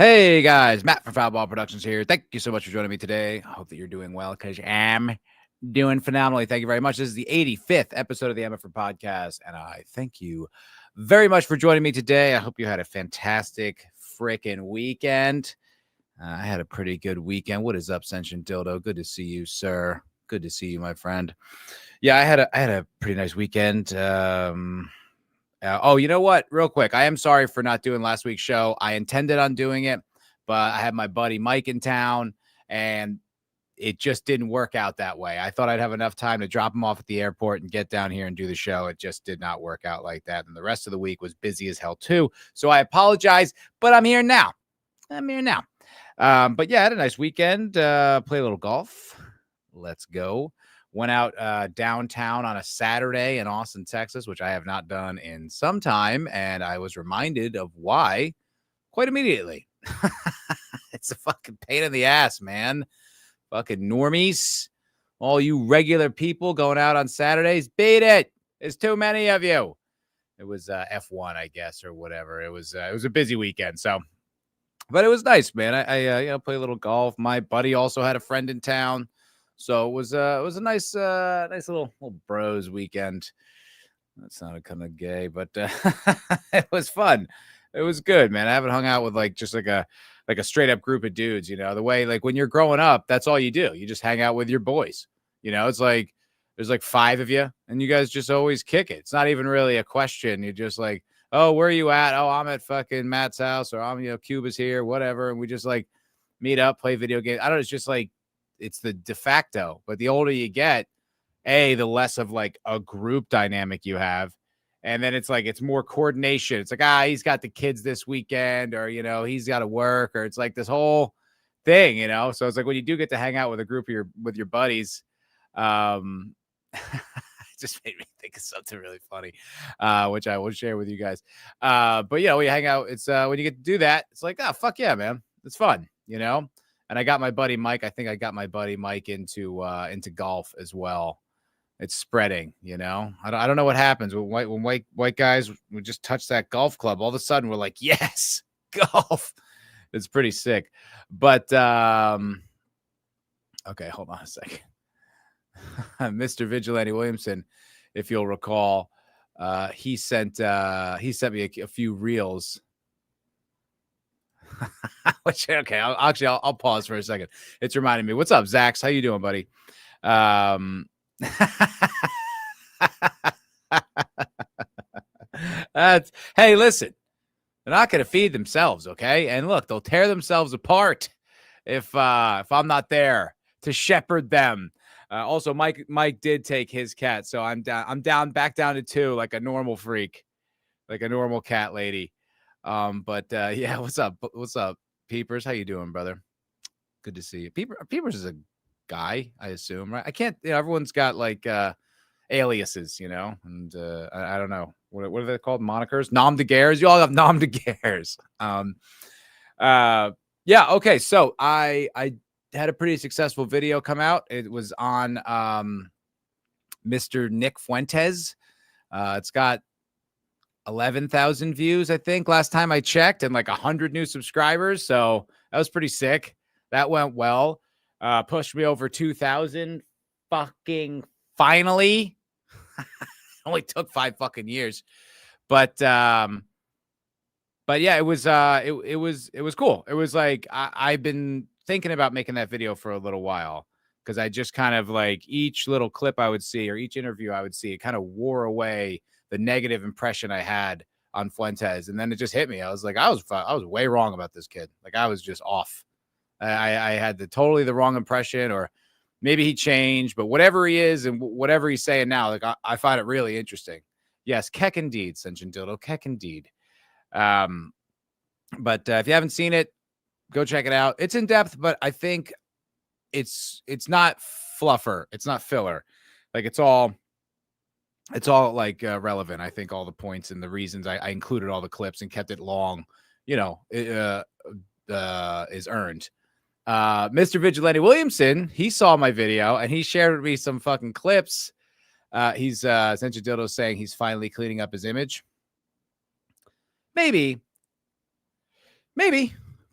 Hey guys, Matt from Foulball Productions here. Thank you so much for joining me today. I hope that you're doing well because I'm doing phenomenally. Thank you very much. This is the 85th episode of the MFR podcast, and I thank you very much for joining me today. I hope you had a fantastic freaking weekend. I had a pretty good weekend. What is up, Sentient Dildo? Good to see you, sir. Good to see you, my friend. Yeah, I had a pretty nice weekend. Oh, you know what? Real quick, I am sorry for not doing last week's show. I intended on doing it, but I had my buddy Mike in town, and it just didn't work out that way. I thought I'd have enough time to drop him off at the airport and get down here and do the show. It just did not work out like that. And the rest of the week was busy as hell too. So I apologize, but I'm here now. But yeah, I had a nice weekend. Play a little golf. Let's go. Went out downtown on a Saturday in Austin, Texas, which I have not done in some time. And I was reminded of why quite immediately. It's a fucking pain in the ass, man. Fucking normies. All you regular people going out on Saturdays, beat it. There's too many of you. It was F1, I guess, or whatever. It was a busy weekend. But it was nice, man. I play a little golf. My buddy also had a friend in town. So it was a nice little bros weekend. That sounded kind of gay, but it was fun. It was good, man. I haven't hung out with just like a straight up group of dudes, the way like when you're growing up, that's all you do. You just hang out with your boys. It's like there's like 5 of you and you guys just always kick it. It's not even really a question. You're just like, oh, where are you at? Oh, I'm at fucking Matt's house, or I'm, Cuba's here, whatever. And we just like meet up, play video games. I don't know. It's just like, it's the de facto, but the older you get, the less of like a group dynamic you have. And then it's like, it's more coordination. It's like, he's got the kids this weekend, or, he's got to work, or it's like this whole thing, So it's like when you do get to hang out with a group of with your buddies, it just made me think of something really funny, which I will share with you guys. But when you hang out, it's when you get to do that, it's like, fuck yeah, man. It's fun, And I got my buddy Mike. I think I got my buddy Mike into golf as well. It's spreading, I don't know what happens when white guys would just touch that golf club. All of a sudden, we're like, yes, golf. It's pretty sick. But okay, hold on a second. Mr. Vigilante Williamson, if you'll recall, he sent me a few reels. Which, okay, I'll pause for a second. It's reminding me. What's up, Zax? How you doing, buddy? Hey, listen, they're not going to feed themselves, okay? And look, they'll tear themselves apart if I'm not there to shepherd them. Also, Mike did take his cat, so I'm back down to 2, like a normal freak, like a normal cat lady. Yeah, what's up, Peepers? How you doing, brother? Good to see you. Peepers is a guy, I assume, right? I can't, everyone's got like aliases, and I don't know what are they called, monikers, nom de guerres. You all have nom de guerres. Yeah, okay, so I had a pretty successful video come out. It was on Mr. Nick Fuentes. It's got 11,000 views, I think, last time I checked, and like 100 new subscribers. So that was pretty sick. That went well. Pushed me over 2,000. Fucking finally. Only took 5 fucking years, but yeah, it was cool. It was like I've been thinking about making that video for a little while, because I just kind of like each little clip I would see or each interview I would see, it kind of wore away the negative impression I had on Fuentes. And then it just hit me. I was like, I was way wrong about this kid. Like I was just off. I had totally the wrong impression, or maybe he changed, but whatever he is and whatever he's saying now, like I find it really interesting. Yes, Keck indeed, Sentient Dildo, Keck indeed. But if you haven't seen it, go check it out. It's in depth, but I think it's not fluffer. It's not filler. Like it's all like relevant. I think all the points and the reasons I included all the clips and kept it long, is earned. Mr. Vigilante Williamson, he saw my video and he shared with me some fucking clips. He's Sentient Dildo saying he's finally cleaning up his image. Maybe,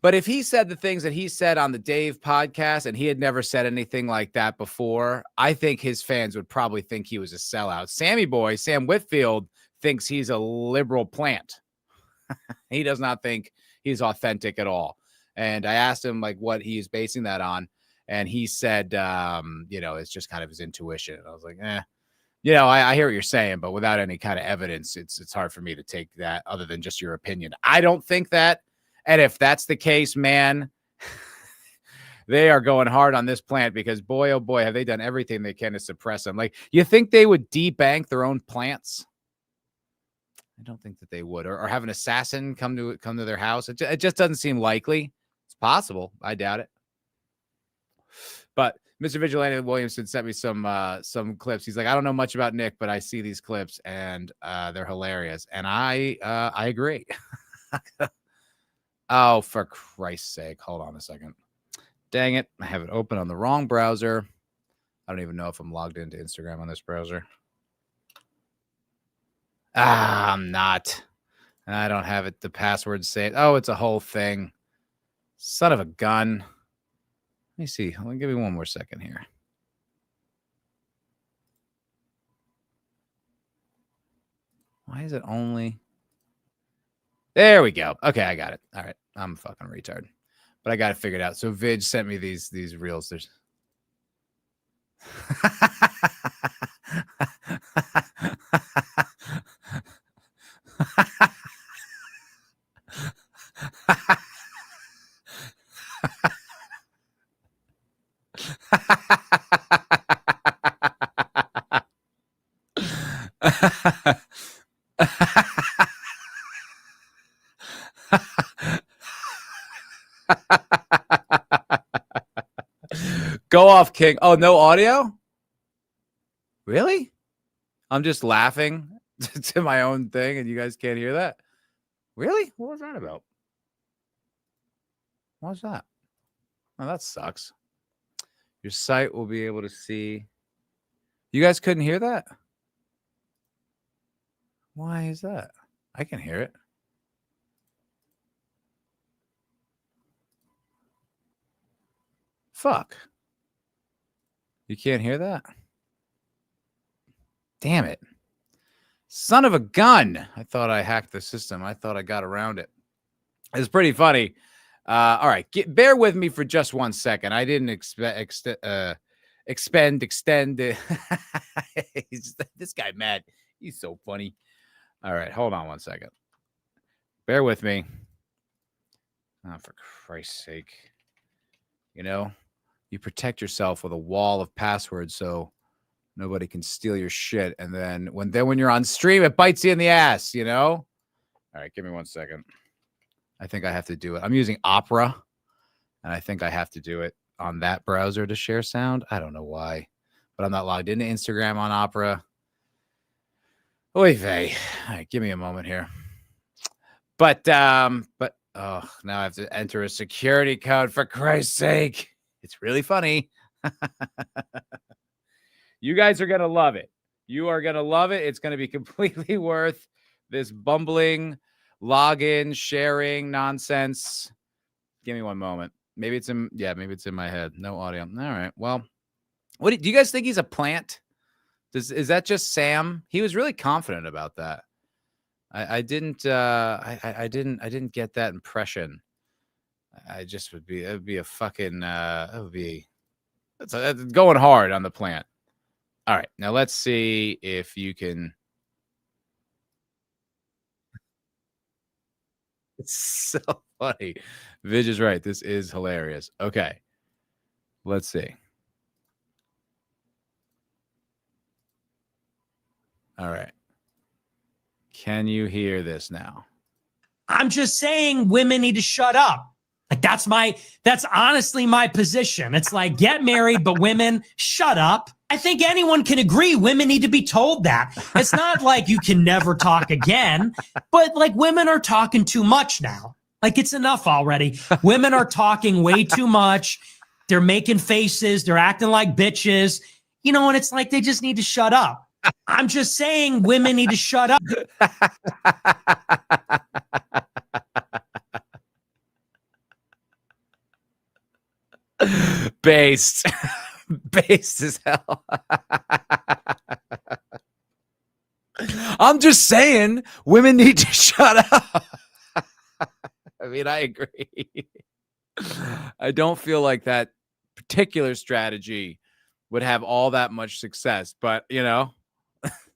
but But if he said the things that he said on the Dave podcast and he had never said anything like that before, I think his fans would probably think he was a sellout. Sammy boy, Sam Whitfield, thinks he's a liberal plant. He does not think he's authentic at all. And I asked him like what he's basing that on. And he said, it's just kind of his intuition. And I was like, I hear what you're saying, but without any kind of evidence, it's hard for me to take that other than just your opinion. I don't think that. And if that's the case, man, they are going hard on this plant because boy, oh boy, have they done everything they can to suppress them. Like, you think they would debank their own plants? I don't think that they would, or have an assassin come to their house. It just doesn't seem likely. It's possible. I doubt it. But Mr. Vigilante Williamson sent me some clips. He's like, I don't know much about Nick, but I see these clips and they're hilarious. And I agree. Oh, for Christ's sake. Hold on a second. Dang it. I have it open on the wrong browser. I don't even know if I'm logged into Instagram on this browser. I'm not. I don't have it. The password saved. Oh, it's a whole thing. Son of a gun. Let me see. Give me one more second here. Why is it only? There we go. Okay, I got it. All right. I'm a fucking retard. But I got it figured out. So Vidge sent me these reels. There's Go off, King. Oh, no audio? Really? I'm just laughing to my own thing and you guys can't hear that? Really? What was that about? What was that? Oh, that sucks. Your site will be able to see. You guys couldn't hear that? Why is that? I can hear it. Fuck. You can't hear that? Damn it. Son of a gun. I thought I hacked the system. I thought I got around it. It's pretty funny. All right. Bear with me for just 1 second. I didn't extend. This guy, Matt, he's so funny. All right. Hold on 1 second. Bear with me. Oh, for Christ's sake. You protect yourself with a wall of passwords so nobody can steal your shit. And then when you're on stream, it bites you in the ass, All right, give me 1 second. I think I have to do it. I'm using Opera, and I think I have to do it on that browser to share sound. I don't know why, but I'm not logged into Instagram on Opera. Oy vey. All right, give me a moment here. But now I have to enter a security code for Christ's sake. It's really funny. You guys are going to love it. You are going to love it. It's going to be completely worth this bumbling login sharing nonsense. Give me 1 moment. Maybe it's in my head. No audio. All right. Well, do you guys think he's a plant? Is that just Sam? He was really confident about that. I didn't get that impression. It'd be a fucking it's going hard on the plant. All right, now let's see if you can. It's so funny. Vidge is right. This is hilarious. Okay, let's see. All right. Can you hear this now? I'm just saying women need to shut up. Like that's honestly my position. It's like, get married, but women, shut up. I think anyone can agree women need to be told that. It's not like you can never talk again, but like women are talking too much now. Like it's enough already. Women are talking way too much. They're making faces. They're acting like bitches, and it's like they just need to shut up. I'm just saying women need to shut up. Based. Based as hell. I'm just saying women need to shut up. I mean, I agree. I don't feel like that particular strategy would have all that much success, but you know,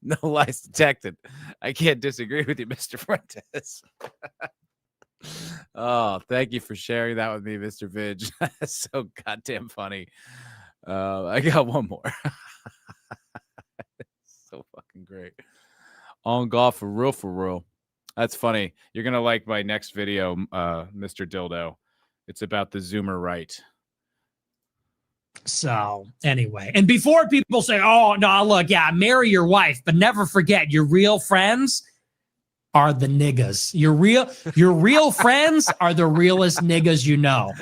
no lies detected. I can't disagree with you, Mr. Fuentes. Oh, thank you for sharing that with me, Mr. Vidge. That's so goddamn funny. I got one more. So fucking great. On golf for real, for real. That's funny. You're gonna like my next video, Mr. Dildo. It's about the Zoomer right. So anyway, and before people say, "Oh no, look, yeah, marry your wife," but never forget your real friends are the niggas. Your real friends are the realest niggas you know.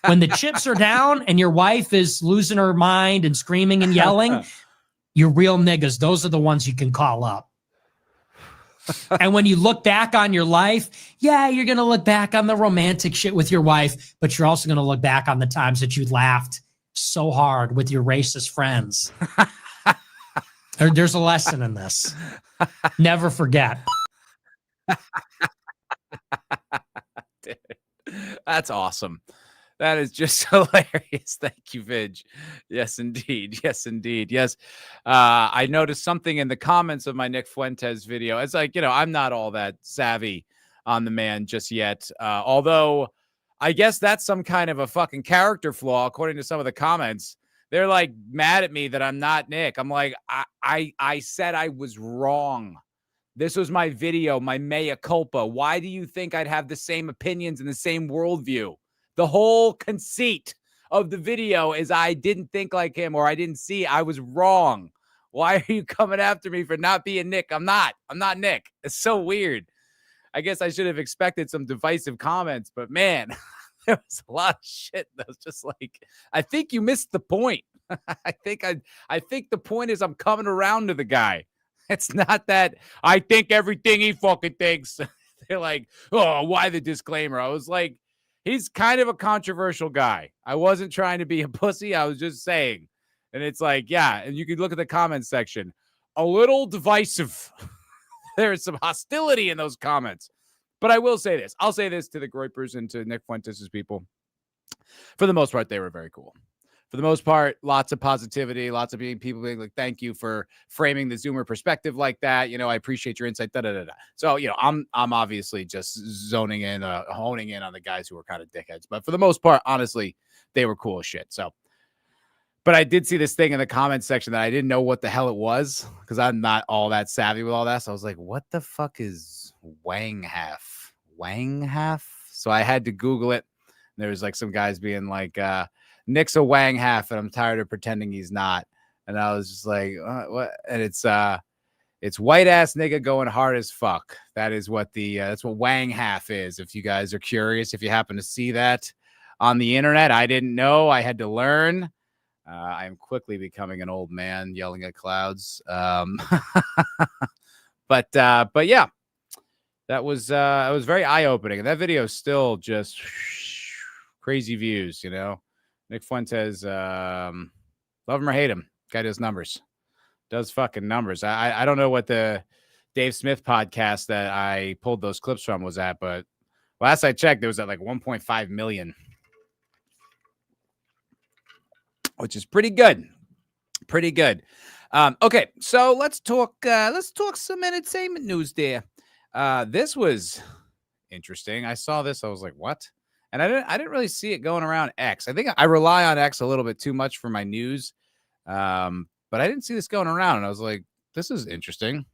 When the chips are down and your wife is losing her mind and screaming and yelling, your real niggas, those are the ones you can call up. And when you look back on your life, yeah, you're going to look back on the romantic shit with your wife, but you're also going to look back on the times that you laughed so hard with your racist friends. There's a lesson in this. Never forget. Dude, that's awesome. That is just hilarious. Thank you, Vidge. Yes, indeed. Yes, indeed. Yes. I noticed something in the comments of my Nick Fuentes video. It's like, you know, I'm not all that savvy on the man just yet. Although I guess that's some kind of a fucking character flaw, according to some of the comments. They're like mad at me that I'm not Nick. I'm like, I said I was wrong. This was my video, my mea culpa. Why do you think I'd have the same opinions and the same worldview? The whole conceit of the video is I didn't think like him, or I didn't see. I was wrong. Why are you coming after me for not being Nick? I'm not Nick. It's so weird. I guess I should have expected some divisive comments, but man, there was a lot of shit that was just like, I think you missed the point. I think the point is I'm coming around to the guy. It's not that I think everything he fucking thinks. They're like, oh, why the disclaimer? I was like, he's kind of a controversial guy. I wasn't trying to be a pussy. I was just saying. And it's like, yeah. And you can look at the comments section. A little divisive. There's some hostility in those comments. But I will say this. I'll say this to the Groypers and to Nick Fuentes' people. For the most part, they were very cool. For the most part, lots of positivity, lots of people being like, thank you for framing the Zoomer perspective like that. You know, I appreciate your insight. Da, da, da, da. So, you know, I'm obviously just honing in on the guys who were kind of dickheads. But for the most part, honestly, they were cool as shit. So, but I did see this thing in the comments section that I didn't know what the hell it was because I'm not all that savvy with all that. So I was like, what the fuck is Wang half? Wang half? So I had to Google it. There was like some guys being like, Nick's a Wang half, and I'm tired of pretending he's not. And I was just like, what? And it's white ass nigga going hard as fuck. That is what that's what Wang half is. If you guys are curious, if you happen to see that on the internet, I didn't know. I had to learn. I am quickly becoming an old man yelling at clouds. But yeah, that was very eye opening. And that video is still just crazy views, you know. Nick Fuentes, love him or hate him, guy does numbers. Does fucking numbers. I don't know what the Dave Smith podcast that I pulled those clips from was at, but last I checked, it was at like 1.5 million, which is pretty good. Pretty good. Okay, so let's talk some entertainment news there. This was interesting. I saw this. I was like, what? And I didn't really see it going around X. I think I rely on X a little bit too much for my news. But I didn't see this going around. And I was like, this is interesting.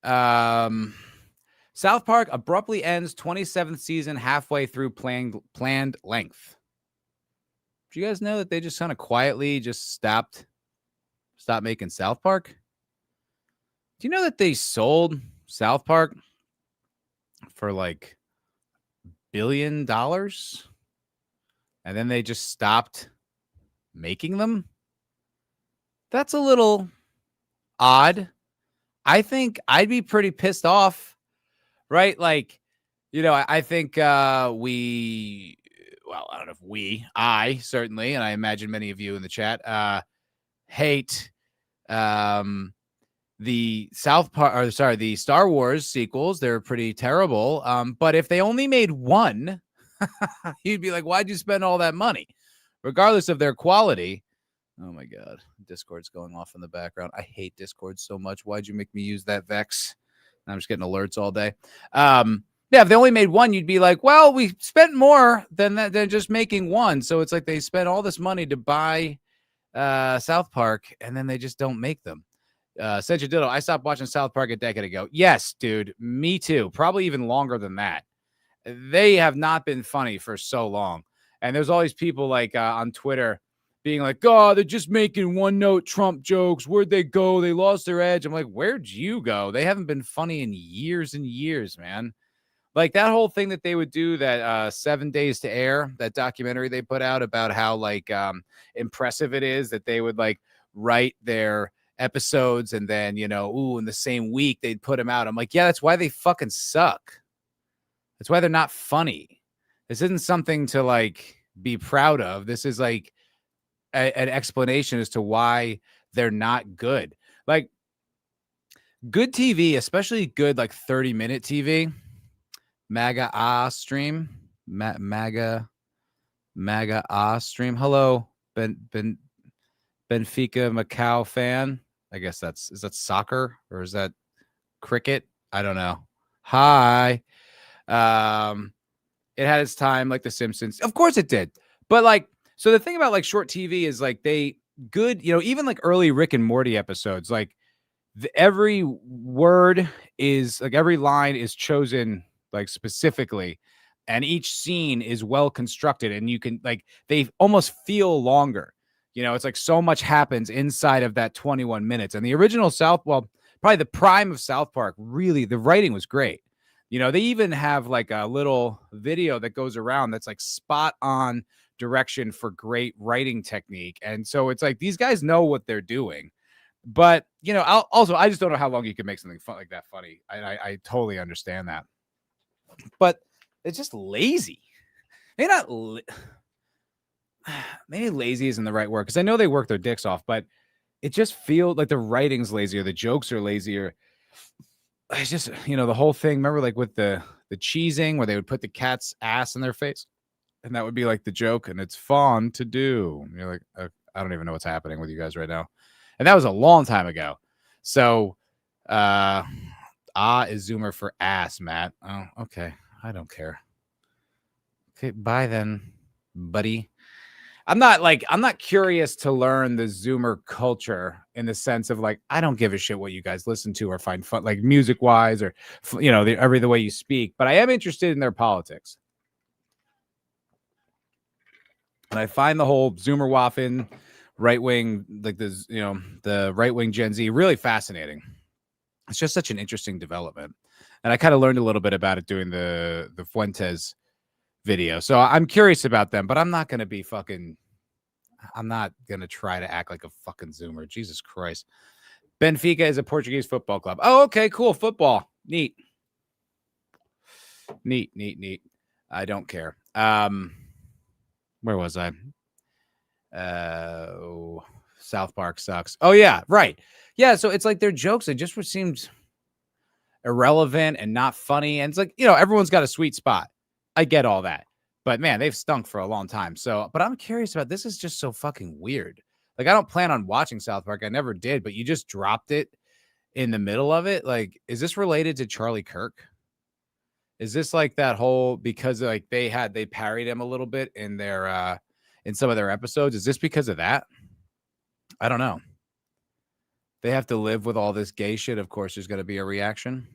South Park abruptly ends 27th season halfway through planned length. Do you guys know that they just kind of quietly just stopped making South Park? Do you know that they sold South Park for like $1 billion and then they just stopped making them? That's a little odd. I think I'd be pretty pissed off, right? Like, you know, I think well, I don't know if I certainly, and I imagine many of you in the chat, hate the the Star Wars sequels. They're pretty terrible. But if they only made one, you'd be like, why'd you spend all that money? Regardless of their quality. Oh my God. Discord's going off in the background. I hate Discord so much. Why'd you make me use that Vex? I'm just getting alerts all day. Yeah, if they only made one, you'd be like, well, we spent more than that than just making one. So it's like they spent all this money to buy South Park, and then they just don't make them. Sedge Diddle, I stopped watching South Park a decade ago. Yes, dude, me too. Probably even longer than that. They have not been funny for so long. And there's all these people like on Twitter being like, oh, they're just making one-note Trump jokes. Where'd they go? They lost their edge. I'm like, where'd you go? They haven't been funny in years and years, man. Like that whole thing that they would do, that 7 Days to Air, that documentary they put out about how like impressive it is that they would like write their episodes and then, you know, in the same week they'd put them out. I'm like, yeah, that's why they fucking suck. That's why they're not funny. This isn't something to like be proud of. This is like an explanation as to why they're not good. Like good TV, especially good like 30-minute TV. MAGA stream. MAGA stream. Hello, Benfica Macau fan. I guess is that soccer or is that cricket? I don't know. Hi. It had its time, like The Simpsons. Of course it did. But like, so the thing about like short TV is like even like early Rick and Morty episodes, like every word is like every line is chosen like specifically, and each scene is well constructed, and you can like they almost feel longer. You know, it's like so much happens inside of that 21 minutes. And the original probably the prime of South Park, really, the writing was great. You know, they even have like a little video that goes around that's like spot on direction for great writing technique. And so it's like these guys know what they're doing. But, you know, I just don't know how long you can make something like that funny. I totally understand that. But it's just lazy. Maybe lazy isn't the right word, because I know they work their dicks off, but it just feels like the writing's lazier, the jokes are lazier. It's just, you know, the whole thing. Remember, like with the cheesing, where they would put the cat's ass in their face, and that would be like the joke, and it's fun to do. And you're like, I don't even know what's happening with you guys right now, and that was a long time ago. So, is Zoomer for ass, Matt? Oh, okay, I don't care. Okay, bye then, buddy. I'm not curious to learn the Zoomer culture in the sense of like, I don't give a shit what you guys listen to or find fun, like music wise or, you know, the way you speak, but I am interested in their politics. And I find the whole Zoomer waffin right wing, like the right wing Gen Z really fascinating. It's just such an interesting development. And I kind of learned a little bit about it doing the Fuentes video. So I'm curious about them, but I'm not going to try to act like a fucking Zoomer. Jesus Christ. Benfica is a Portuguese football club. Oh, okay, cool. Football. Neat. I don't care. Where was I? South Park sucks. Oh, yeah, right. Yeah, so it's like their jokes, it just seems irrelevant and not funny. And it's like, you know, everyone's got a sweet spot. I get all that. But man, they've stunk for a long time. So, but I'm curious about this. Is just so fucking weird. Like, I don't plan on watching South Park. I never did, but you just dropped it in the middle of it. Like, is this related to Charlie Kirk? Is this like that whole, because like they parried him a little bit in their in some of their episodes? Is this because of that? I don't know. They have to live with all this gay shit. Of course, there's going to be a reaction.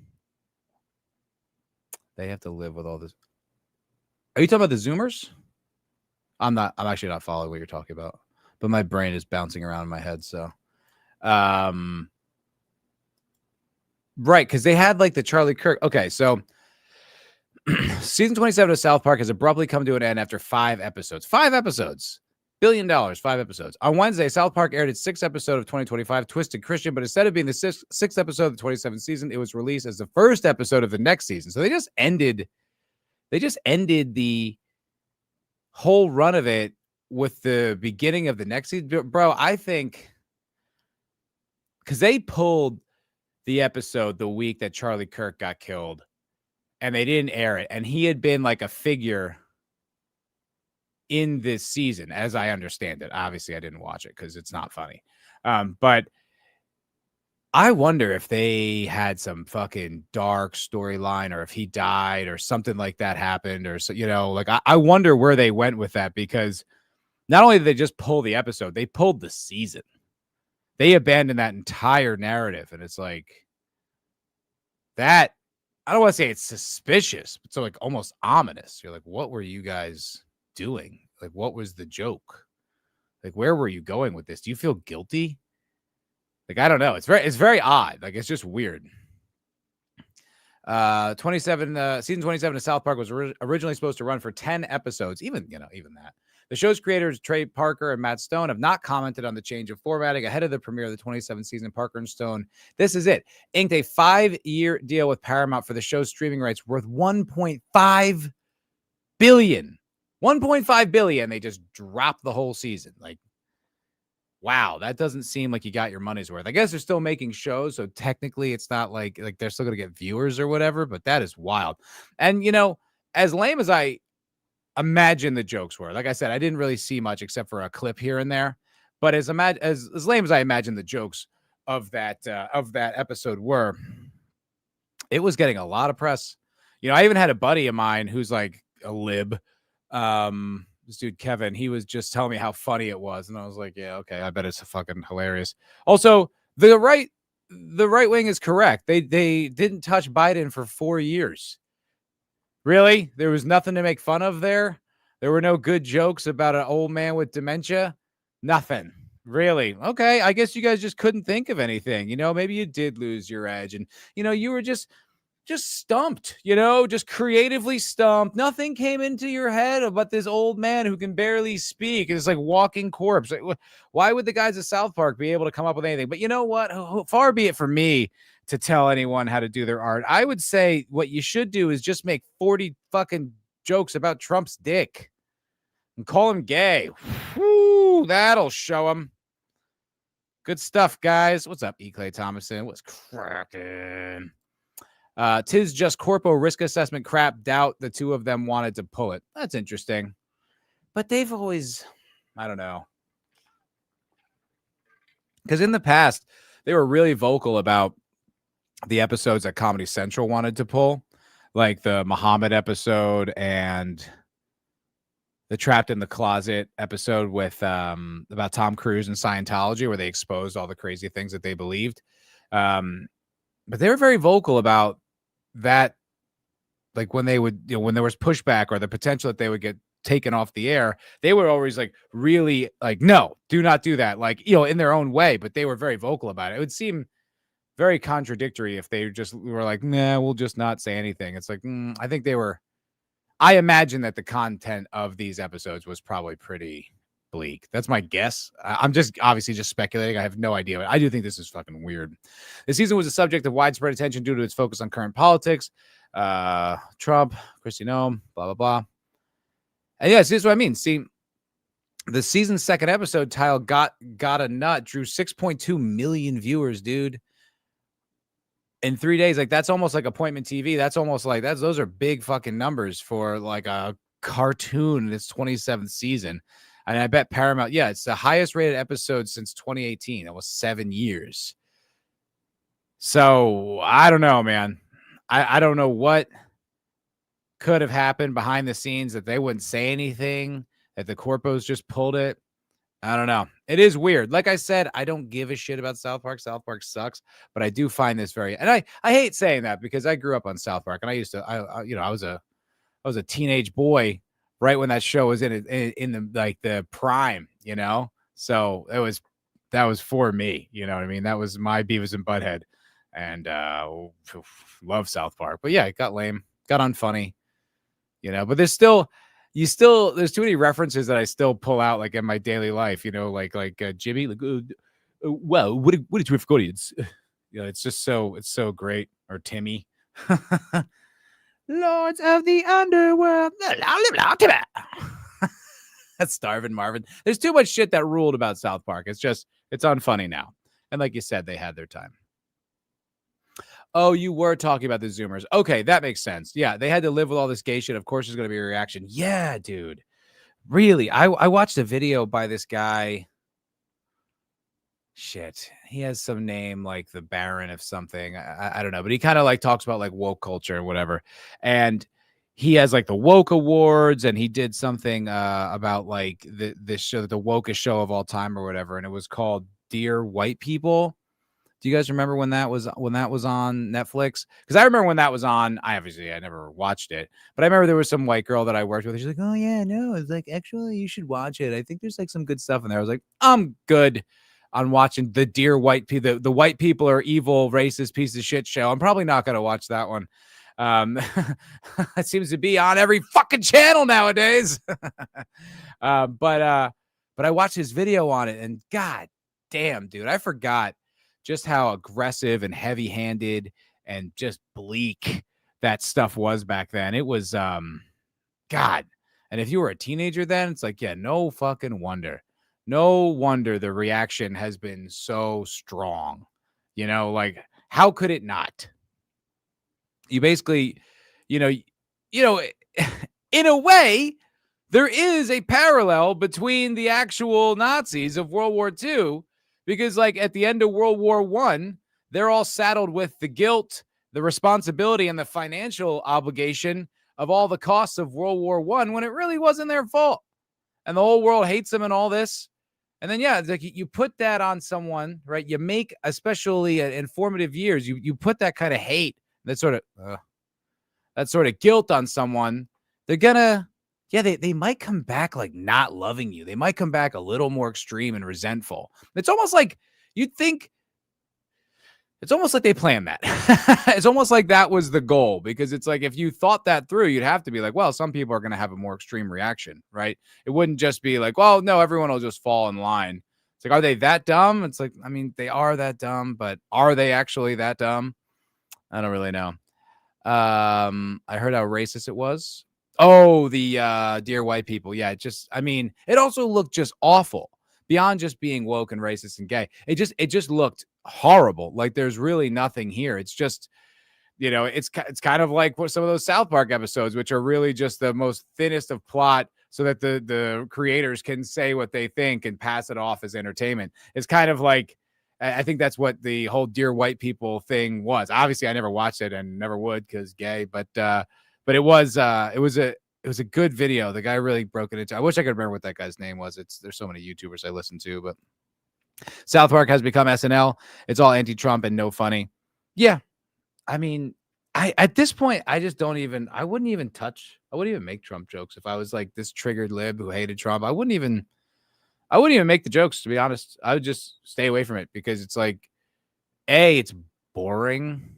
They have to live with all this. Are you talking about the Zoomers? I'm actually not following what you're talking about, but my brain is bouncing around in my head. So, right. Cause they had like the Charlie Kirk. Okay. So season 27 of South Park has abruptly come to an end after 5 episodes, $1 billion, 5 episodes. On Wednesday, South Park aired its 6th episode of 2025, Twisted Christian, but instead of being the 6th episode of the 27th season, it was released as the first episode of the next season. So they just ended the whole run of it with the beginning of the next season, bro, I think because they pulled the episode the week that Charlie Kirk got killed and they didn't air it. And he had been like a figure in this season, as I understand it. Obviously, I didn't watch it because it's not funny. But I wonder if they had some fucking dark storyline or if he died or something like that happened or so, like I wonder where they went with that because not only did they just pull the episode, they pulled the season. They abandoned that entire narrative. And it's like that. I don't want to say it's suspicious, but so like almost ominous. You're like, what were you guys doing? Like, what was the joke? Like, where were you going with this? Do you feel guilty? Like, I don't know. It's very odd. Like, it's just weird. 27 season 27 of South Park was originally supposed to run for 10 episodes. Even that. The show's creators, Trey Parker and Matt Stone, have not commented on the change of formatting ahead of the premiere of the 27th season. Parker and Stone, this is it, inked a 5-year deal with Paramount for the show's streaming rights worth $1.5 billion. $1.5 billion. They just dropped the whole season. Like, wow, that doesn't seem like you got your money's worth. I guess they're still making shows, so technically it's not like they're still going to get viewers or whatever, but that is wild. And, as lame as I imagine the jokes were, like I said, I didn't really see much except for a clip here and there, but as lame as I imagine the jokes of that episode were, it was getting a lot of press. I even had a buddy of mine who's like a lib, this dude Kevin, he was just telling me how funny it was, and I was like, yeah, okay, I bet it's fucking hilarious. Also, the right wing is correct. They didn't touch Biden for 4 years. Really? There was nothing to make fun of there? There were no good jokes about an old man with dementia? Nothing. Really? Okay, I guess you guys just couldn't think of anything. Maybe you did lose your edge, and you were just stumped, just creatively stumped. Nothing came into your head about this old man who can barely speak. It's like walking corpse. Why would the guys at South Park be able to come up with anything? But you know what? Far be it from me to tell anyone how to do their art. I would say what you should do is just make 40 fucking jokes about Trump's dick and call him gay. Whew, that'll show him. Good stuff, guys. What's up, E. Clay Thomason? What's cracking? Tis just corpo risk assessment crap. Doubt the two of them wanted to pull it. That's interesting. But they've always, I don't know. Because in the past, they were really vocal about the episodes that Comedy Central wanted to pull, like the Muhammad episode and the Trapped in the Closet episode with about Tom Cruise and Scientology, where they exposed all the crazy things that they believed. But they were very vocal about that, like when they would, when there was pushback or the potential that they would get taken off the air, they were always like really like, no, do not do that, like, in their own way, but they were very vocal about it. It would seem very contradictory if they just were like, nah, we'll just not say anything. It's like, I think I imagine that the content of these episodes was probably pretty bleak. That's my guess. I'm just obviously just speculating. I have no idea, but I do think this is fucking weird. The season was a subject of widespread attention due to its focus on current politics. Trump, Kristi Noem, blah, blah, blah. And yes, this is what I mean. See, the season's second episode titled Got a Nut drew 6.2 million viewers, dude. In 3 days, like that's almost like appointment TV. That's almost like those are big fucking numbers for like a cartoon in its 27th season. And I bet Paramount, it's the highest rated episode since 2018. That was 7 years. So I don't know, man. I don't know what could have happened behind the scenes that they wouldn't say anything, that the corpos just pulled it. I don't know. It is weird. Like I said, I don't give a shit about South Park. South Park sucks, but I do find this and I hate saying that because I grew up on South Park and I used to, I was a teenage boy right when that show was in the like the prime, so that was for me, you know what I mean? That was my Beavis and Butthead, and love South Park. But yeah, it got lame, got unfunny, but there's too many references that I still pull out like in my daily life, like Jimmy, like, well, what did you forget? It's just it's so great. Or Timmy. Lords of the Underworld. Starvin' Marvin. There's too much shit that ruled about South Park. It's unfunny now. And like you said, they had their time. Oh, you were talking about the Zoomers. Okay, that makes sense. Yeah, they had to live with all this gay shit. Of course, there's going to be a reaction. Yeah, dude. Really, I watched a video by this guy. Shit, he has some name like the Baron of something. I don't know, but he kind of like talks about like woke culture and whatever. And he has like the woke awards, and he did something about like this show, the wokest show of all time or whatever, and it was called Dear White People. Do you guys remember when that was on Netflix? Because I remember when that was on. I never watched it, but I remember there was some white girl that I worked with. She's like, "Oh yeah, no, it's like actually you should watch it. I think there's like some good stuff in there." I was like, "I'm good on watching the Dear White People. The white people are evil, racist piece of shit show. I'm probably not gonna watch that one. It seems to be on every fucking channel nowadays." But I watched his video on it, and god damn, dude, I forgot just how aggressive and heavy-handed and just bleak that stuff was back then. It was God. And if you were a teenager then, it's like, yeah, no fucking wonder. No wonder the reaction has been so strong. You know, like how could it not? You basically, you know, in a way, there is a parallel between the actual Nazis of World War II, because like at the end of World War I, they're all saddled with the guilt, the responsibility, and the financial obligation of all the costs of World War I when it really wasn't their fault. And the whole world hates them and all this. And then, yeah, it's like you put that on someone, right? You make, especially in formative years, you put that kind of hate, that sort of guilt on someone. They're gonna, yeah, they might come back like not loving you. They might come back a little more extreme and resentful. It's almost like you'd think, it's almost like they planned that. It's almost like that was the goal, because it's like if you thought that through, you'd have to be like, well, some people are going to have a more extreme reaction, right? It wouldn't just be like, well, no, everyone will just fall in line. It's like, are they that dumb? It's like, I mean, they are that dumb, but are they actually that dumb? I don't really know. I heard how racist it was. Oh, the Dear White People. Yeah, it also looked just awful. Beyond just being woke and racist and gay, it just looked horrible. Like there's really nothing here. It's just, it's kind of like what some of those South Park episodes, which are really just the most thinnest of plot, so that the creators can say what they think and pass it off as entertainment. It's kind of like, I think that's what the whole Dear White People thing was. Obviously, I never watched it and never would because gay, but it was a good video. The guy really broke it into. I wish I could remember what that guy's name was. There's so many YouTubers I listen to, but South Park has become SNL. It's all anti-Trump and no funny. Yeah, I mean, at this point, I wouldn't even make Trump jokes if I was like this triggered lib who hated Trump. I wouldn't even make the jokes, to be honest. I would just stay away from it, because it's like, A, it's boring.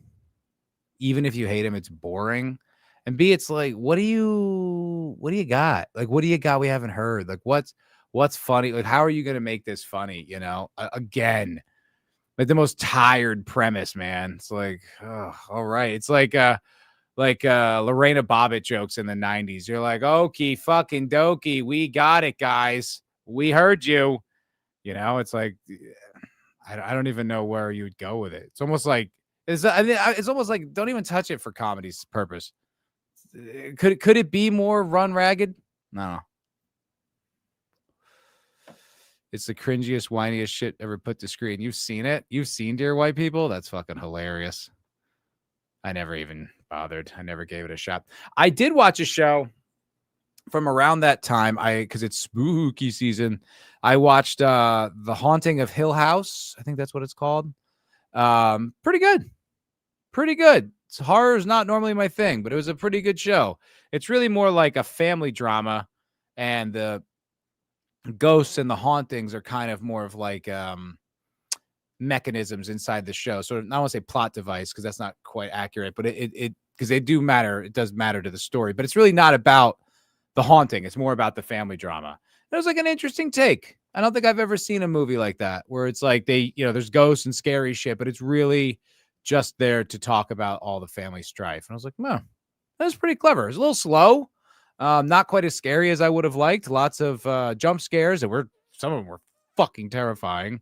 Even if you hate him, it's boring. And B, it's like, what do you got? Like, what do you got we haven't heard? Like, what's funny? Like, how are you going to make this funny? Again, like the most tired premise, man. It's like, oh, all right. It's like Lorena Bobbitt jokes in the 90s. You're like, okie fucking dokie. We got it, guys. We heard you. It's like, I don't even know where you would go with it. It's almost like, it's almost like, don't even touch it for comedy's purpose. Could it be more run ragged? No. It's the cringiest, whiniest shit ever put to screen. You've seen it? You've seen Dear White People? That's fucking hilarious. I never even bothered. I never gave it a shot. I did watch a show from around that time, because it's spooky season. I watched The Haunting of Hill House. I think that's what it's called. Pretty good. Horror is not normally my thing, but it was a pretty good show. It's really more like a family drama, and the ghosts and the hauntings are kind of more of like mechanisms inside the show. So I don't want to say plot device, because that's not quite accurate, but it because they do matter. It does matter to the story, but it's really not about the haunting. It's more about the family drama. It was like an interesting take. I don't think I've ever seen a movie like that, where it's like there's ghosts and scary shit, but it's really just there to talk about all the family strife. And I was like, no, that was pretty clever. It's a little slow, Not quite as scary as I would have liked. Lots of jump scares, and some of them were fucking terrifying.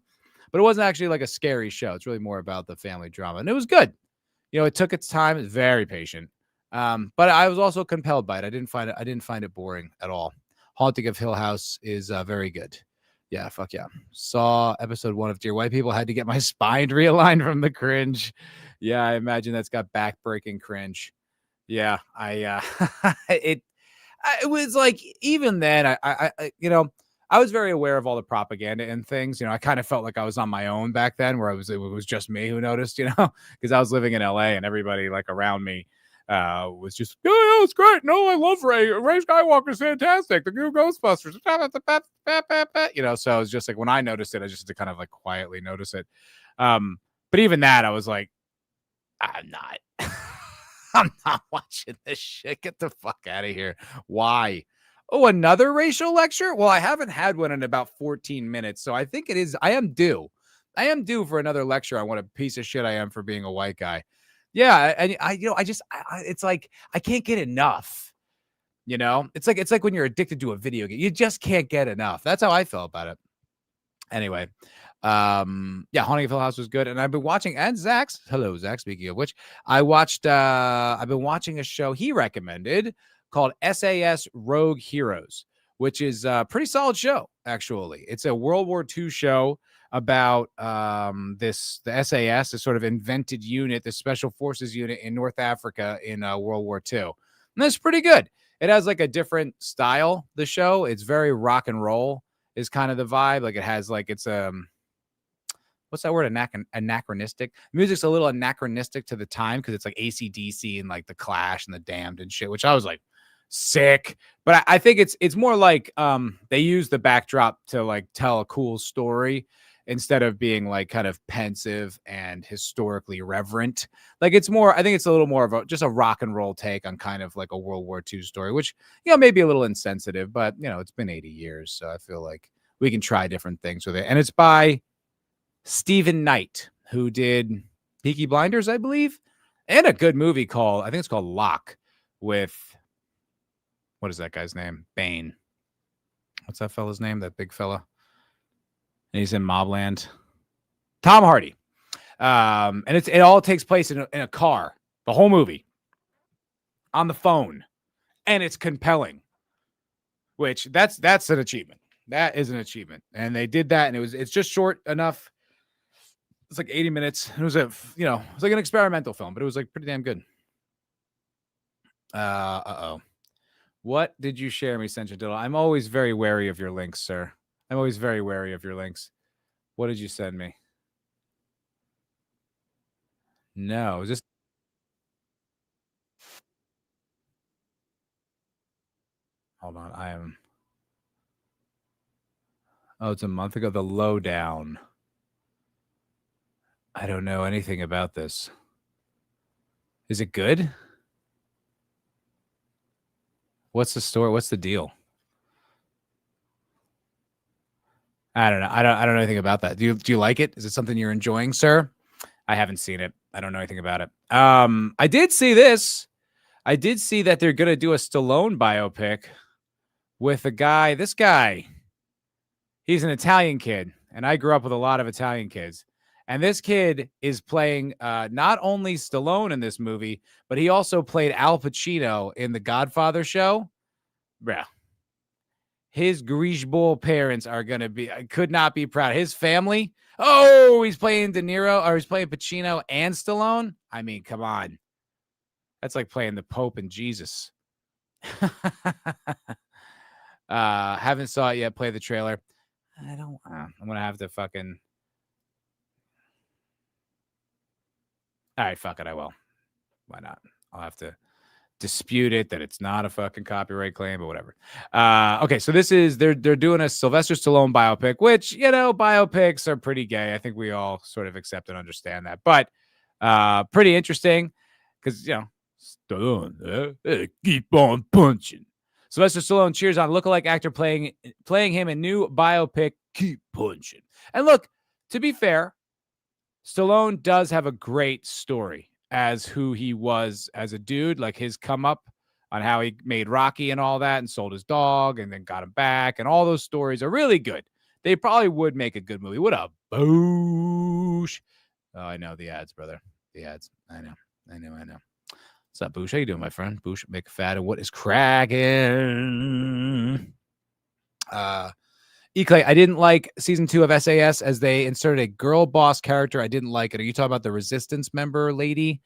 But it wasn't actually like a scary show. It's really more about the family drama, and it was good. It took its time. It's very patient. But I was also compelled by it. I didn't find it boring at all. Haunting of Hill House is very good. Yeah, fuck yeah. Saw episode 1 of Dear White People. Had to get my spine realigned from the cringe. Yeah, I imagine that's got back-breaking cringe. Yeah, it was like, even then, I was very aware of all the propaganda and things. I kind of felt like I was on my own back then, where it was just me who noticed, because I was living in LA and everybody like around me was just, oh, it's great. No, I love Ray. Ray Skywalker's fantastic. The new Ghostbusters. So it was just like, when I noticed it, I just had to kind of like quietly notice it. But even that, I was like, I'm not. I'm not watching this shit. Get the fuck out of here. Why? Oh, another racial lecture? Well, I haven't had one in about 14 minutes. So I think I am due. I am due for another lecture on what a piece of shit I am for being a white guy. Yeah. And it's like, I can't get enough. It's like when you're addicted to a video game, you just can't get enough. That's how I felt about it. Anyway, yeah, Haunting of Hill House was good, and I've been watching, and Zach's, hello Zach, speaking of which, I've been watching a show he recommended called SAS Rogue Heroes, which is a pretty solid show, actually. It's a World War II show about the SAS, this sort of invented unit, the special forces unit in North Africa in World War II. And that's pretty good. It has like a different style, the show. It's very rock and roll is kind of the vibe. Like, it has like, it's what's that word? Anachronistic. Music's a little anachronistic to the time, because it's like AC/DC and like the Clash and the Damned and shit, which I was like, sick. But I think it's more like they use the backdrop to like tell a cool story, instead of being like kind of pensive and historically reverent. Like, it's more, I think it's a little more of just a rock and roll take on kind of like a World War II story, which, may be a little insensitive, but it's been 80 years. So I feel like we can try different things with it. And it's by Stephen Knight, who did Peaky Blinders, I believe, and a good movie I think it's called Locke, with, what is that guy's name? Bane. What's that fella's name? That big fella. And he's in Mobland. Tom Hardy. And it all takes place in a car, the whole movie, on the phone, and it's compelling, which that's an achievement. That is an achievement. And they did that, and it's just short enough. It's like 80 minutes. It was it's like an experimental film, but it was like pretty damn good. What did you share me, Central Diddle? I'm always very wary of your links, sir. I'm always very wary of your links. What did you send me? No, is this? Hold on, I am. Oh, it's a month ago. The Lowdown. I don't know anything about this. Is it good? What's the story? What's the deal? I don't know. I don't know anything about that. Do you like it? Is it something you're enjoying, sir? I haven't seen it. I don't know anything about it. I did see this. I did see that they're gonna do a Stallone biopic with a guy. This guy, he's an Italian kid, and I grew up with a lot of Italian kids. And this kid is playing not only Stallone in this movie, but he also played Al Pacino in the Godfather show. Bruh. His greaseball parents are going to be, I could not be proud. His family, oh, he's playing De Niro, or he's playing Pacino and Stallone. I mean, come on. That's like playing the Pope and Jesus. Haven't saw it yet. Play the trailer. I'm going to have to fucking. All right, fuck it. I will. Why not? I'll have to dispute it that it's not a fucking copyright claim, but whatever. Okay, so this is they're doing a Sylvester Stallone biopic, which biopics are pretty gay. I think we all sort of accept and understand that, but pretty interesting because Stallone keep on punching. Sylvester Stallone cheers on lookalike actor playing him in new biopic Keep Punching. And look, to be fair, Stallone does have a great story as who he was as a dude, like his come up on how he made Rocky and all that and sold his dog and then got him back. And all those stories are really good. They probably would make a good movie. What a boosh. Oh, I know the ads, brother. The ads. I know. What's up, Boosh? How you doing, my friend? Boosh McFadden. What is cracking? E-Clay, I didn't like season 2 of SAS as they inserted a girl boss character. I didn't like it. Are you talking about the Resistance member lady?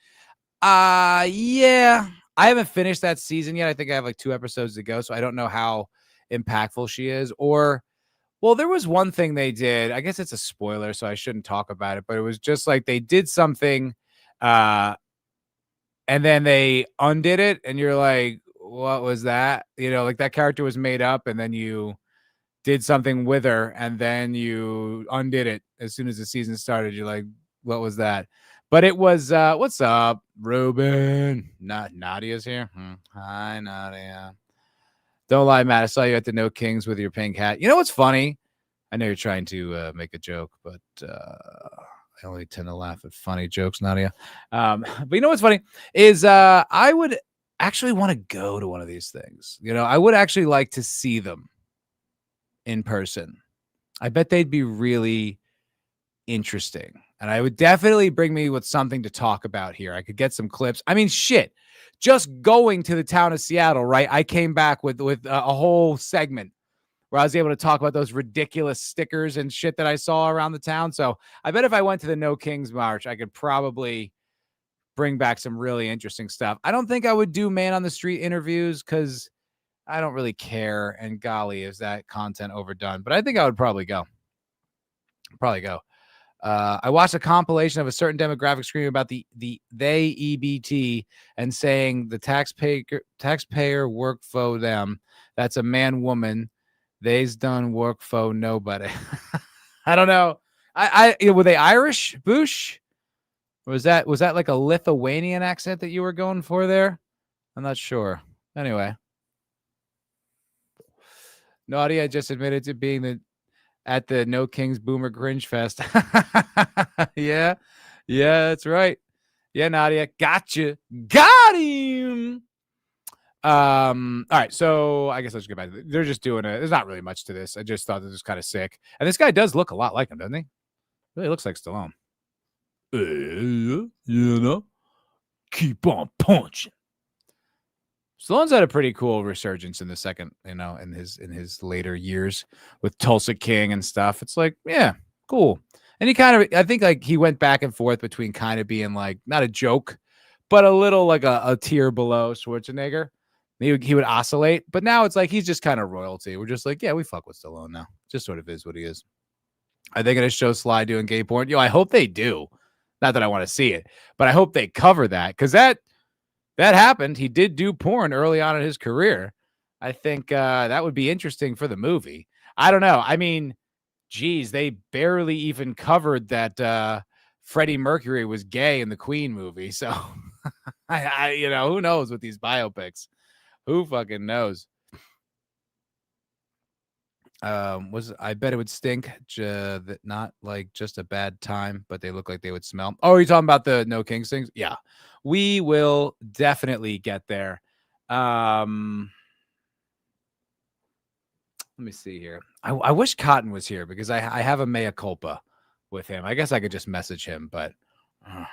Yeah. I haven't finished that season yet. I think I have like 2 episodes to go, so I don't know how impactful she is. Or, well, there was one thing they did. I guess it's a spoiler, so I shouldn't talk about it, but it was just like they did something and then they undid it, and you're like, what was that? You know, like that character was made up, and then you did something with her, and then you undid it as soon as the season started. You're like, what was that? But it was, what's up, Ruben? Nadia's here. Hi, Nadia. Don't lie, Matt. I saw you at the No Kings with your pink hat. You know what's funny? I know you're trying to make a joke, but I only tend to laugh at funny jokes, Nadia. But you know what's funny is I would actually want to go to one of these things. You know, I would actually like to see them in person. I bet they'd be really interesting. And I would definitely bring me with something to talk about here. I could get some clips. I mean, shit. Just going to the town of Seattle, right? I came back with a whole segment where I was able to talk about those ridiculous stickers and shit that I saw around the town. So I bet if I went to the No Kings March, I could probably bring back some really interesting stuff. I don't think I would do man on the street interviews because I don't really care. And golly, is that content overdone? But I think I would probably go. I watched a compilation of a certain demographic screaming about the they EBT and saying the taxpayer work for them. That's a man, woman. They's done work for nobody. I don't know. Were they Irish, Boosh? Or was that like a Lithuanian accent that you were going for there? I'm not sure. Anyway. Nadia just admitted to being at the No Kings Boomer Grinch Fest. Yeah, that's right. Yeah, Nadia, gotcha. Got him. All right, so I guess let's get back to it. They're just doing it. There's not really much to this. I just thought this was kind of sick. And this guy does look a lot like him, doesn't he? Really looks like Stallone. You know, keep on punching. Stallone's had a pretty cool resurgence in the second, in his later years with Tulsa King and stuff. It's like, yeah, cool. And he kind of, I think like he went back and forth between kind of being like, not a joke, but a little like a tier below Schwarzenegger. He would oscillate, but now it's like he's just kind of royalty. We're just like, yeah, we fuck with Stallone now. Just sort of is what he is. Are they going to show Sly doing gay porn? I hope they do. Not that I want to see it, but I hope they cover that because that happened. He did do porn early on in his career. I think that would be interesting for the movie. I don't know. I mean, geez, they barely even covered that Freddie Mercury was gay in the Queen movie. So, who knows with these biopics? Who fucking knows? I bet it would stink. That not like just a bad time, but they look like they would smell. Oh, are you talking about the No Kings things? Yeah, we will definitely get there. Let me see here. I wish Cotton was here because I have a mea culpa with him. I guess I could just message him, but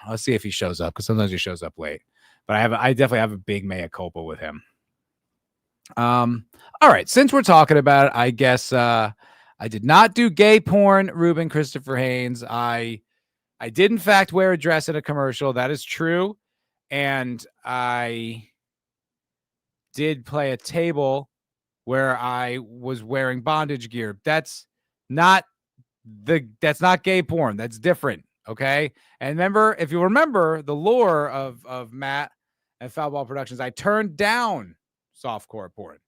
I'll see if he shows up because sometimes he shows up late. But I definitely have a big mea culpa with him. All right, since we're talking about it, I guess I did not do gay porn, Ruben Christopher Haynes. I did in fact wear a dress in a commercial. That is true. And I did play a table where I was wearing bondage gear. That's not gay porn. That's different. Okay. And remember, if you remember the lore of Matt and Foulball Productions, I turned down softcore porn,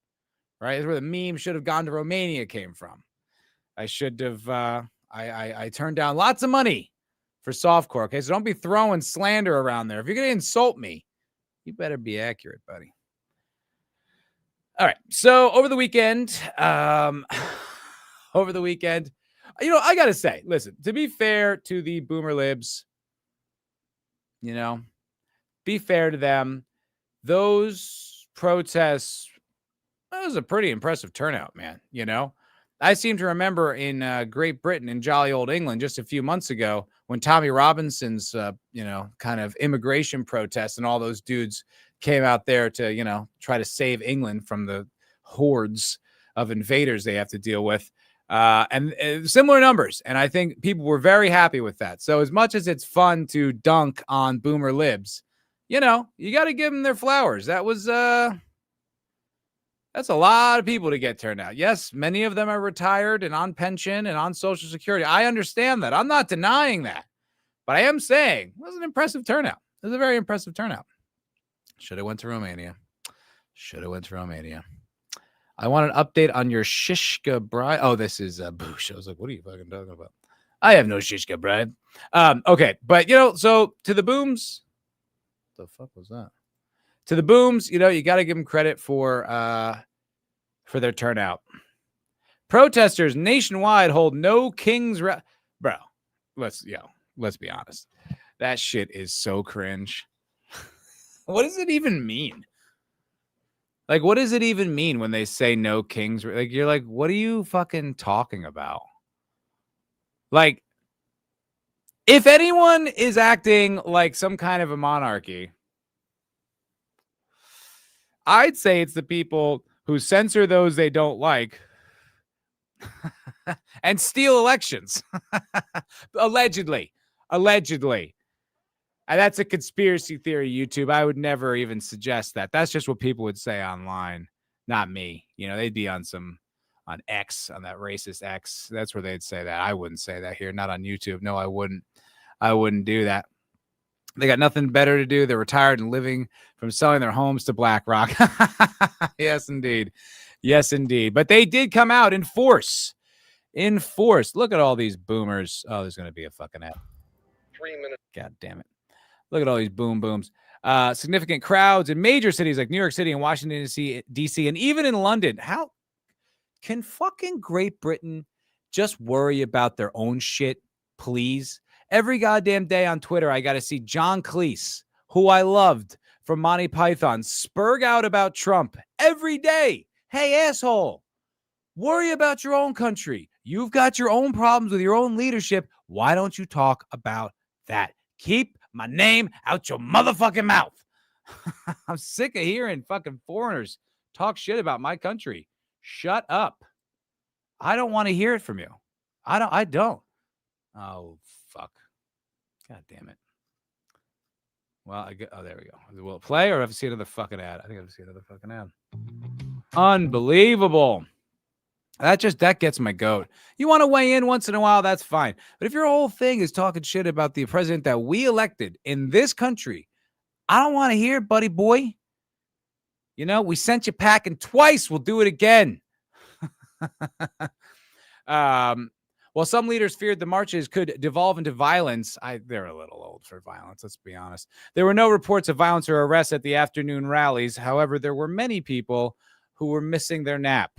right? That's where the meme should have gone to Romania came from. I should have, I turned down lots of money for softcore. Okay. So don't be throwing slander around there. If you're going to insult me, you better be accurate, buddy. All right. So over the weekend, I got to say, listen, to be fair to the Boomer Libs, be fair to them. Those protests, that was a pretty impressive turnout, man. You know, I seem to remember in Great Britain, in jolly old England, just a few months ago, when Tommy Robinson's, kind of immigration protests and all those dudes came out there to, try to save England from the hordes of invaders they have to deal with. And similar numbers. And I think people were very happy with that. So as much as it's fun to dunk on boomer libs, you got to give them their flowers. That's a lot of people to get turned out. Yes, many of them are retired and on pension and on Social Security. I understand that. I'm not denying that. But I am saying it was an impressive turnout. It was a very impressive turnout. Should have went to Romania. I want an update on your Shishka bride. Oh, this is Boosh. I was like, what are you fucking talking about? I have no Shishka bride. Okay. But, so to the booms. What the fuck was that? To the booms, you got to give them credit for their turnout. Protesters nationwide hold no kings. Bro, let's be honest. That shit is so cringe. What does it even mean? Like, what does it even mean when they say no kings? Like, you're like, what are you fucking talking about? Like, if anyone is acting like some kind of a monarchy, I'd say it's the people who censor those they don't like and steal elections. Allegedly. And that's a conspiracy theory, YouTube. I would never even suggest that. That's just what people would say online, not me. They'd be on X, on that racist X. That's where they'd say that. I wouldn't say that here, not on YouTube. No, I wouldn't. I wouldn't do that. They got nothing better to do. They're retired and living from selling their homes to BlackRock. Yes, indeed. But they did come out in force. Look at all these boomers. Oh, there's going to be a fucking ad. 3 minutes. God damn it. Look at all these booms. Significant crowds in major cities like New York City and Washington, D.C., and even in London. How can fucking Great Britain just worry about their own shit, please? Every goddamn day on Twitter, I got to see John Cleese, who I loved from Monty Python, spurg out about Trump every day. Hey, asshole, worry about your own country. You've got your own problems with your own leadership. Why don't you talk about that? Keep my name out your motherfucking mouth. I'm sick of hearing fucking foreigners talk shit about my country. Shut up. I don't want to hear it from you. I don't. Oh, fuck. God damn it. Well, there we go. Will it play or have to see another fucking ad? I think I have to see another fucking ad. Unbelievable. That gets my goat. You want to weigh in once in a while, that's fine. But if your whole thing is talking shit about the president that we elected in this country, I don't want to hear it, buddy boy. We sent you packing twice. We'll do it again. While some leaders feared the marches could devolve into violence, they're a little old for violence, let's be honest. There were no reports of violence or arrests at the afternoon rallies. However, there were many people who were missing their nap.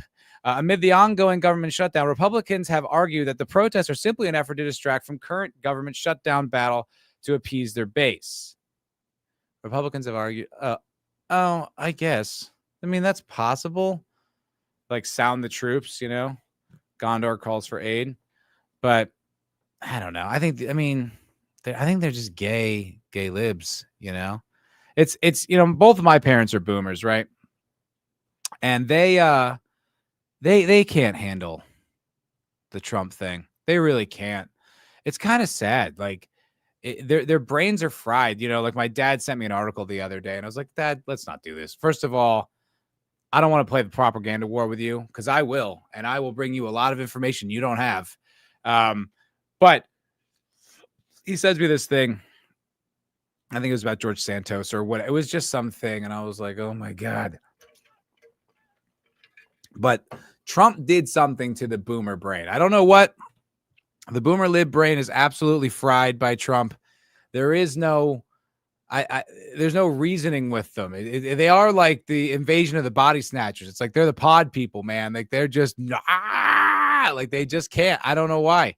Amid the ongoing government shutdown, Republicans have argued that the protests are simply an effort to distract from current government shutdown battle to appease their base. Republicans have argued, I guess. I mean, that's possible. Like, sound the troops, Gondor calls for aid. But I don't know. I think they're just gay libs, It's both of my parents are boomers, right? And they can't handle the Trump thing. They really can't. It's kind of sad. Like, their brains are fried. Like, my dad sent me an article the other day, and I was like, Dad, let's not do this. First of all, I don't want to play the propaganda war with you, because I will, and I will bring you a lot of information you don't have. But he sends me this thing. I think it was about George Santos or what. It was just something, and I was like, oh my God. But Trump did something to the boomer brain. I don't know what. The boomer lib brain is absolutely fried by Trump. There is no, there's no reasoning with them. They are like the invasion of the body snatchers. It's like they're the pod people, man. Like, they're just like, they just can't. I don't know why.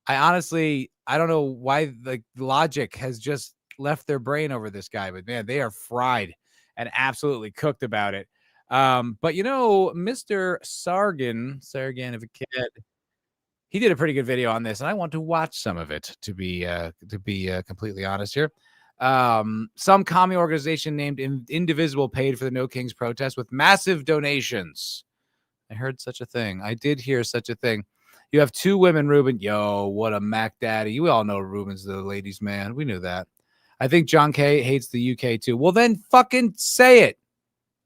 I don't know why. Like, logic has just left their brain over this guy. But man, they are fried. and absolutely cooked about it. But you know, Mr. Sargon of a kid, he did a pretty good video on this, and I want to watch some of it to be completely honest here. Some commie organization named Indivisible paid for the No Kings protest with massive donations. I heard such a thing. I did hear such a thing. You have 2 women, Ruben. Yo, what a Mac Daddy. You all know Ruben's the ladies' man. We knew that. I think John K hates the UK too. Well, then fucking say it.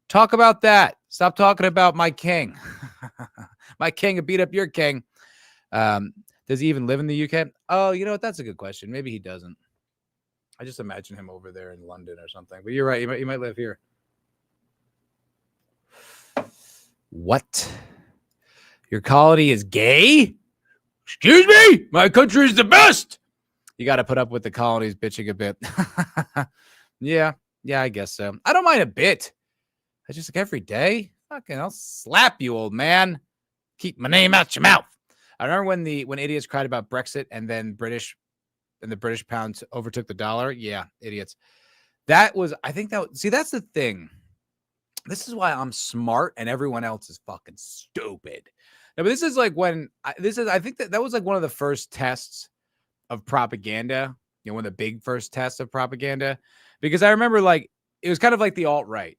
Talk about that. Stop talking about my king. My king beat up your king. Does he even live in the UK? Oh, you know what? That's a good question. Maybe he doesn't. I just imagine him over there in London or something. But you're right. You might live here. What? Your colony is gay? Excuse me? My country is the best. You got to put up with the colonies bitching a bit. Yeah, I guess so. I don't mind a bit. I just like every day. Fucking, I'll slap you, old man. Keep my name out your mouth. I remember when idiots cried about Brexit and then the British pound overtook the dollar. Yeah, idiots. That's the thing. This is why I'm smart and everyone else is fucking stupid. No, but this is like I think that was like one of the first tests of propaganda, you know, one of the big first tests of propaganda, because I remember like, it was kind of like the alt-right,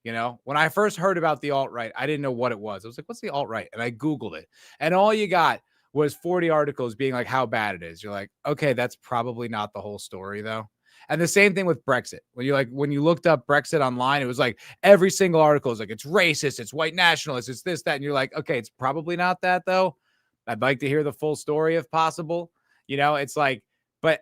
you know, when I first heard about the alt-right, I didn't know what it was. I was like, what's the alt-right? And I Googled it, and all you got was 40 articles being like how bad it is. You're like, okay, that's probably not the whole story though. And the same thing with Brexit. When you looked up Brexit online, it was like every single article is like, it's racist, it's white nationalist, it's this, that. And you're like, okay, it's probably not that though. I'd like to hear the full story if possible. You know, it's like, but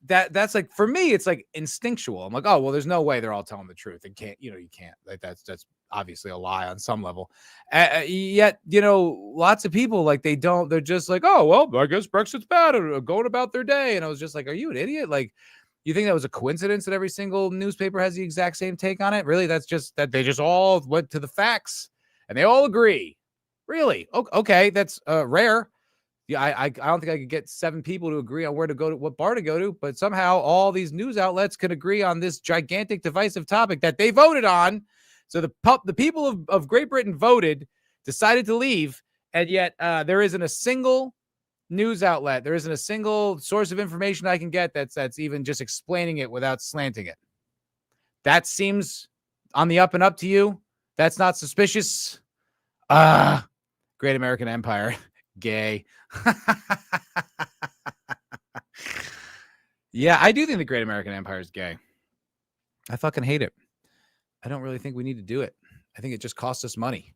that's like, for me, it's like instinctual. I'm like, oh, well, there's no way they're all telling the truth. And you can't, like, that's obviously a lie on some level. Yet, you know, lots of people, like, they're just like, oh, well, I guess Brexit's bad, or going about their day. And I was just like, are you an idiot? Like, you think that was a coincidence that every single newspaper has the exact same take on it? Really? That's just that they just all went to the facts and they all agree. Really? Okay. That's rare. Yeah, I don't think I could get 7 people to agree on where to go to, what bar to go to, but somehow all these news outlets could agree on this gigantic divisive topic that they voted on. So the people of Great Britain voted, decided to leave, and yet there isn't a single news outlet, there isn't a single source of information I can get that's even just explaining it without slanting it. That seems on the up and up to you? That's not suspicious? Great American Empire. Gay. Yeah, I do think the Great American Empire is gay. I fucking hate it. I don't really think we need to do it. I think it just costs us money.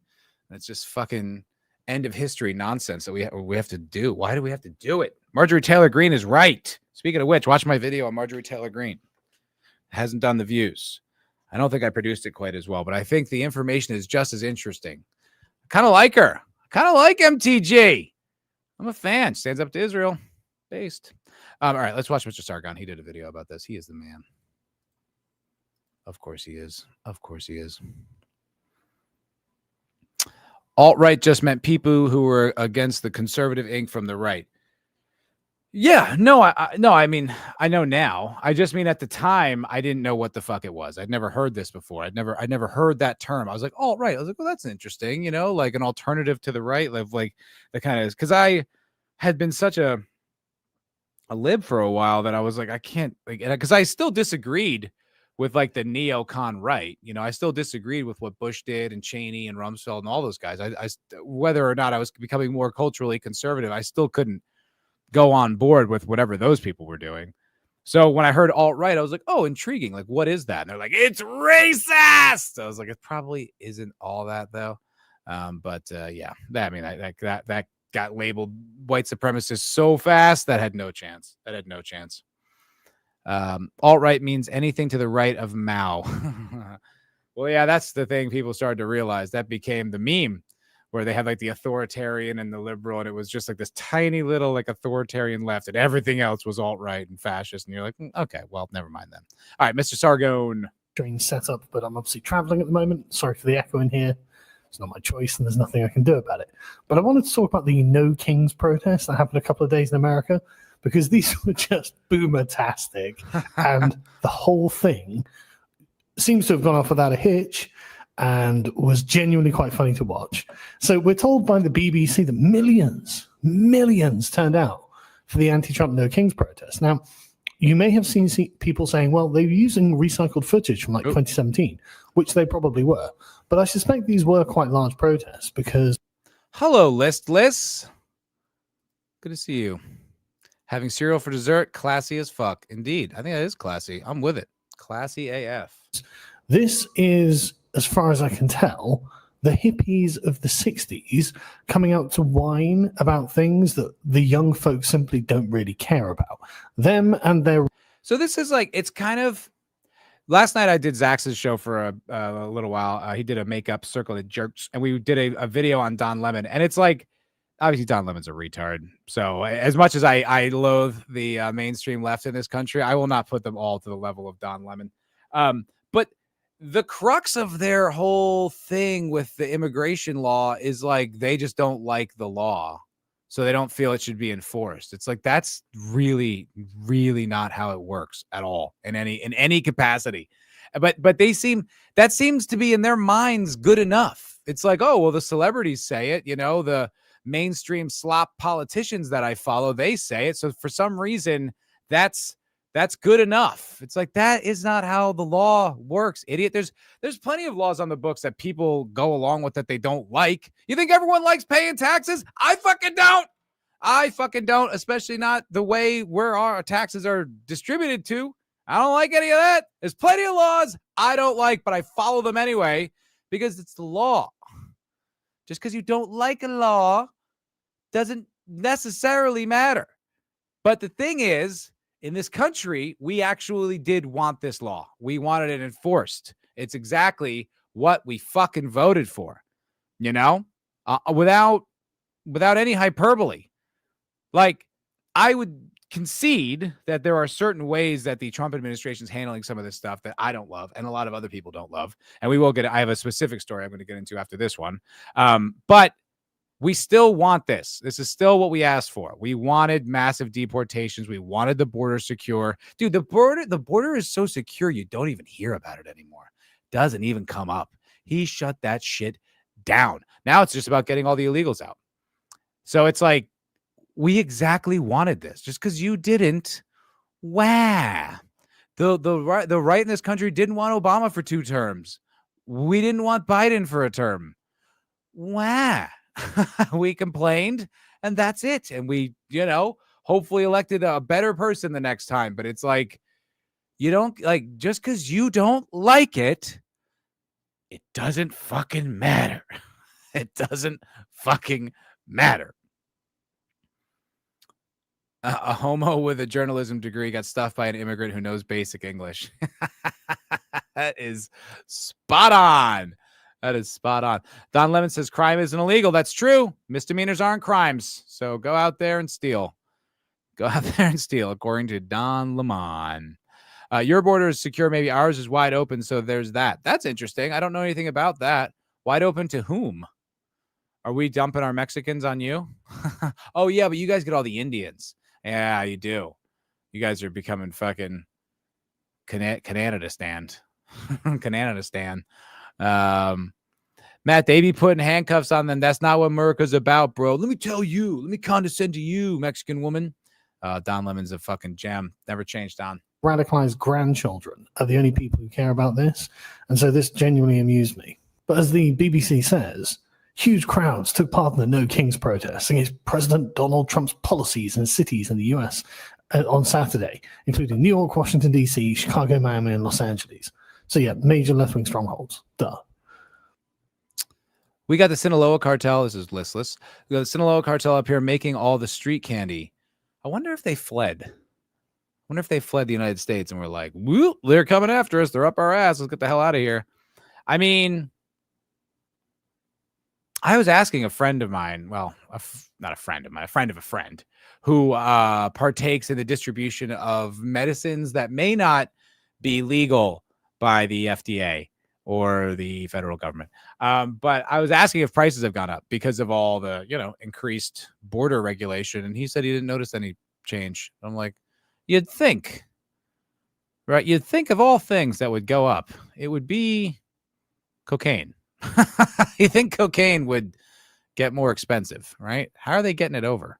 It's just fucking end of history nonsense that we have to do. Why do we have to do it? Marjorie Taylor Greene is right. Speaking of which, watch my video on Marjorie Taylor Greene. It hasn't done the views. I don't think I produced it quite as well, but I think the information is just as interesting. I kind of like her. I kind of like MTG. I'm a fan. Stands up to Israel. Based. All right, let's watch Mr. Sargon. He did a video about this. He is the man. Of course he is. Of course he is. Alt-right just meant people who were against the conservative ink from the right. Yeah, no, I mean, I know now. I just mean at the time, I didn't know what the fuck it was. I'd never heard this before. I'd never heard that term. I was like, alt-right. I was like, well, that's interesting, you know, like an alternative to the right, like the kind of, because I had been such a lib for a while that I was like, I can't, like, because I still disagreed with like the neocon right. You know, I still disagreed with what Bush did and Cheney and Rumsfeld and all those guys. I whether or not I was becoming more culturally conservative, I still couldn't go on board with whatever those people were doing. So when I heard alt-right, I was like, oh, intriguing. Like, what is that? And they're like, it's racist. I was like, it probably isn't all that though. Yeah, that got labeled white supremacist so fast that had no chance. Alt-right means anything to the right of Mao. Well, yeah, that's the thing people started to realize. That became the meme where they had like the authoritarian and the liberal, and it was just like this tiny little like authoritarian left, and everything else was alt-right and fascist. And you're like, okay, well, never mind then. All right, Mr. Sargon. Strange setup, but I'm obviously traveling at the moment. Sorry for the echo in here. It's not my choice, and there's nothing I can do about it. But I wanted to talk about the No Kings protest that happened a couple of days in America, because these were just boomer-tastic, and the whole thing seems to have gone off without a hitch and was genuinely quite funny to watch. So we're told by the BBC that millions turned out for the anti-Trump No Kings protest. Now, you may have seen people saying, well, they're using recycled footage from 2017, which they probably were. But I suspect these were quite large protests because... Hello, Listless. Good to see you. Having cereal for dessert, classy as fuck. Indeed. I think that is classy. I'm with it. Classy AF. This is, as far as I can tell, the hippies of the 60s coming out to whine about things that the young folks simply don't really care about. Them and their... So this is like, it's kind of... Last night I did Zax's show for a little while. He did a makeup circle of jerks, and we did a video on Don Lemon. And it's like, obviously Don Lemon's a retard. So as much as I loathe the mainstream left in this country, I will not put them all to the level of Don Lemon. But the crux of their whole thing with the immigration law is like, they just don't like the law. So they don't feel it should be enforced. It's like, that's really, really not how it works at all in any capacity. But that seems to be in their minds good enough. It's like, oh, well, the celebrities say it, the mainstream slop politicians that I follow, they say it. So for some reason, that's good enough. It's like, that is not how the law works, idiot. There's plenty of laws on the books that people go along with that they don't like. You think everyone likes paying taxes? I fucking don't, especially not the way where our taxes are distributed to. I don't like any of that. There's plenty of laws I don't like, but I follow them anyway because it's the law. Just because you don't like a law doesn't necessarily matter. But the thing is, in this country, we actually did want this law. We wanted it enforced. It's exactly what we fucking voted for, without any hyperbole. Like, I would concede that there are certain ways that the Trump administration is handling some of this stuff that I don't love and a lot of other people don't love. And we will I have a specific story I'm going to get into after this one. But we still want this. This is still what we asked for. We wanted massive deportations. We wanted the border secure. Dude, the border is so secure, you don't even hear about it anymore. Doesn't even come up. He shut that shit down. Now it's just about getting all the illegals out. So it's like, we exactly wanted this. Just because you didn't, wah. The right in this country didn't want Obama for 2 terms. We didn't want Biden for a term. Wah. We complained, and that's it. And we, hopefully elected a better person the next time. But it's like, you don't like, just because you don't like it, it doesn't fucking matter. It doesn't fucking matter. A homo with a journalism degree got stuffed by an immigrant who knows basic English. That is spot on. That is spot on. Don Lemon says crime isn't illegal. That's true. Misdemeanors aren't crimes. So go out there and steal. Go out there and steal, according to Don Lemon. Your border is secure. Maybe ours is wide open. So there's that. That's interesting. I don't know anything about that. Wide open to whom? Are we dumping our Mexicans on you? Oh, yeah, but you guys get all the Indians. Yeah, you do. You guys are becoming fucking Canada stand. Canada stand. Matt, they be putting handcuffs on them. That's not what America's about, bro. Let me tell you. Let me condescend to you, Mexican woman. Don Lemon's a fucking gem. Never changed, Don. Radicalized grandchildren are the only people who care about this. And so this genuinely amused me. But as the BBC says, huge crowds took part in the No Kings protests against President Donald Trump's policies in cities in the US on Saturday, including New York, Washington, D.C., Chicago, Miami, and Los Angeles. So yeah, major left-wing strongholds. Duh. We got the Sinaloa cartel. This is listless. We got the Sinaloa cartel up here making all the street candy. I wonder if they fled. I wonder if they fled the United States and were like, whoop, they're coming after us. They're up our ass. Let's get the hell out of here. I mean, I was asking a friend of mine, well, not a friend of mine, a friend of a friend who partakes in the distribution of medicines that may not be legal by the FDA or the federal government. But I was asking if prices have gone up because of all the, increased border regulation. And he said he didn't notice any change. I'm like, you'd think, Right? You'd think of all things that would go up, it would be cocaine. You think cocaine would get more expensive, right? How are they getting it over?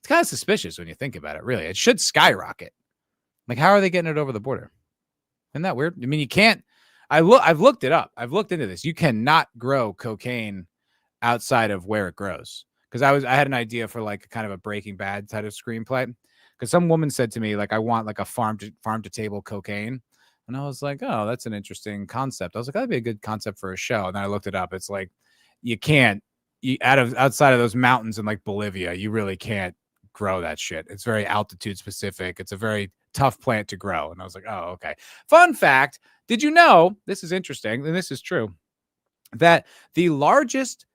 It's kind of suspicious when you think about it, really. It should skyrocket. Like, how are they getting it over the border? Isn't that weird? I mean, you can't. I've looked it up. I've looked into this. You cannot grow cocaine outside of where it grows. Because I had an idea for like kind of a Breaking Bad type of screenplay. Because some woman said to me, like, I want like a farm to table cocaine. And I was like, oh, that's an interesting concept. I was like, that'd be a good concept for a show. And then I looked it up. It's like, you can't, outside of those mountains in like Bolivia, you really can't grow that shit. It's very altitude specific. It's a very tough plant to grow. And I was like, oh, okay. Fun fact. Did you know, this is interesting, and this is true, that the largest,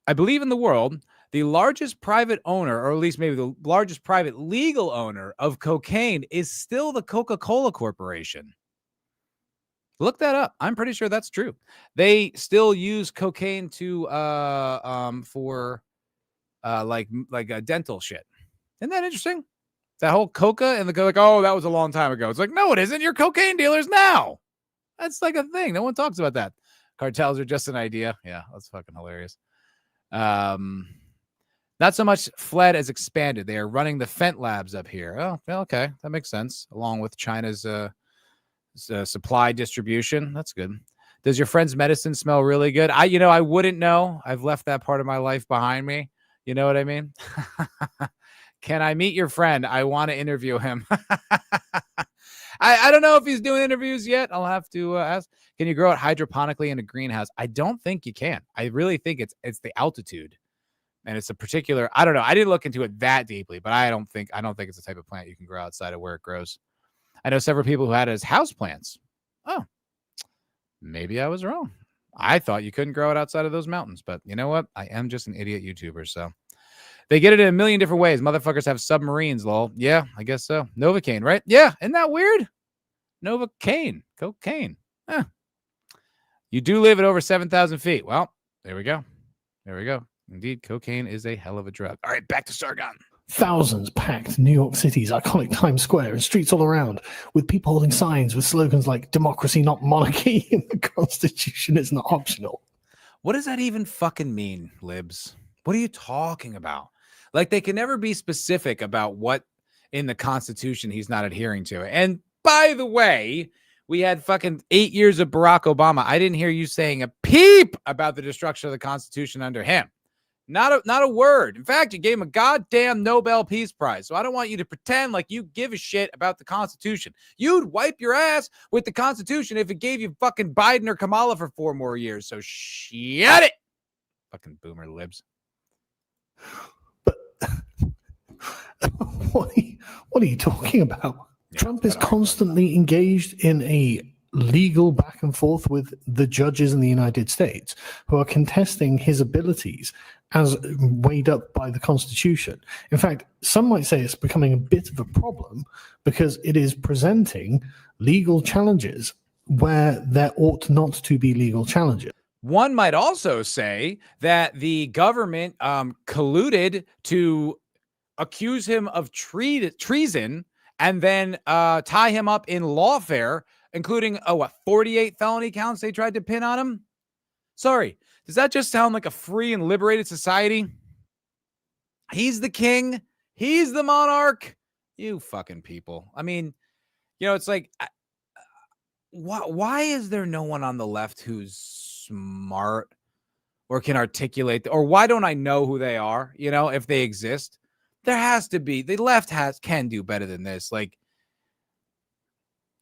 I believe in the world, the largest private owner, or at least maybe the largest private legal owner of cocaine is still the Coca-Cola Corporation. Look that up. I'm pretty sure that's true. They still use cocaine to for like dental shit. Isn't that interesting? That whole coca and the like, oh, that was a long time ago. It's like, no, it isn't. You're cocaine dealers now. That's like a thing. No one talks about that. Cartels are just an idea. Yeah, that's fucking hilarious. Not so much fled as expanded. They are running the Fent labs up here. Oh, well, okay. That makes sense. Along with China's supply distribution. That's good. Does your friend's medicine smell really good? I wouldn't know. I've left that part of my life behind me. You know what I mean? Can I meet your friend? I want to interview him. I don't know if he's doing interviews yet. I'll have to ask. Can you grow it hydroponically in a greenhouse? I don't think you can. I really think it's the altitude, and it's a particular. I don't know. I didn't look into it that deeply, but I don't think it's the type of plant you can grow outside of where it grows. I know several people who had it as house plants. Oh, maybe I was wrong. I thought you couldn't grow it outside of those mountains, but you know what? I am just an idiot YouTuber, so. They get it in a million different ways. Motherfuckers have submarines, lol. Yeah, I guess so. Novocaine, right? Yeah, isn't that weird? Novocaine, cocaine. You do live at over 7,000 feet. Well, there we go. There we go. Indeed, cocaine is a hell of a drug. All right, back to Sargon. Thousands packed New York City's iconic Times Square and streets all around, with people holding signs with slogans like "Democracy, not monarchy," and "The Constitution is not optional." What does that even fucking mean, Libs? What are you talking about? Like, they can never be specific about what in the Constitution he's not adhering to. And by the way, we had fucking 8 years of Barack Obama. I didn't hear you saying a peep about the destruction of the Constitution under him. Not a word. In fact, you gave him a goddamn Nobel Peace Prize. So I don't want you to pretend like you give a shit about the Constitution. You'd wipe your ass with the Constitution if it gave you fucking Biden or Kamala for 4 more years. So shut it. Fucking boomer libs. But what are you talking about? Yeah, Trump is constantly engaged in a legal back and forth with the judges in the United States who are contesting his abilities as weighed up by the Constitution. In fact, some might say it's becoming a bit of a problem because it is presenting legal challenges where there ought not to be legal challenges. One might also say that the government colluded to accuse him of treason and then tie him up in lawfare, including 48 felony counts they tried to pin on him. Sorry, does that just sound like a free and liberated society? He's the king. He's the monarch. You fucking people. I mean, it's like, why is there no one on the left who's smart or can articulate, or why don't I know who they are? If they exist, there has to be. The left can do better than this. Like,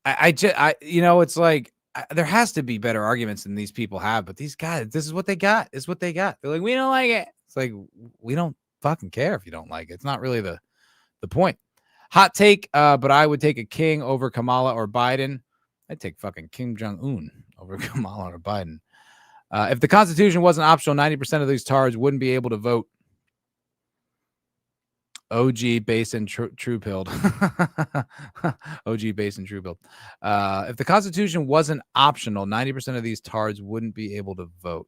it's like there has to be better arguments than these people have. But these guys, this is what they got. Is what they got. They're like, we don't like it. It's like, we don't fucking care if you don't like it. It's not really the point. Hot take, but I would take a king over Kamala or Biden. I'd take fucking Kim Jong-un over Kamala or Biden. If the Constitution wasn't optional, 90% of these tards wouldn't be able to vote. OG base and true pilled. OG base and true pilled. If the Constitution wasn't optional, 90% of these tards wouldn't be able to vote.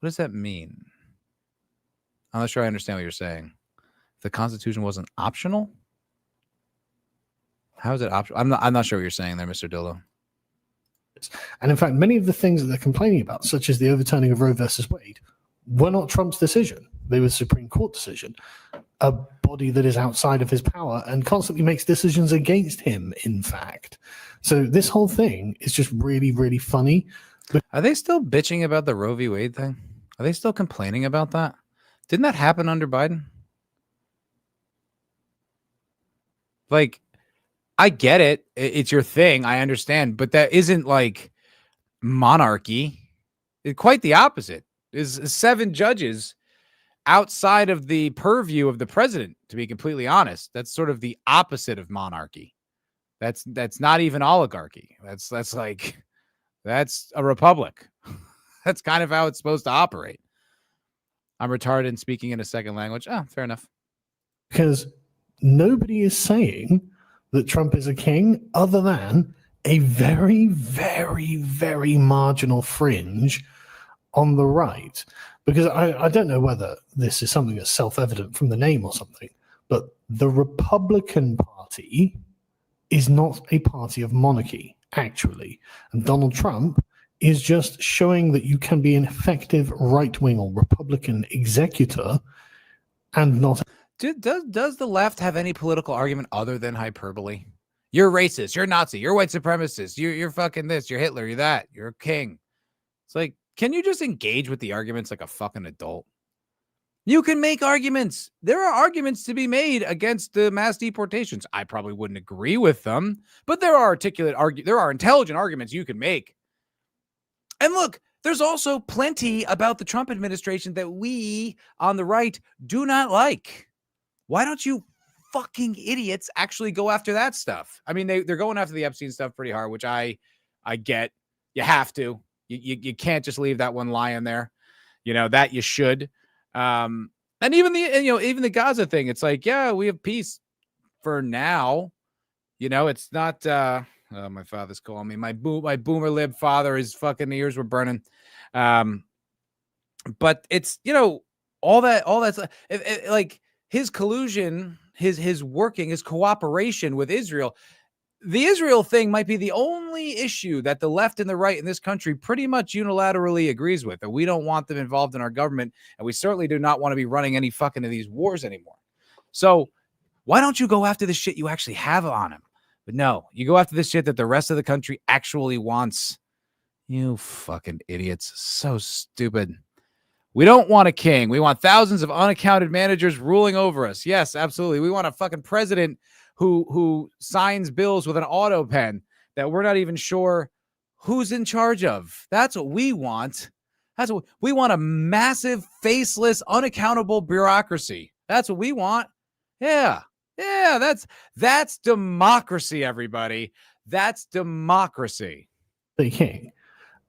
What does that mean? I'm not sure I understand what you're saying. If the Constitution wasn't optional? How is it optional? I'm not sure what you're saying there, Mr. Dillo. And in fact, many of the things that they're complaining about, such as the overturning of Roe versus Wade, were not Trump's decision. They were the Supreme Court decision, a body that is outside of his power and constantly makes decisions against him, in fact. So this whole thing is just really, really funny. Are they still bitching about the Roe v. Wade thing? Are they still complaining about that? Didn't that happen under Biden? Like, I get it. It's your thing. I understand. But that isn't like monarchy. Quite the opposite. Is 7 judges outside of the purview of the president, to be completely honest. That's sort of the opposite of monarchy. That's not even oligarchy. That's a republic. That's kind of how it's supposed to operate. I'm retarded and speaking in a second language. Oh, fair enough. Because nobody is saying that Trump is a king other than a very, very, very marginal fringe on the right. Because I don't know whether this is something that's self-evident from the name or something, but the Republican Party is not a party of monarchy, actually. And Donald Trump is just showing that you can be an effective right-wing or Republican executor and not... Does the left have any political argument other than hyperbole? You're racist, you're Nazi, you're white supremacist, you're fucking this, you're Hitler, you're that, you're a king. It's like, can you just engage with the arguments like a fucking adult? You can make arguments. There are arguments to be made against the mass deportations. I probably wouldn't agree with them, but there are intelligent arguments you can make. And look, there's also plenty about the Trump administration that we on the right do not like. Why don't you fucking idiots actually go after that stuff? I mean, they're going after the Epstein stuff pretty hard, which I get. You have to. You can't just leave that one lying there. You know, that you should. And even the Gaza thing, it's like, yeah, we have peace for now. You know, it's not my father's calling me. My boomer lib father, his fucking ears were burning. But it's, you know, all that's like his collusion, his working, his cooperation with Israel. The Israel thing might be the only issue that the left and the right in this country pretty much unilaterally agrees with, that we don't want them involved in our government, and we certainly do not want to be running any fucking of these wars anymore. So why don't you go after the shit you actually have on him? But no, you go after this shit that the rest of the country actually wants. You fucking idiots. So stupid. We don't want a king. We want thousands of unaccounted managers ruling over us. Yes, absolutely. We want a fucking president who signs bills with an auto pen that we're not even sure who's in charge of. That's what we want. That's what we want, a massive, faceless, unaccountable bureaucracy. That's what we want. Yeah. That's democracy, everybody. That's democracy. The king.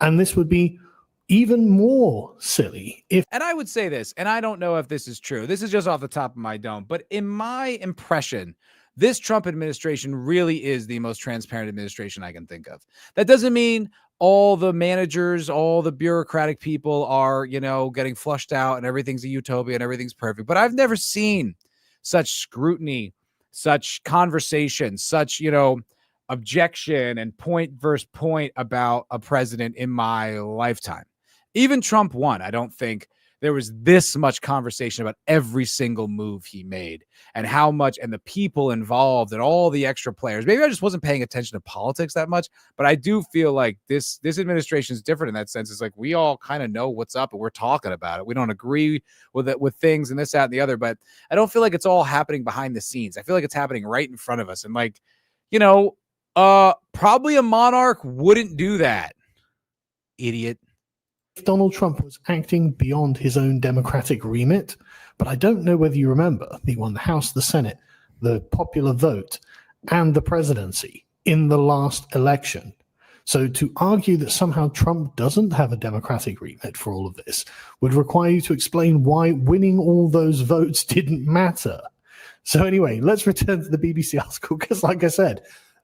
And this would be even more silly if... And I would say this, and I don't know if this is true. This is just off the top of my dome. But in my impression, this Trump administration really is the most transparent administration I can think of. That doesn't mean all the managers, all the bureaucratic people are, you know, getting flushed out and everything's a utopia and everything's perfect. But I've never seen such scrutiny, such conversation, such, you know, objection and point versus point about a president in my lifetime. Even Trump won. I don't think there was this much conversation about every single move he made and how much, and the people involved and all the extra players. Maybe I just wasn't paying attention to politics that much, but I do feel like this administration is different in that sense. It's like we all kind of know what's up and we're talking about it. We don't agree with it, with things and this, that, and the other, but I don't feel like it's all happening behind the scenes. I feel like it's happening right in front of us. And like, you know, probably a monarch wouldn't do that. Idiot. Donald Trump was acting beyond his own democratic remit, but I don't know whether you remember, he won the House, the Senate, the popular vote, and the presidency in the last election. So to argue that somehow Trump doesn't have a democratic remit for all of this would require you to explain why winning all those votes didn't matter. So anyway, let's return to the BBC article, because like I said,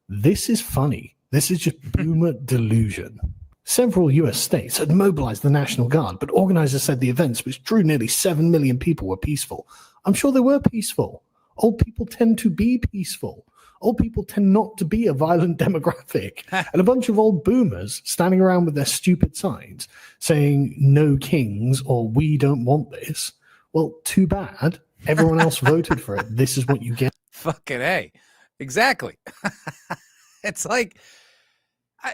this is funny. This is just boomer delusion. Several US states had mobilized the National Guard, but organizers said the events, which drew nearly 7 million people, were peaceful. I'm sure they were peaceful. Old people tend to be peaceful. Old people tend not to be a violent demographic. And a bunch of old boomers standing around with their stupid signs saying no kings or we don't want this. Well, too bad. Everyone else voted for it. This is what you get. Fucking A. Exactly. It's like,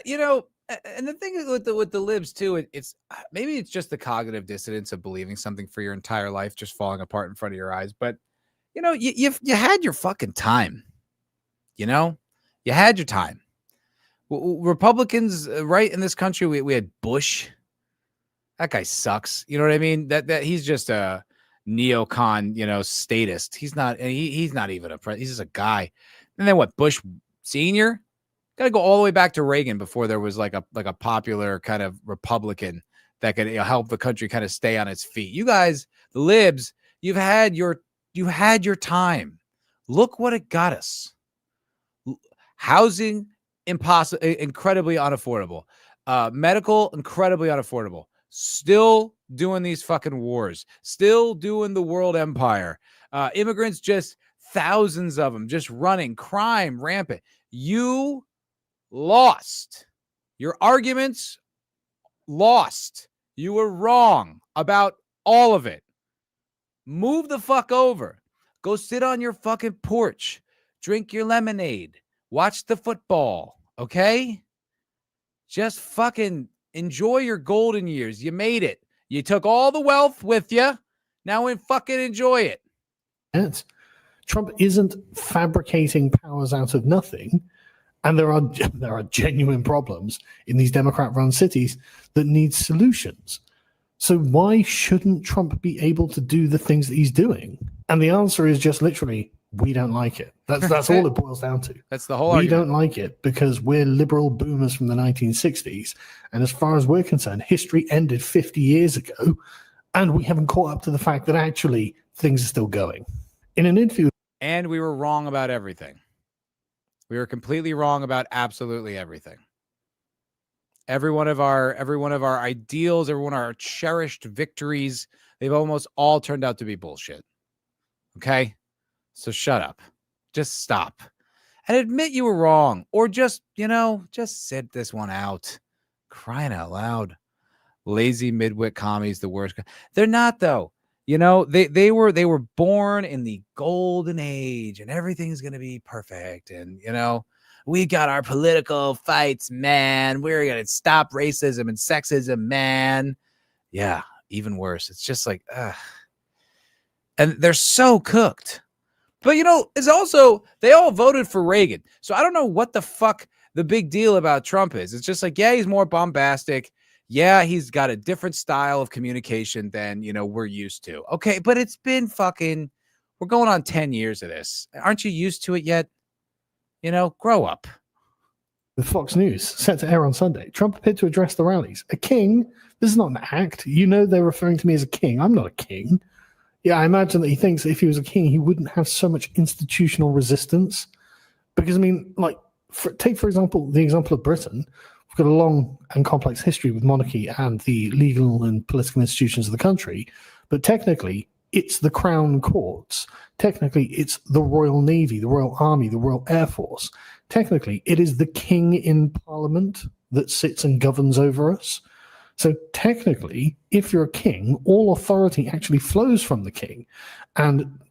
and the thing is with the libs too, it's maybe it's just the cognitive dissonance of believing something for your entire life just falling apart in front of your eyes. But you had your fucking time. You had your time. Republicans, right, in this country, we had Bush. That guy sucks. You know what I mean? That he's just a neocon, statist. He's not. He's not even he's just a guy. And then what? Bush Senior. Got to go all the way back to Reagan before there was like a popular kind of Republican that could help the country kind of stay on its feet. You guys, the libs, you had your time. Look what it got us. Housing, incredibly unaffordable. Medical, incredibly unaffordable. Still doing these fucking wars. Still doing the world empire. Immigrants, just thousands of them, just running. Crime rampant. You lost. Your arguments lost. You were wrong about all of it. Move the fuck over. Go sit on your fucking porch. Drink your lemonade. Watch the football. Okay? Just fucking enjoy your golden years. You made it. You took all the wealth with you. Now fucking enjoy it. Yes. Trump isn't fabricating powers out of nothing. And there are genuine problems in these Democrat-run cities that need solutions. So why shouldn't Trump be able to do the things that he's doing? And the answer is just literally, we don't like it. That's all it boils down to. That's the whole We argument. don't like it because we're liberal boomers from the 1960s. And as far as we're concerned, history ended 50 years ago. And we haven't caught up to the fact that actually things are still going. In an interview. And we were wrong about everything. We were completely wrong about absolutely everything. Every one of our ideals, every one of our cherished victories, they've almost all turned out to be bullshit. Okay? So shut up. Just stop. And admit you were wrong. Or just sit this one out. Crying out loud. Lazy midwit commies, the worst. They're not, though. They were born in the golden age and everything's going to be perfect. And, we got our political fights, man. We're going to stop racism and sexism, man. Yeah, even worse. It's just like, and they're so cooked. But, it's also, they all voted for Reagan. So I don't know what the fuck the big deal about Trump is. It's just like, yeah, he's more bombastic. Yeah, he's got a different style of communication than, we're used to. Okay, but it's been we're going on 10 years of this. Aren't you used to it yet? Grow up. With Fox News set to air on Sunday, Trump appeared to address the rallies. A king? This is not an act. They're referring to me as a king. I'm not a king. Yeah, I imagine that he thinks that if he was a king, he wouldn't have so much institutional resistance. Because, take, for example, the example of Britain. We've got a long and complex history with monarchy and the legal and political institutions of the country. But technically, it's the crown courts. Technically, it's the Royal Navy, the Royal Army, the Royal Air Force. Technically, it is the king in Parliament that sits and governs over us. So technically, if you're a king, all authority actually flows from the king. And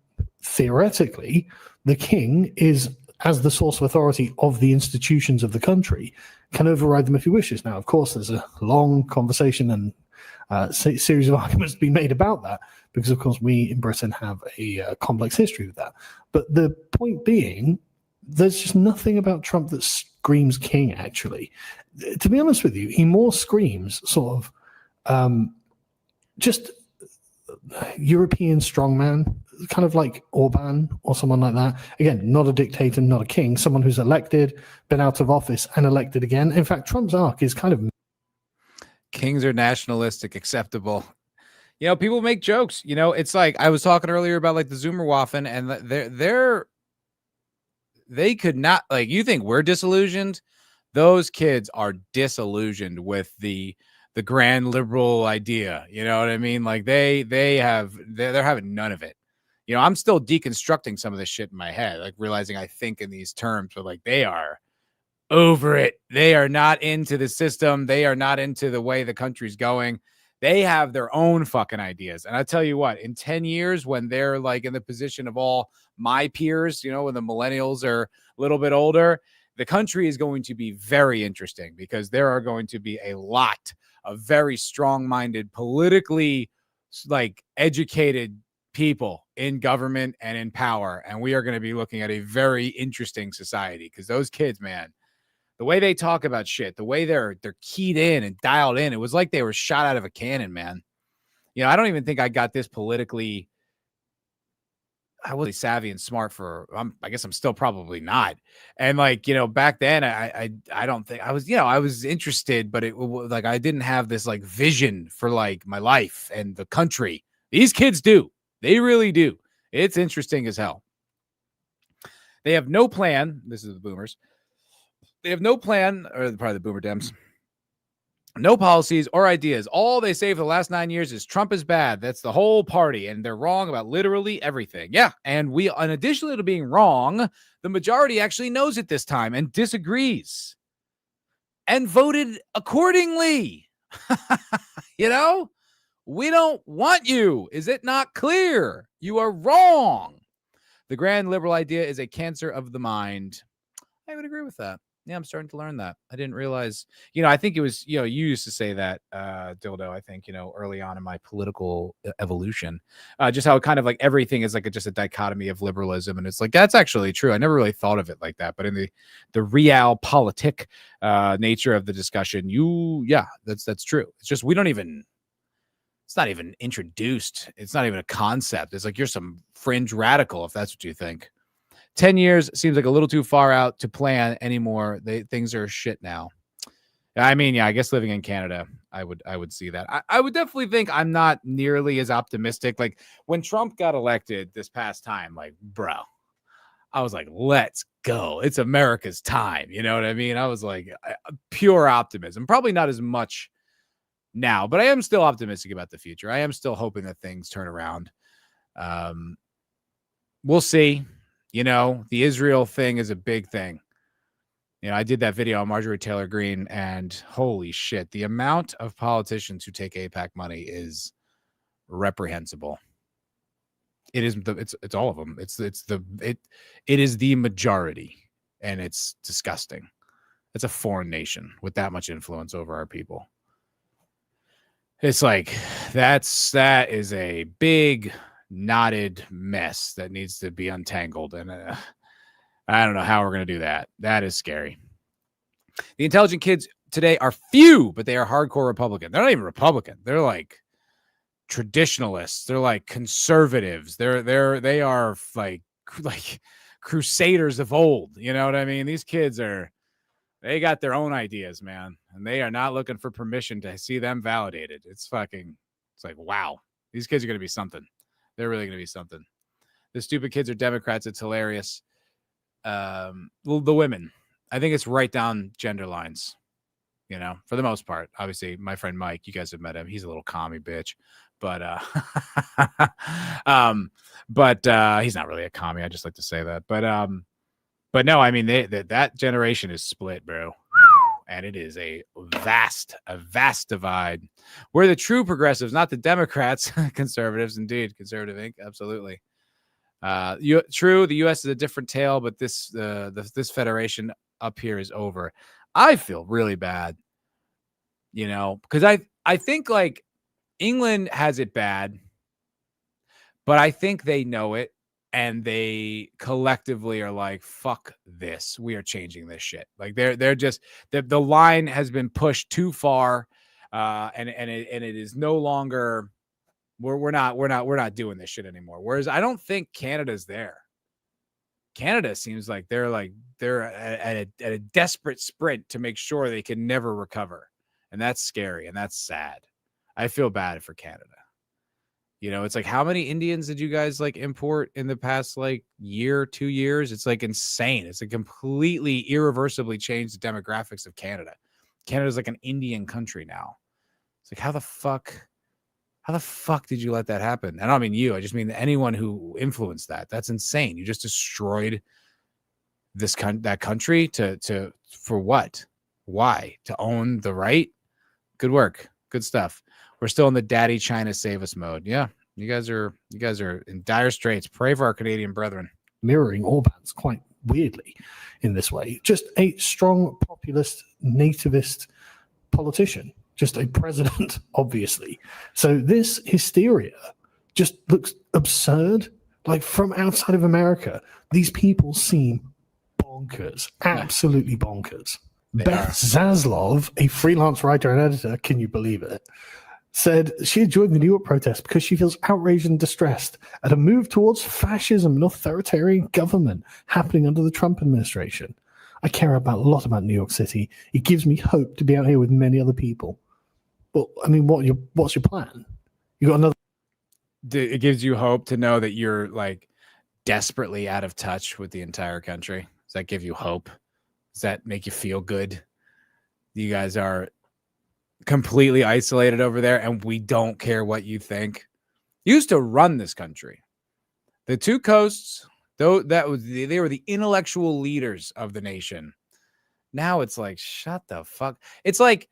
theoretically, the king is, as the source of authority of the institutions of the country, can override them if he wishes. Now, of course, there's a long conversation and series of arguments to be made about that, because, of course, we in Britain have a complex history with that. But the point being, there's just nothing about Trump that screams king, actually. To be honest with you, he more screams sort of just European strongman, kind of like Orban or someone like that. Again, not a dictator, not a king, someone who's elected, been out of office and elected again. In fact, Trump's arc is kind of... Kings are nationalistic, acceptable. People make jokes. It's like I was talking earlier about like the Zoomerwaffen, and they could not, like, you think we're disillusioned? Those kids are disillusioned with the grand liberal idea. You know what I mean? Like they're having none of it. I'm still deconstructing some of this shit in my head, like realizing I think in these terms, but like they are over it. They are not into the system. They are not into the way the country's going. They have their own fucking ideas. And I tell you what, in 10 years, when they're like in the position of all my peers, when the millennials are a little bit older, the country is going to be very interesting because there are going to be a lot of very strong-minded, politically like educated people in government and in power. And we are going to be looking at a very interesting society because those kids, man, the way they talk about shit, the way they're keyed in and dialed in, it was like they were shot out of a cannon, man. I don't even think I got this politically. I was savvy and smart I guess I'm still probably not. And like, back then I don't think I was, I was interested, but it was like, I didn't have this like vision for like my life and the country. These kids do. They really do. It's interesting as hell. They have no plan. This is the boomers. They have no plan, or probably the boomer Dems. No policies or ideas. All they say for the last 9 years is Trump is bad. That's the whole party, and they're wrong about literally everything. Yeah, and in addition to being wrong, the majority actually knows it this time and disagrees and voted accordingly. We don't want you. Is it not clear? You are wrong. The grand liberal idea is a cancer of the mind. I would agree with that. Yeah, I'm starting to learn that. I didn't realize, I think it was, you used to say that, Dildo, I think, early on in my political evolution, just how kind of like everything is like just a dichotomy of liberalism. And it's like, that's actually true. I never really thought of it like that. But in the realpolitik nature of the discussion, that's true. It's just, it's not even introduced. It's not even a concept. It's like, you're some fringe radical if that's what you think. 10 years seems like a little too far out to plan anymore. Things are shit now. I mean, yeah, I guess living in Canada, I would see that. I would definitely think I'm not nearly as optimistic. Like when Trump got elected this past time, like, bro, I was like, let's go. It's America's time. You know what I mean? I was like, pure optimism. Probably not as much now, but I am still optimistic about the future. I am still hoping that things turn around. We'll see. The Israel thing is a big thing. I did that video on Marjorie Taylor Greene, and holy shit, the amount of politicians who take AIPAC money is reprehensible. It is it's all of them. It is the majority, and it's disgusting. It's a foreign nation with that much influence over our people. It's like that is a big knotted mess that needs to be untangled, and I don't know how we're going to do that. That is scary. The intelligent kids today are few, but they are hardcore Republican. They're not even Republican. They're like traditionalists. They're like conservatives. They are like crusaders of old. You know what I mean? These kids they got their own ideas, man, and they are not looking for permission to see them validated. It's like, wow, these kids are going to be something. They're really going to be something. The stupid kids are Democrats. It's hilarious. The women, I think it's right down gender lines, for the most part. Obviously, my friend Mike, you guys have met him. He's a little commie bitch, but he's not really a commie. I just like to say that. But no, I mean, that generation is split, bro. And it is a vast divide. We're the true progressives, not the Democrats. Conservatives, indeed. Conservative Inc. Absolutely. True, the U.S. is a different tale, but this federation up here is over. I feel really bad, because I think like England has it bad, but I think they know it. And they collectively are like, fuck this. We are changing this shit. Like they're just the line has been pushed too far. And it is no longer, we're not doing this shit anymore. Whereas I don't think Canada's there. Canada seems like they're at a desperate sprint to make sure they can never recover. And that's scary. And that's sad. I feel bad for Canada. It's like, how many Indians did you guys like import in the past like year, 2 years? It's like insane. It's like completely irreversibly changed the demographics of Canada. Canada's like an Indian country now. It's like, how the fuck How the fuck did you let that happen? And I don't mean you. I just mean anyone who influenced that. That's insane. You just destroyed that country for what? Why? To own the right? Good work. Good stuff. We're still in the daddy China save us mode. Yeah. You guys are in dire straits. Pray for our Canadian brethren. Mirroring Orban's quite weirdly in this way. Just a strong populist, nativist politician, just a president, obviously. So this hysteria just looks absurd. Like from outside of America, these people seem bonkers, absolutely bonkers. Beth Zaslov, a freelance writer and editor, can you believe it, said she had joined the New York protest because she feels outraged and distressed at a move towards fascism and authoritarian government happening under the Trump administration. I care a lot about New York City. It gives me hope to be out here with many other people. Well, I mean, what's your plan? You got another? It gives you hope to know that you're like desperately out of touch with the entire country. Does that give you hope? Does that make you feel good? You guys are completely isolated over there, and we don't care what you think. You used to run this country. The two coasts, though, they were the intellectual leaders of the nation. Now it's like, shut the fuck. It's like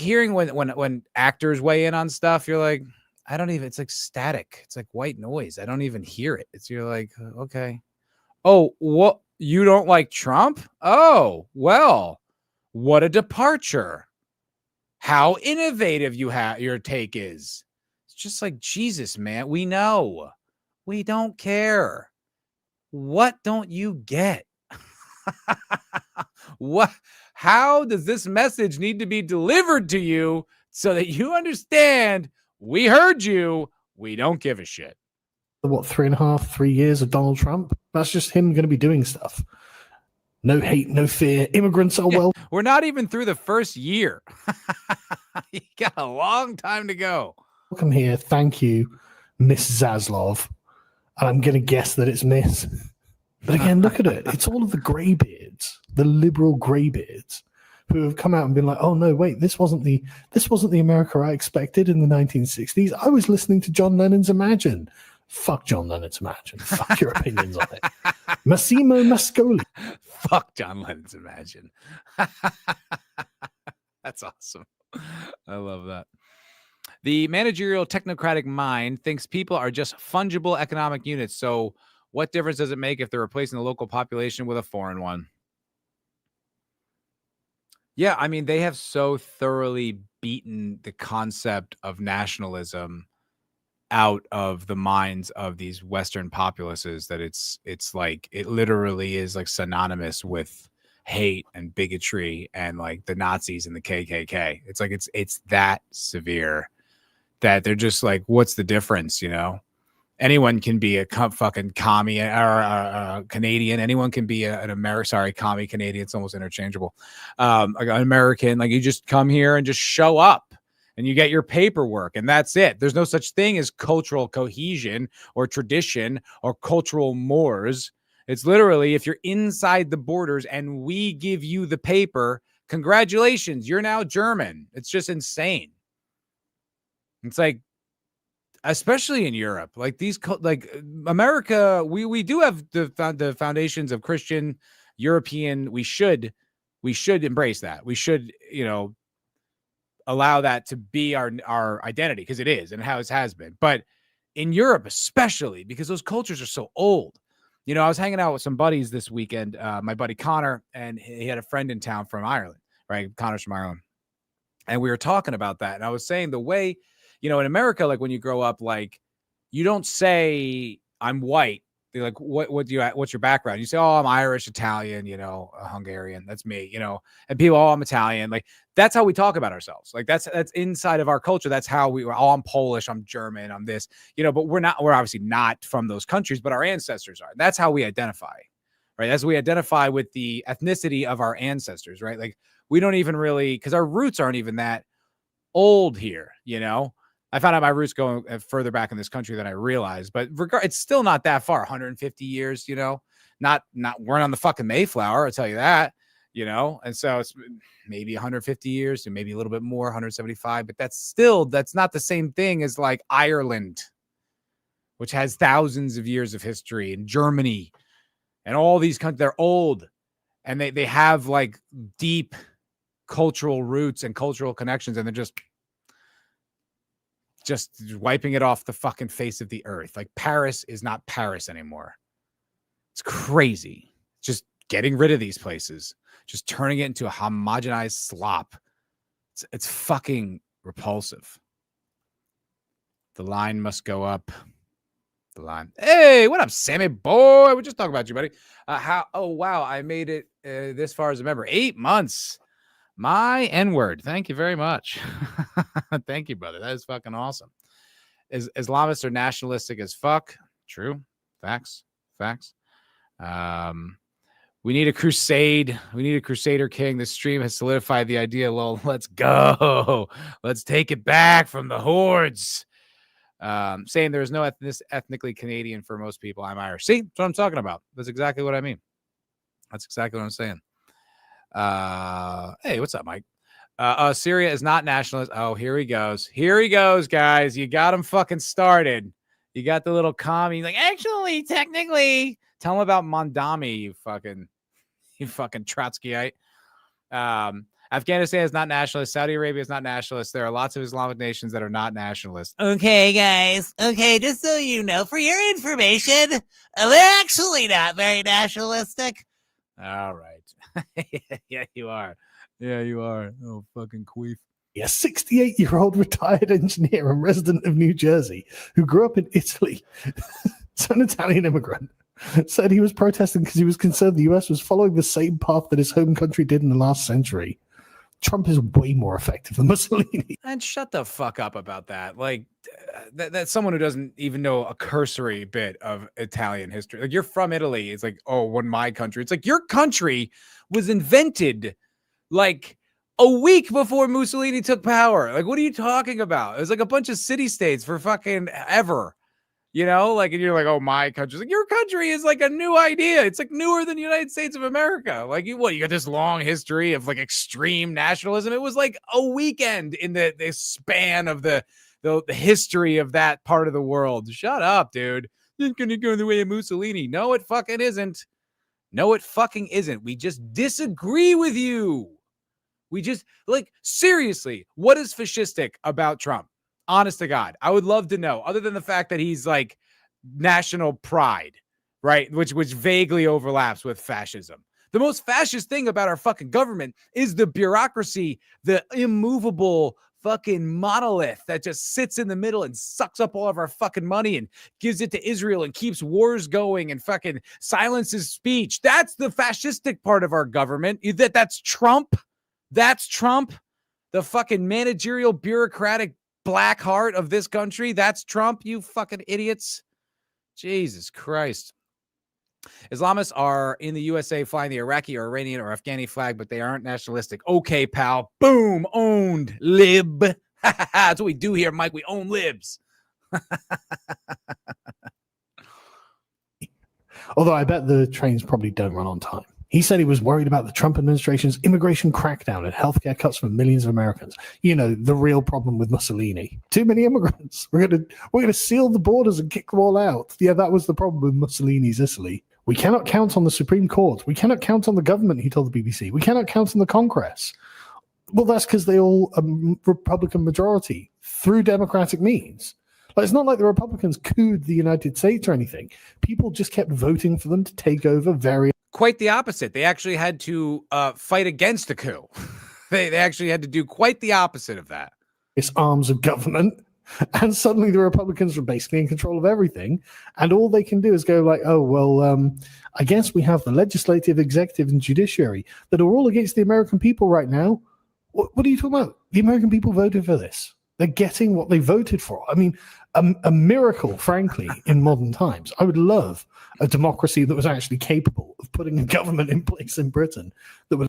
hearing when actors weigh in on stuff. You're like, I don't even. It's like static. It's like white noise. I don't even hear it. You're like, okay. Oh, what? You don't like Trump? Oh, well, what a departure. How innovative your take is. It's just like, Jesus, man. We know. We don't care. What don't you get? What? How does this message need to be delivered to you so that you understand we heard you? We don't give a shit. What, 3 years of Donald Trump? That's just him going to be doing stuff. No hate, no fear. Immigrants are well. We're not even through the first year. You got a long time to go. Welcome here. Thank you, Miss Zaslov. And I'm going to guess that it's Miss. But again, look at it. It's all of the greybeards, the liberal greybeards, who have come out and been like, oh, no, wait, this wasn't the America I expected in the 1960s. I was listening to John Lennon's Imagine. Fuck John Lennon's Imagine. Fuck your opinions on it. Massimo Mascoli. Fuck John Lennon's Imagine. That's awesome. I love that. The managerial technocratic mind thinks people are just fungible economic units. So what difference does it make if they're replacing the local population with a foreign one? Yeah, I mean, they have so thoroughly beaten the concept of nationalism out of the minds of these Western populaces that it's like, it literally is like synonymous with hate and bigotry and like the Nazis and the KKK. It's like, it's that severe that they're just like, what's the difference? You know, anyone can be a fucking commie or a Canadian. Anyone can be an American, sorry, commie Canadian. It's almost interchangeable. Like an American, like you just come here and just show up. And you get your paperwork, and that's it. There's no such thing as cultural cohesion or tradition or cultural mores. It's literally, if you're inside the borders and we give you the paper, congratulations, you're now German. It's just insane. It's like, especially in Europe, like like America, we do have the foundations of Christian, European. We should embrace that. We should, allow that to be our identity, because it is, and how it has been. But in Europe, especially because those cultures are so old. I was hanging out with some buddies this weekend, my buddy Connor, and he had a friend in town from Ireland, right? Connor's from Ireland. And we were talking about that. And I was saying the way, in America, like when you grow up, like you don't say I'm white. They're like, what's your background? You say, oh, I'm Irish, Italian, Hungarian. That's me, and people, oh, I'm Italian. Like, that's how we talk about ourselves. Like that's inside of our culture. That's how we were. Oh, I'm Polish, I'm German, I'm this, but we're obviously not from those countries, but our ancestors are. That's how we identify, right? As we identify with the ethnicity of our ancestors, right? Like we don't even really, because our roots aren't even that old here, I found out my roots going further back in this country than I realized, but it's still not that far. 150 years, not we're on the fucking Mayflower. I'll tell you that, you know? And so it's maybe 150 years, and maybe a little bit more, 175, but that's not the same thing as like Ireland, which has thousands of years of history, and Germany and all these countries. They're old, and they have like deep cultural roots and cultural connections, and they're just wiping it off the fucking face of the earth. Like Paris is not Paris anymore. It's crazy. Just getting rid of these places, just turning it into a homogenized slop. It's fucking repulsive. The line must go up. The line. Hey, what up, Sammy boy? We just talking about you, buddy. Oh wow, I made it this far as a member. 8 months. My N-word. Thank you very much. Thank you, brother. That is fucking awesome. Islamists are nationalistic as fuck. True. Facts. We need a crusade. We need a crusader king. This stream has solidified the idea. Well, let's go. Let's take it back from the hordes. Saying there's no ethnically Canadian for most people. I'm Irish. See, that's what I'm talking about. That's exactly what I mean. That's exactly what I'm saying. Hey, what's up, Mike? Syria is not nationalist. Oh, here he goes. Here he goes, guys. You got him fucking started. You got the little commie. Like, actually, technically, tell him about Mondami, you fucking Trotskyite. Afghanistan is not nationalist. Saudi Arabia is not nationalist. There are lots of Islamic nations that are not nationalist. Okay, guys. Okay, just so you know, for your information, we're actually not very nationalistic. All right. Yeah, you are. Yeah, you are. Oh, fucking queef. A 68-year-old retired engineer and resident of New Jersey who grew up in Italy, an Italian immigrant, said he was protesting because he was concerned the US was following the same path that his home country did in the last century. Trump is way more effective than Mussolini. And shut the fuck up about that. Like, that's someone who doesn't even know a cursory bit of Italian history. Like, you're from Italy. It's like, oh, when my country. It's like your country was invented like a week before Mussolini took power. Like, what are you talking about? It was like a bunch of city-states for fucking ever. You know, like, and you're like, oh, my country. Like, your country is like a new idea. It's like newer than the United States of America. Like, you got this long history of like extreme nationalism. It was like a weekend in the span of the history of that part of the world. Shut up, dude. It's going to go the way of Mussolini. No, it fucking isn't. No, it fucking isn't. We just disagree with you. We just, like, seriously, what is fascistic about Trump? Honest to God, I would love to know, other than the fact that he's like national pride, right? Which vaguely overlaps with fascism. The most fascist thing about our fucking government is the bureaucracy, the immovable fucking monolith that just sits in the middle and sucks up all of our fucking money and gives it to Israel and keeps wars going and fucking silences speech. That's the fascistic part of our government. That's Trump. That's Trump. The fucking managerial bureaucratic black heart of this country. That's Trump, you fucking idiots. Jesus Christ. Islamists are in the USA flying the Iraqi or Iranian or Afghani flag, but they aren't nationalistic. Okay, pal. Boom. Owned. Lib. That's what we do here, Mike. We own libs. Although I bet the trains probably don't run on time. He said he was worried about the Trump administration's immigration crackdown and healthcare cuts for millions of Americans. You know, the real problem with Mussolini. Too many immigrants. We're gonna seal the borders and kick them all out. Yeah, that was the problem with Mussolini's Italy. We cannot count on the Supreme Court. We cannot count on the government, he told the BBC. We cannot count on the Congress. Well, that's because they all Republican majority through democratic means. Like, it's not like the Republicans cooed the United States or anything. People just kept voting for them to take over various. Quite the opposite. They actually had to fight against a coup. They actually had to do quite the opposite of that. It's arms of government. And suddenly the Republicans are basically in control of everything. And all they can do is go like, oh, well, I guess we have the legislative, executive, and judiciary that are all against the American people right now. What are you talking about? The American people voted for this. They're getting what they voted for. I mean, a miracle, frankly, in modern times. I would love a democracy that was actually capable of putting a government in place in Britain that would.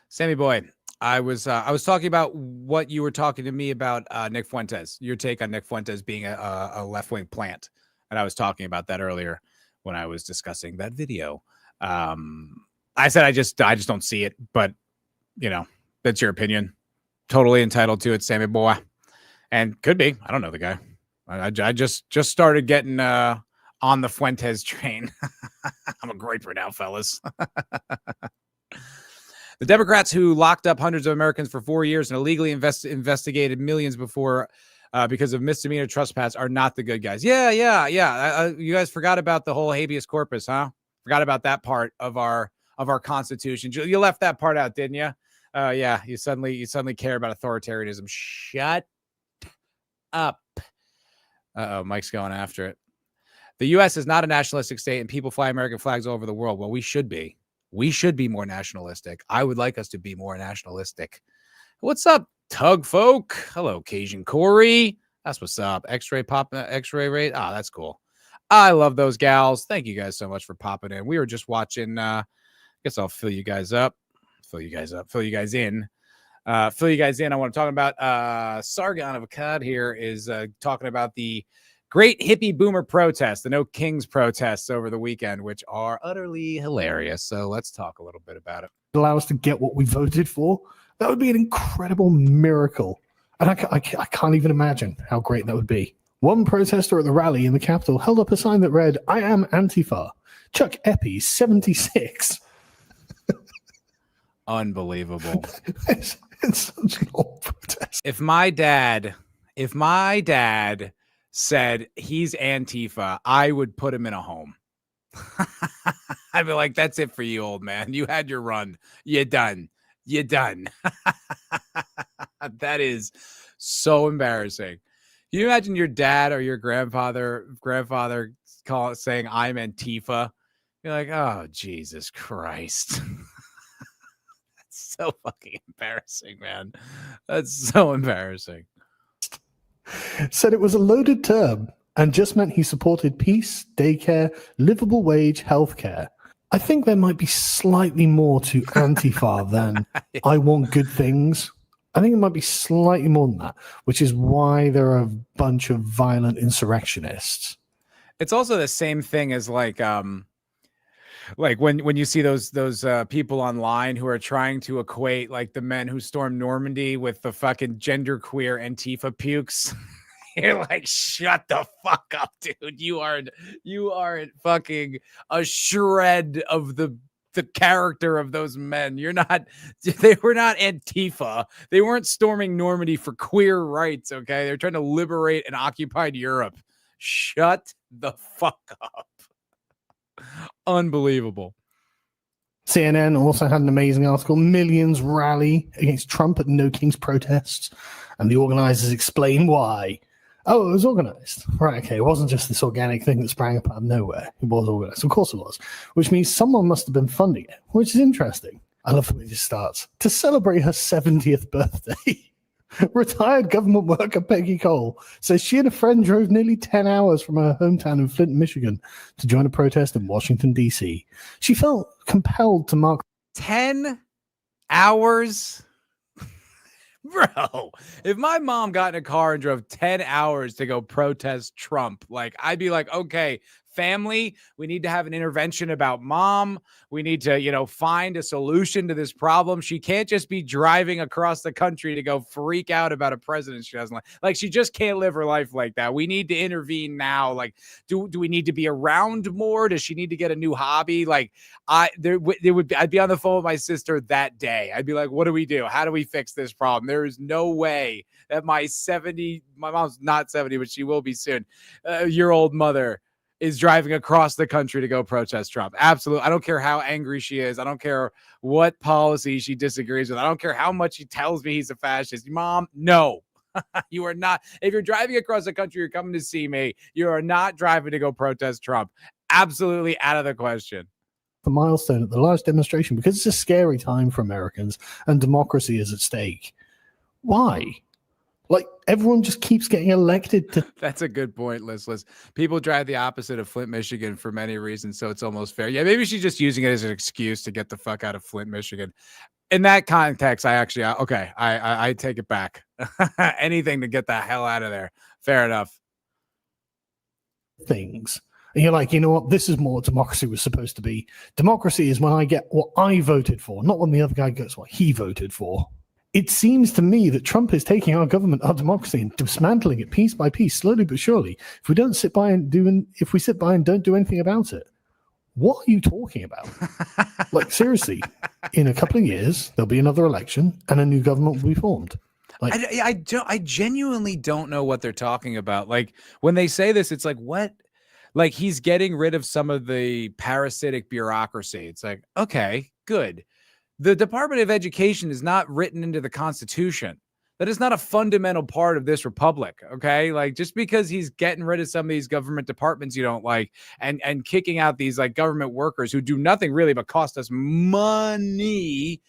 Sammy boy, I was talking about what you were talking to me about, Nick Fuentes, your take on Nick Fuentes being a left-wing plant. And I was talking about that earlier when I was discussing that video. I said I just don't see it, but that's your opinion. Totally entitled to it, Sammy boy. And could be. I don't know the guy. I just started getting on the Fuentes train. I'm a griper now, fellas. The Democrats who locked up hundreds of Americans for 4 years and illegally investigated millions before because of misdemeanor trespass are not the good guys. Yeah. You guys forgot about the whole habeas corpus, huh? Forgot about that part of our Constitution. You left that part out, didn't you? Yeah. You suddenly care about authoritarianism. Shut up. Mike's going after it. The U.S. is not a nationalistic state, and people fly American flags all over the world. Well, we should be. We should be more nationalistic. I would like us to be more nationalistic. What's up, Tug Folk? Hello, Cajun Corey. That's what's up. X-ray rate. Ah, that's cool. I love those gals. Thank you guys so much for popping in. We were just watching. I guess I'll fill you guys in. I want to talk about Sargon of Akkad here is talking about the great hippie boomer protests, the No Kings protests over the weekend, which are utterly hilarious. So let's talk a little bit about it. Allow us to get what we voted for. That would be an incredible miracle. And I can't even imagine how great that would be. One protester at the rally in the Capitol held up a sign that read, "I am Antifa. Chuck Epi, 76. Unbelievable. It's such an old protest. If my dad said he's Antifa, I would put him in a home. I'd be like, that's it for you, old man. You had your run. You're done. That is so embarrassing. Can you imagine your dad or your grandfather saying I'm Antifa? You're like, oh, Jesus Christ. That's so fucking embarrassing, man. That's so embarrassing. Said it was a loaded term and just meant he supported peace, daycare, livable wage, healthcare. I think there might be slightly more to Antifa than I want good things. I think it might be slightly more than that, which is why there are a bunch of violent insurrectionists. It's also the same thing as like when you see those people online who are trying to equate like the men who stormed Normandy with the fucking genderqueer Antifa pukes. You're like, shut the fuck up, dude. You aren't fucking a shred of the character of those men. They were not Antifa. They weren't storming Normandy for queer rights, okay? They're trying to liberate an occupied Europe. Shut the fuck up. Unbelievable. CNN also had an amazing article, "Millions Rally Against Trump at No Kings Protests," and the organizers explain why. Oh, it was organized. Right, okay. It wasn't just this organic thing that sprang up out of nowhere. It was organized. Of course it was. Which means someone must have been funding it, which is interesting. I love the way this starts. To celebrate her 70th birthday, retired government worker Peggy Cole says she and a friend drove nearly 10 hours from her hometown in Flint, Michigan to join a protest in Washington, D.C. She felt compelled to mark 10 hours? Bro, if my mom got in a car and drove 10 hours to go protest Trump, like I'd be like, okay, family, we need to have an intervention about mom. We need to, find a solution to this problem. She can't just be driving across the country to go freak out about a president she doesn't like. Like, she just can't live her life like that. We need to intervene now. Like, do we need to be around more? Does she need to get a new hobby? Like, I'd be on the phone with my sister that day. I'd be like, what do we do? How do we fix this problem? There is no way that my mom's not 70, but she will be soon, year-old mother is driving across the country to go protest Trump. Absolutely. I don't care how angry she is. I don't care what policy she disagrees with. I don't care how much she tells me he's a fascist. Mom, no. You are not. If you're driving across the country, you're coming to see me. You are not driving to go protest Trump. Absolutely out of the question. The milestone at the large demonstration because it's a scary time for Americans and democracy is at stake. Why? Like, everyone just keeps getting elected to... That's a good point, Liz. People drive the opposite of Flint, Michigan for many reasons, so it's almost fair. Yeah, maybe she's just using it as an excuse to get the fuck out of Flint, Michigan. In that context, I take it back. Anything to get the hell out of there. Fair enough. Things. And you're like, you know what? This is more what democracy was supposed to be. Democracy is when I get what I voted for, not when the other guy gets what he voted for. It seems to me that Trump is taking our government, our democracy, and dismantling it piece by piece, slowly but surely. If we sit by and don't do anything about it, what are you talking about? Like, seriously, in a couple of years, there'll be another election and a new government will be formed. Like, I genuinely don't know what they're talking about. Like, when they say this, it's like, what? Like, he's getting rid of some of the parasitic bureaucracy. It's like, okay, good. The Department of Education is not written into the Constitution. That is not a fundamental part of this republic, okay? Like, just because he's getting rid of some of these government departments you don't like and kicking out these like government workers who do nothing really but cost us money,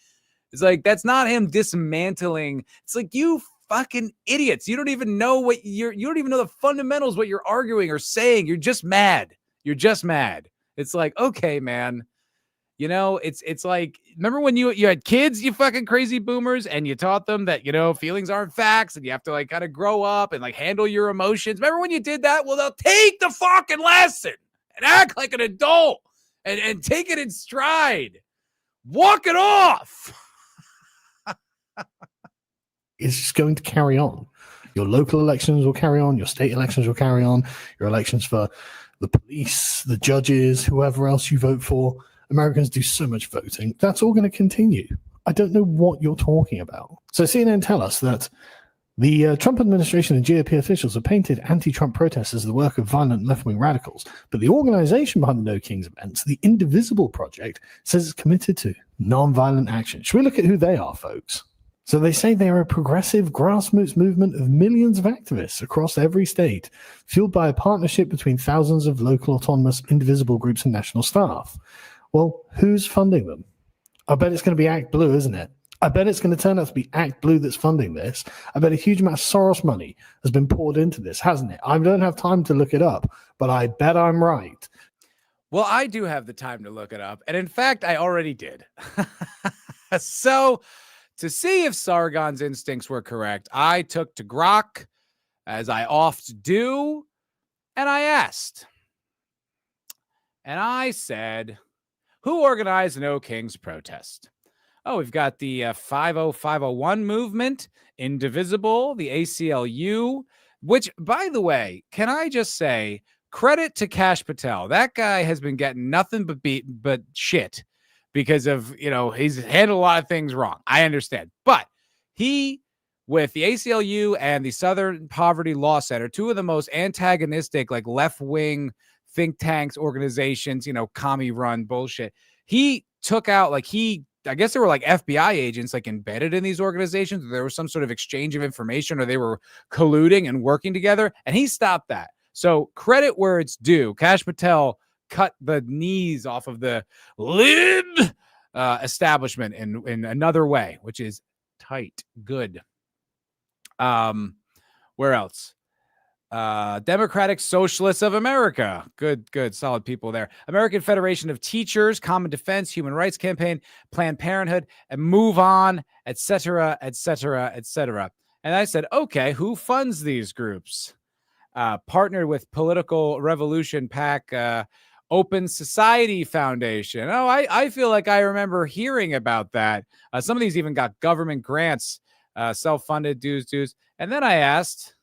it's like, that's not him dismantling. It's like, you fucking idiots. You don't even know you don't even know the fundamentals, what you're arguing or saying. You're just mad. You're just mad. It's like, okay, man. You know, it's like, remember when you had kids, you fucking crazy boomers, and you taught them that, you know, feelings aren't facts and you have to like kind of grow up and like handle your emotions. Remember when you did that? Well, they'll take the fucking lesson and act like an adult and take it in stride. Walk it off. It's just going to carry on. Your local elections will carry on. Your state elections will carry on. Your elections for the police, the judges, whoever else you vote for. Americans do so much voting. That's all going to continue. I don't know what you're talking about. So CNN tell us that the Trump administration and GOP officials have painted anti-Trump protests as the work of violent left-wing radicals. But the organization behind the No Kings events, the Indivisible Project, says it's committed to nonviolent action. Should we look at who they are, folks? So they say they are a progressive grassroots movement of millions of activists across every state, fueled by a partnership between thousands of local autonomous indivisible groups and national staff. Well, who's funding them? I bet it's going to be Act Blue, isn't it? I bet it's going to turn out to be Act Blue that's funding this. I bet a huge amount of Soros money has been poured into this, hasn't it? I don't have time to look it up, but I bet I'm right. Well, I do have the time to look it up. And in fact, I already did. So to see if Sargon's instincts were correct, I took to Grok, as I oft do, and I asked. And I said, who organized the No Kings protest? Oh, we've got the 50501 movement, Indivisible, the ACLU, which, by the way, can I just say, credit to Kash Patel. That guy has been getting nothing but shit because of, you know, he's handled a lot of things wrong. I understand. But he, with the ACLU and the Southern Poverty Law Center, two of the most antagonistic, like left-wing think tanks, organizations, you know, commie-run bullshit. He took out, like, I guess there were like FBI agents like embedded in these organizations. There was some sort of exchange of information, or they were colluding and working together, and he stopped that. So credit where it's due. Kash Patel cut the knees off of the lib establishment in another way, which is tight. Good. Where else? Democratic Socialists of America. Good, solid people there. American Federation of Teachers, Common Defense, Human Rights Campaign, Planned Parenthood, and Move On, etc., etc., etc. And I said, okay, who funds these groups? Partnered with Political Revolution PAC, Open Society Foundation. Oh, I feel like I remember hearing about that. Some of these even got government grants, self-funded dues. And then I asked,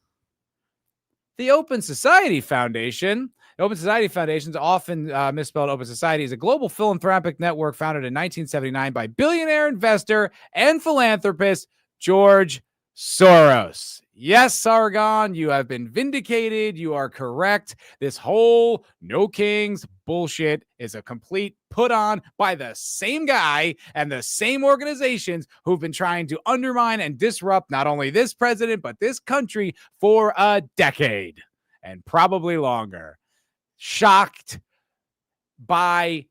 the Open Society Foundation. The Open Society Foundation is often misspelled Open Society, is a global philanthropic network founded in 1979 by billionaire investor and philanthropist George Soros. Yes, Sargon, you have been vindicated. You are correct. This whole No Kings bullshit is a complete put on by the same guy and the same organizations who've been trying to undermine and disrupt not only this president, but this country for a decade and probably longer. Shocked by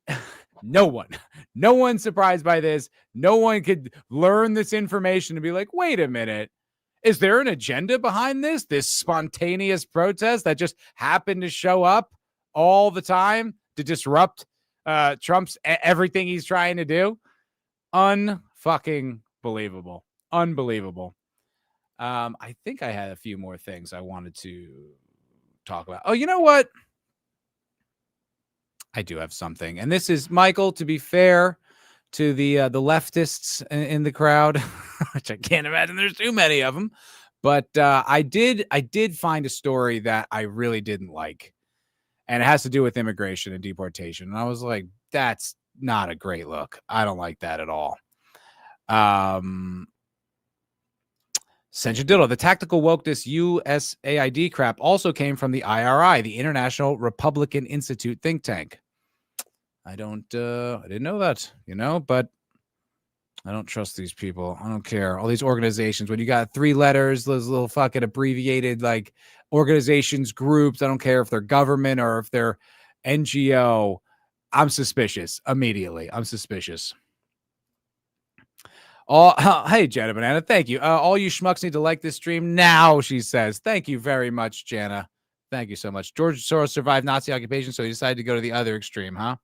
no one. No one surprised by this. No one could learn this information and be like, wait a minute. Is there an agenda behind this spontaneous protest that just happened to show up all the time to disrupt Trump's everything he's trying to do? Unfucking believable. Unbelievable. I think I had a few more things I wanted to talk about. Oh, you know what? I do have something. And this is, Michael, to be fair to the leftists in the crowd, which I can't imagine there's too many of them. But I did find a story that I really didn't like. And it has to do with immigration and deportation. And I was like, that's not a great look. I don't like that at all. Central Diddle, the tactical wokeness USAID crap also came from the IRI, the International Republican Institute think tank. I didn't know that, but I don't trust these people. I don't care. All these organizations, when you got 3 letters, those little fucking abbreviated like organizations, groups, I don't care if they're government or if they're NGO. I'm suspicious immediately. I'm suspicious. Hey, Jana Banana, thank you. All you schmucks need to like this stream now, she says. Thank you very much, Jana. Thank you so much. George Soros survived Nazi occupation, so he decided to go to the other extreme, huh?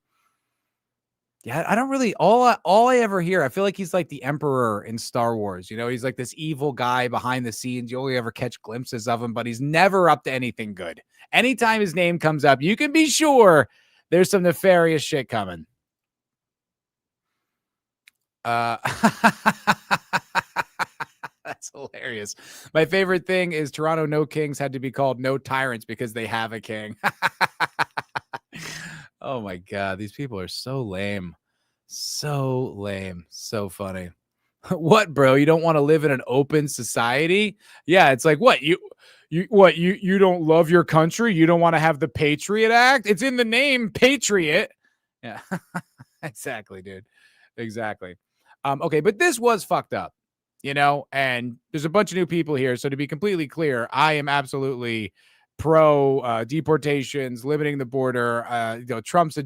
Yeah, I don't really, all I ever hear, I feel like he's like the emperor in Star Wars. He's like this evil guy behind the scenes. You only ever catch glimpses of him, but he's never up to anything good. Anytime his name comes up, you can be sure there's some nefarious shit coming. That's hilarious. My favorite thing is Toronto No Kings had to be called No Tyrants because they have a king. Oh my God, these people are so lame. So lame. So funny. What, bro? You don't want to live in an open society? Yeah, it's like, what? You don't love your country? You don't want to have the Patriot Act? It's in the name, Patriot. Yeah. Exactly, dude. Exactly. Okay, but this was fucked up, and there's a bunch of new people here. So to be completely clear, I am absolutely pro deportations, limiting the border. Trump's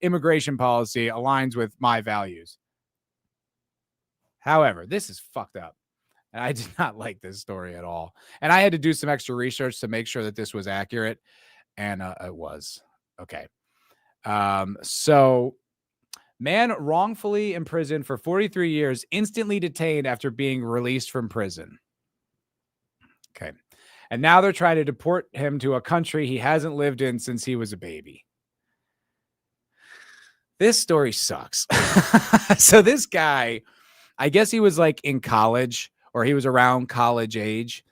immigration policy aligns with my values. However, this is fucked up. And I did not like this story at all. And I had to do some extra research to make sure that this was accurate. And it was. Okay. So man wrongfully imprisoned for 43 years, instantly detained after being released from prison. Okay. And now they're trying to deport him to a country he hasn't lived in since he was a baby. This story sucks. So this guy, I guess he was like in college, or he was around college age,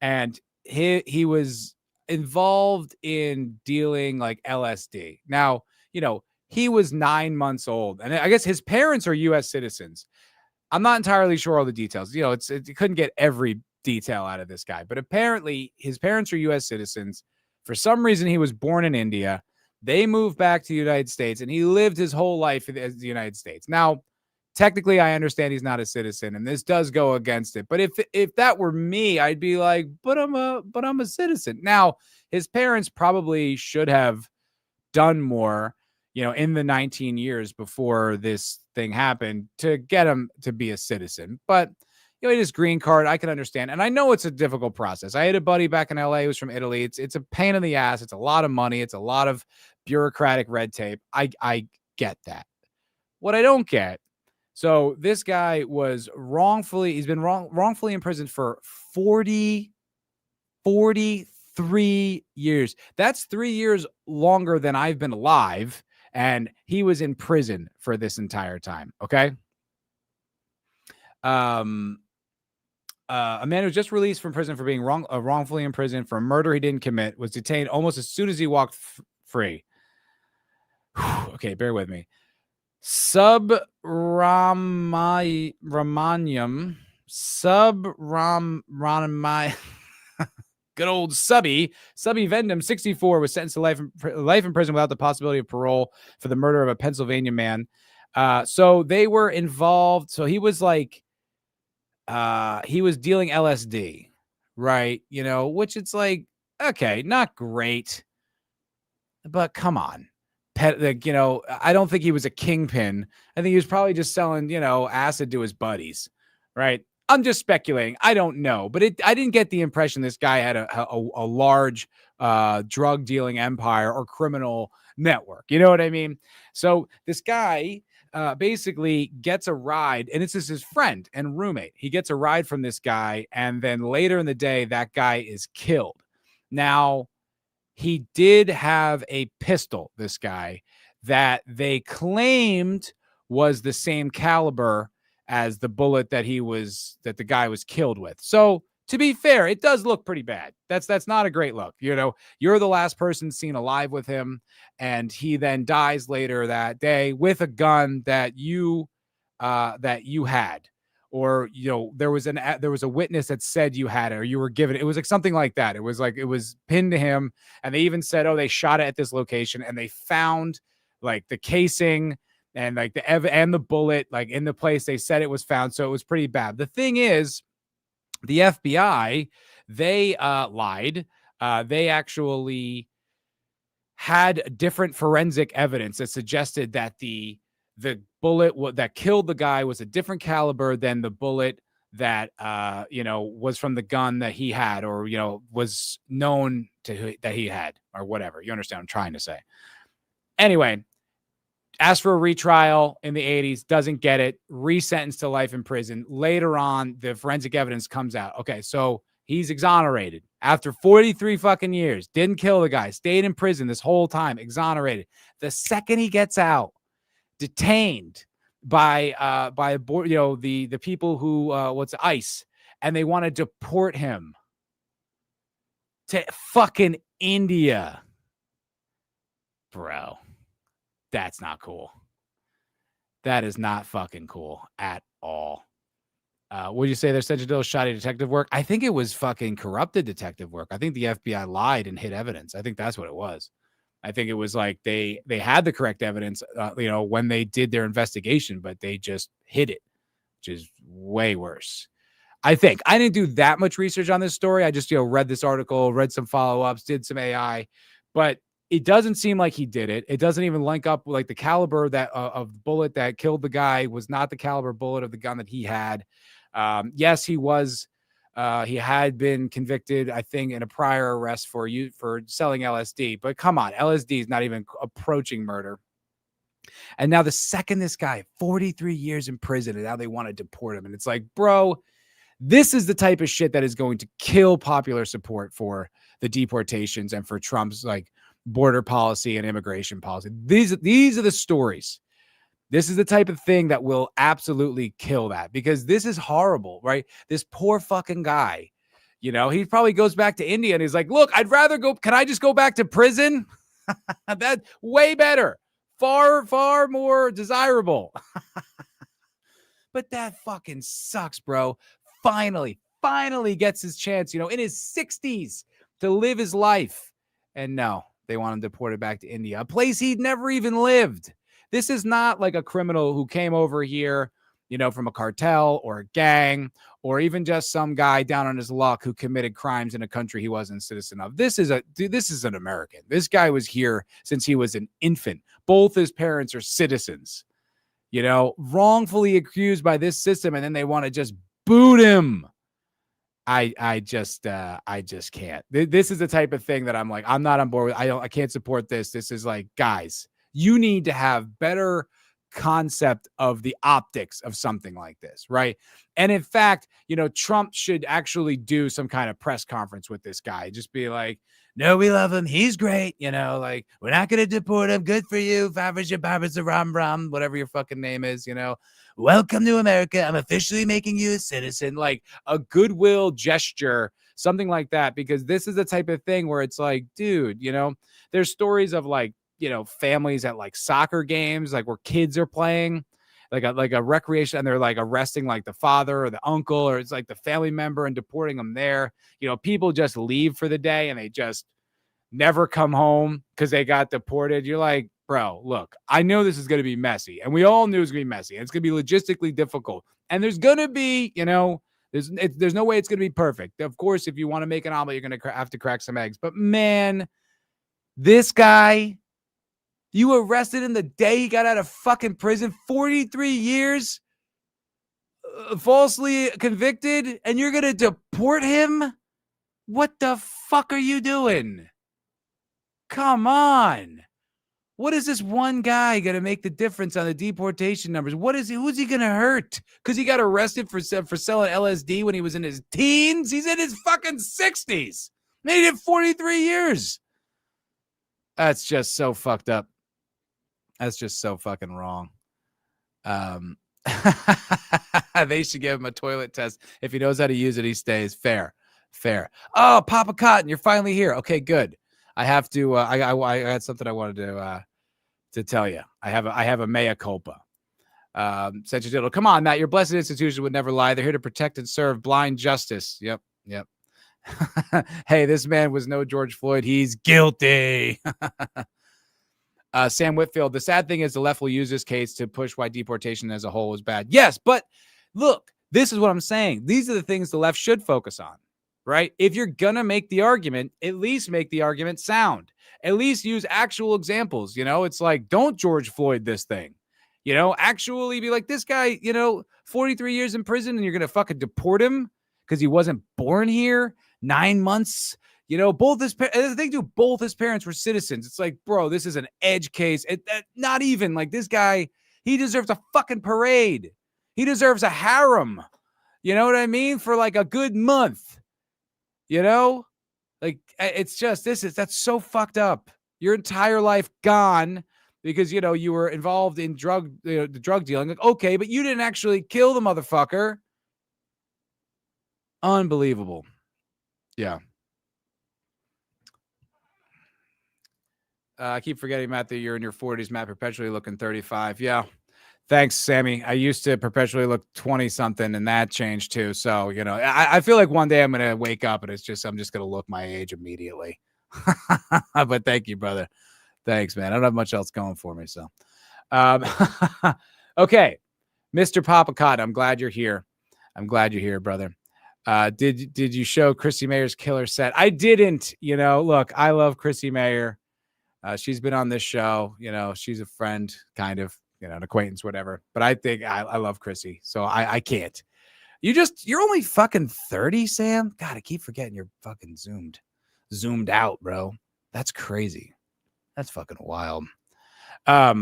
and he was involved in dealing like LSD. Now, he was 9 months old, and I guess his parents are U.S. citizens. I'm not entirely sure all the details. You couldn't get every detail out of this guy, but apparently his parents are U.S. citizens. For some reason, he was born in India. They moved back to the United States, and he lived his whole life in the United States. Now, technically, I understand he's not a citizen, and this does go against it. But if that were me, I'd be like, but I'm a citizen. Now, his parents probably should have done more, in the 19 years before this thing happened to get him to be a citizen. But his green card, I can understand. And I know it's a difficult process. I had a buddy back in LA who was from Italy. It's a pain in the ass. It's a lot of money. It's a lot of bureaucratic red tape. I get that. What I don't get, so this guy was he's been wrongfully imprisoned for 43 years. That's 3 years longer than I've been alive. And he was in prison for this entire time. Okay. A man who was just released from prison for being wrongfully imprisoned for a murder he didn't commit was detained almost as soon as he walked free. Okay, bear with me. Good old Subby Vendham, 64, was sentenced to life in prison without the possibility of parole for the murder of a Pennsylvania man. So they were involved. So he was like, he was dealing LSD, right? Which it's like, okay, not great, but come on. I don't think he was a kingpin. I think he was probably just selling, acid to his buddies, right? I'm just speculating. I don't know, but I didn't get the impression this guy had a large drug dealing empire or criminal network. You know what I mean? So this guy basically gets a ride, and it's just his friend and roommate. He gets a ride from this guy, and then later in the day, that guy is killed. Now, he did have a pistol, this guy, that they claimed was the same caliber as the bullet that the guy was killed with. So to be fair, it does look pretty bad. That's not a great look. You know, you're the last person seen alive with him, and he then dies later that day with a gun that you had, or you know, there was a witness that said you had it, or you were given it. It was like something like that. It was pinned to him, and they even said, oh, they shot it at this location, and they found like the casing and like and the bullet like in the place they said it was found. So it was pretty bad. The thing is, the FBI, they lied. They actually had different forensic evidence that suggested that the bullet that killed the guy was a different caliber than the bullet that was from the gun that he had, or was known to that he had, or whatever. You understand what I'm trying to say? Anyway, asked for a retrial in the 80s, doesn't get it, resentenced to life in prison. Later on, the forensic evidence comes out. Okay, so he's exonerated after 43 fucking years. Didn't kill the guy, stayed in prison this whole time, exonerated. The second he gets out, detained by the people who ICE, and they want to deport him to fucking India. Bro, that's not cool. That is not fucking cool at all. Would you say there's such a deal shoddy detective work? I think it was fucking corrupted detective work. I think the FBI lied and hid evidence. I think that's what it was. I think it was like they had the correct evidence, when they did their investigation, but they just hid it, which is way worse. I think I didn't do that much research on this story. I just, read this article, read some follow-ups, did some AI, but it doesn't seem like he did it. It doesn't even link up like the caliber that of bullet that killed the guy was not the caliber bullet of the gun that he had. Yes, he was. He had been convicted, I think, in a prior arrest for selling LSD. But come on, LSD is not even approaching murder. And now the second this guy, 43 years in prison, and now they want to deport him. And it's like, bro, this is the type of shit that is going to kill popular support for the deportations and for Trump's like border policy and immigration policy. These are the stories. This is the type of thing that will absolutely kill that, because this is horrible, right? This poor fucking guy, he probably goes back to India and he's like, look, I'd rather go. Can I just go back to prison? That's way better. Far, far more desirable. But that fucking sucks, bro. Finally gets his chance, in his 60s to live his life. And no, they want him deported back to India, a place he'd never even lived. This is not like a criminal who came over here, from a cartel or a gang, or even just some guy down on his luck who committed crimes in a country he wasn't a citizen of. This is an American. This guy was here since he was an infant. Both his parents are citizens, wrongfully accused by this system, and then they want to just boot him. I just can't. This is the type of thing that I'm like, I'm not on board with. I can't support this. This is like, guys, you need to have better concept of the optics of something like this, right? And in fact, Trump should actually do some kind of press conference with this guy. Just be like, no, we love him. He's great. Like, we're not going to deport him. Good for you. Whatever your fucking name is, welcome to America. I'm officially making you a citizen. Like a goodwill gesture, something like that, because this is the type of thing where it's like, dude, there's stories of like, families at like soccer games, like where kids are playing like a recreation, and they're like arresting like the father or the uncle, or it's like the family member, and deporting them there. People just leave for the day and they just never come home because they got deported. You're like, bro, look, I know this is going to be messy, and we all knew it was going to be messy, and it's going to be logistically difficult, and there's going to be, there's no way it's going to be perfect. Of course, if you want to make an omelet, you're going to have to crack some eggs, but man, this guy, you arrested him the day he got out of fucking prison, 43 years, falsely convicted, and you're going to deport him? What the fuck are you doing? Come on. What is this one guy going to make the difference on the deportation numbers? Who's he going to hurt? Because he got arrested for selling LSD when he was in his teens? He's in his fucking 60s. Made it 43 years. That's just so fucked up. That's just so fucking wrong. They should give him a toilet test. If he knows how to use it, he stays. Fair. Oh, Papa Cotton, you're finally here. Okay, good. I have to. I had something I wanted to tell you. I have a mea culpa. Such a diddle. Come on, Matt. Your blessed institution would never lie. They're here to protect and serve blind justice. Yep. Hey, this man was no George Floyd. He's guilty. Sam Whitfield, the sad thing is the left will use this case to push why deportation as a whole is bad. Yes, but look, this is what I'm saying. These are the things the left should focus on, right? If you're going to make the argument, at least make the argument sound. At least use actual examples. It's like, don't George Floyd this thing. Actually be like, this guy, 43 years in prison and you're going to fucking deport him because he wasn't born here 9 months. Both his parents were citizens. It's like, bro, this is an edge case. Not even like this guy. He deserves a fucking parade. He deserves a harem. You know what I mean? For like a good month. Like it's just that's so fucked up. Your entire life gone because you were involved in the drug dealing. Like, okay, but you didn't actually kill the motherfucker. Unbelievable. Yeah. I keep forgetting, Matt, that you're in your 40s, Matt, perpetually looking 35. Yeah. Thanks, Sammy. I used to perpetually look 20-something, and that changed too. So, I feel like one day I'm going to wake up, and I'm just going to look my age immediately. But thank you, brother. Thanks, man. I don't have much else going for me. So, okay. Mr. Papa Cotton, I'm glad you're here. Brother. Did you show Chrissy Mayer's killer set? I didn't. Look, I love Chrissy Mayer. She's been on this show. She's a friend, kind of, an acquaintance, whatever. But I think I love Chrissy, so I can't. You're only fucking 30, Sam. God, I keep forgetting you're fucking zoomed out, bro. That's crazy. That's fucking wild. I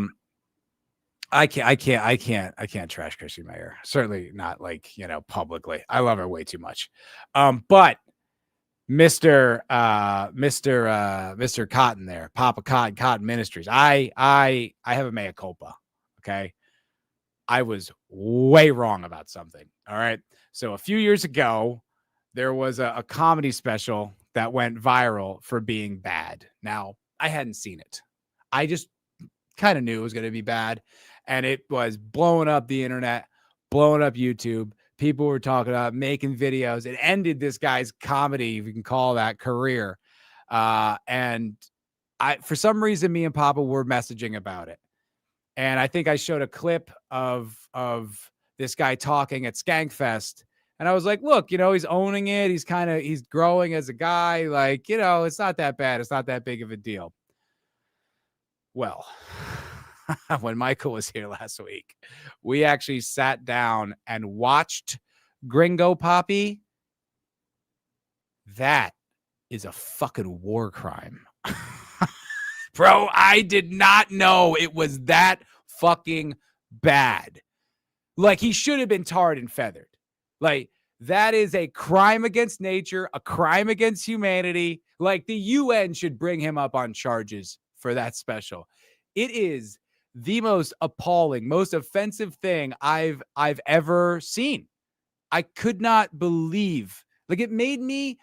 can't trash Chrissy Mayer. Certainly not like, publicly. I love her way too much. But Mr. Cotton there, Papa Cotton Ministries. I have a mea culpa. Okay. I was way wrong about something. All right. So a few years ago, there was a comedy special that went viral for being bad. Now, I hadn't seen it. I just kind of knew it was going to be bad. And it was blowing up the internet, blowing up YouTube. People were talking about making videos. It ended this guy's comedy, if you can call that, career. And for some reason, me and Papa were messaging about it. And I think I showed a clip of this guy talking at Skankfest. And I was like, look, he's owning it. He's growing as a guy. Like, it's not that bad. It's not that big of a deal. Well, when Michael was here last week, we actually sat down and watched Gringo Poppy. That is a fucking war crime. Bro, I did not know it was that fucking bad. Like, he should have been tarred and feathered. Like, that is a crime against nature, a crime against humanity. Like, the UN should bring him up on charges for that special. It is the most appalling, most offensive thing I've ever seen. I could not believe, like, it made me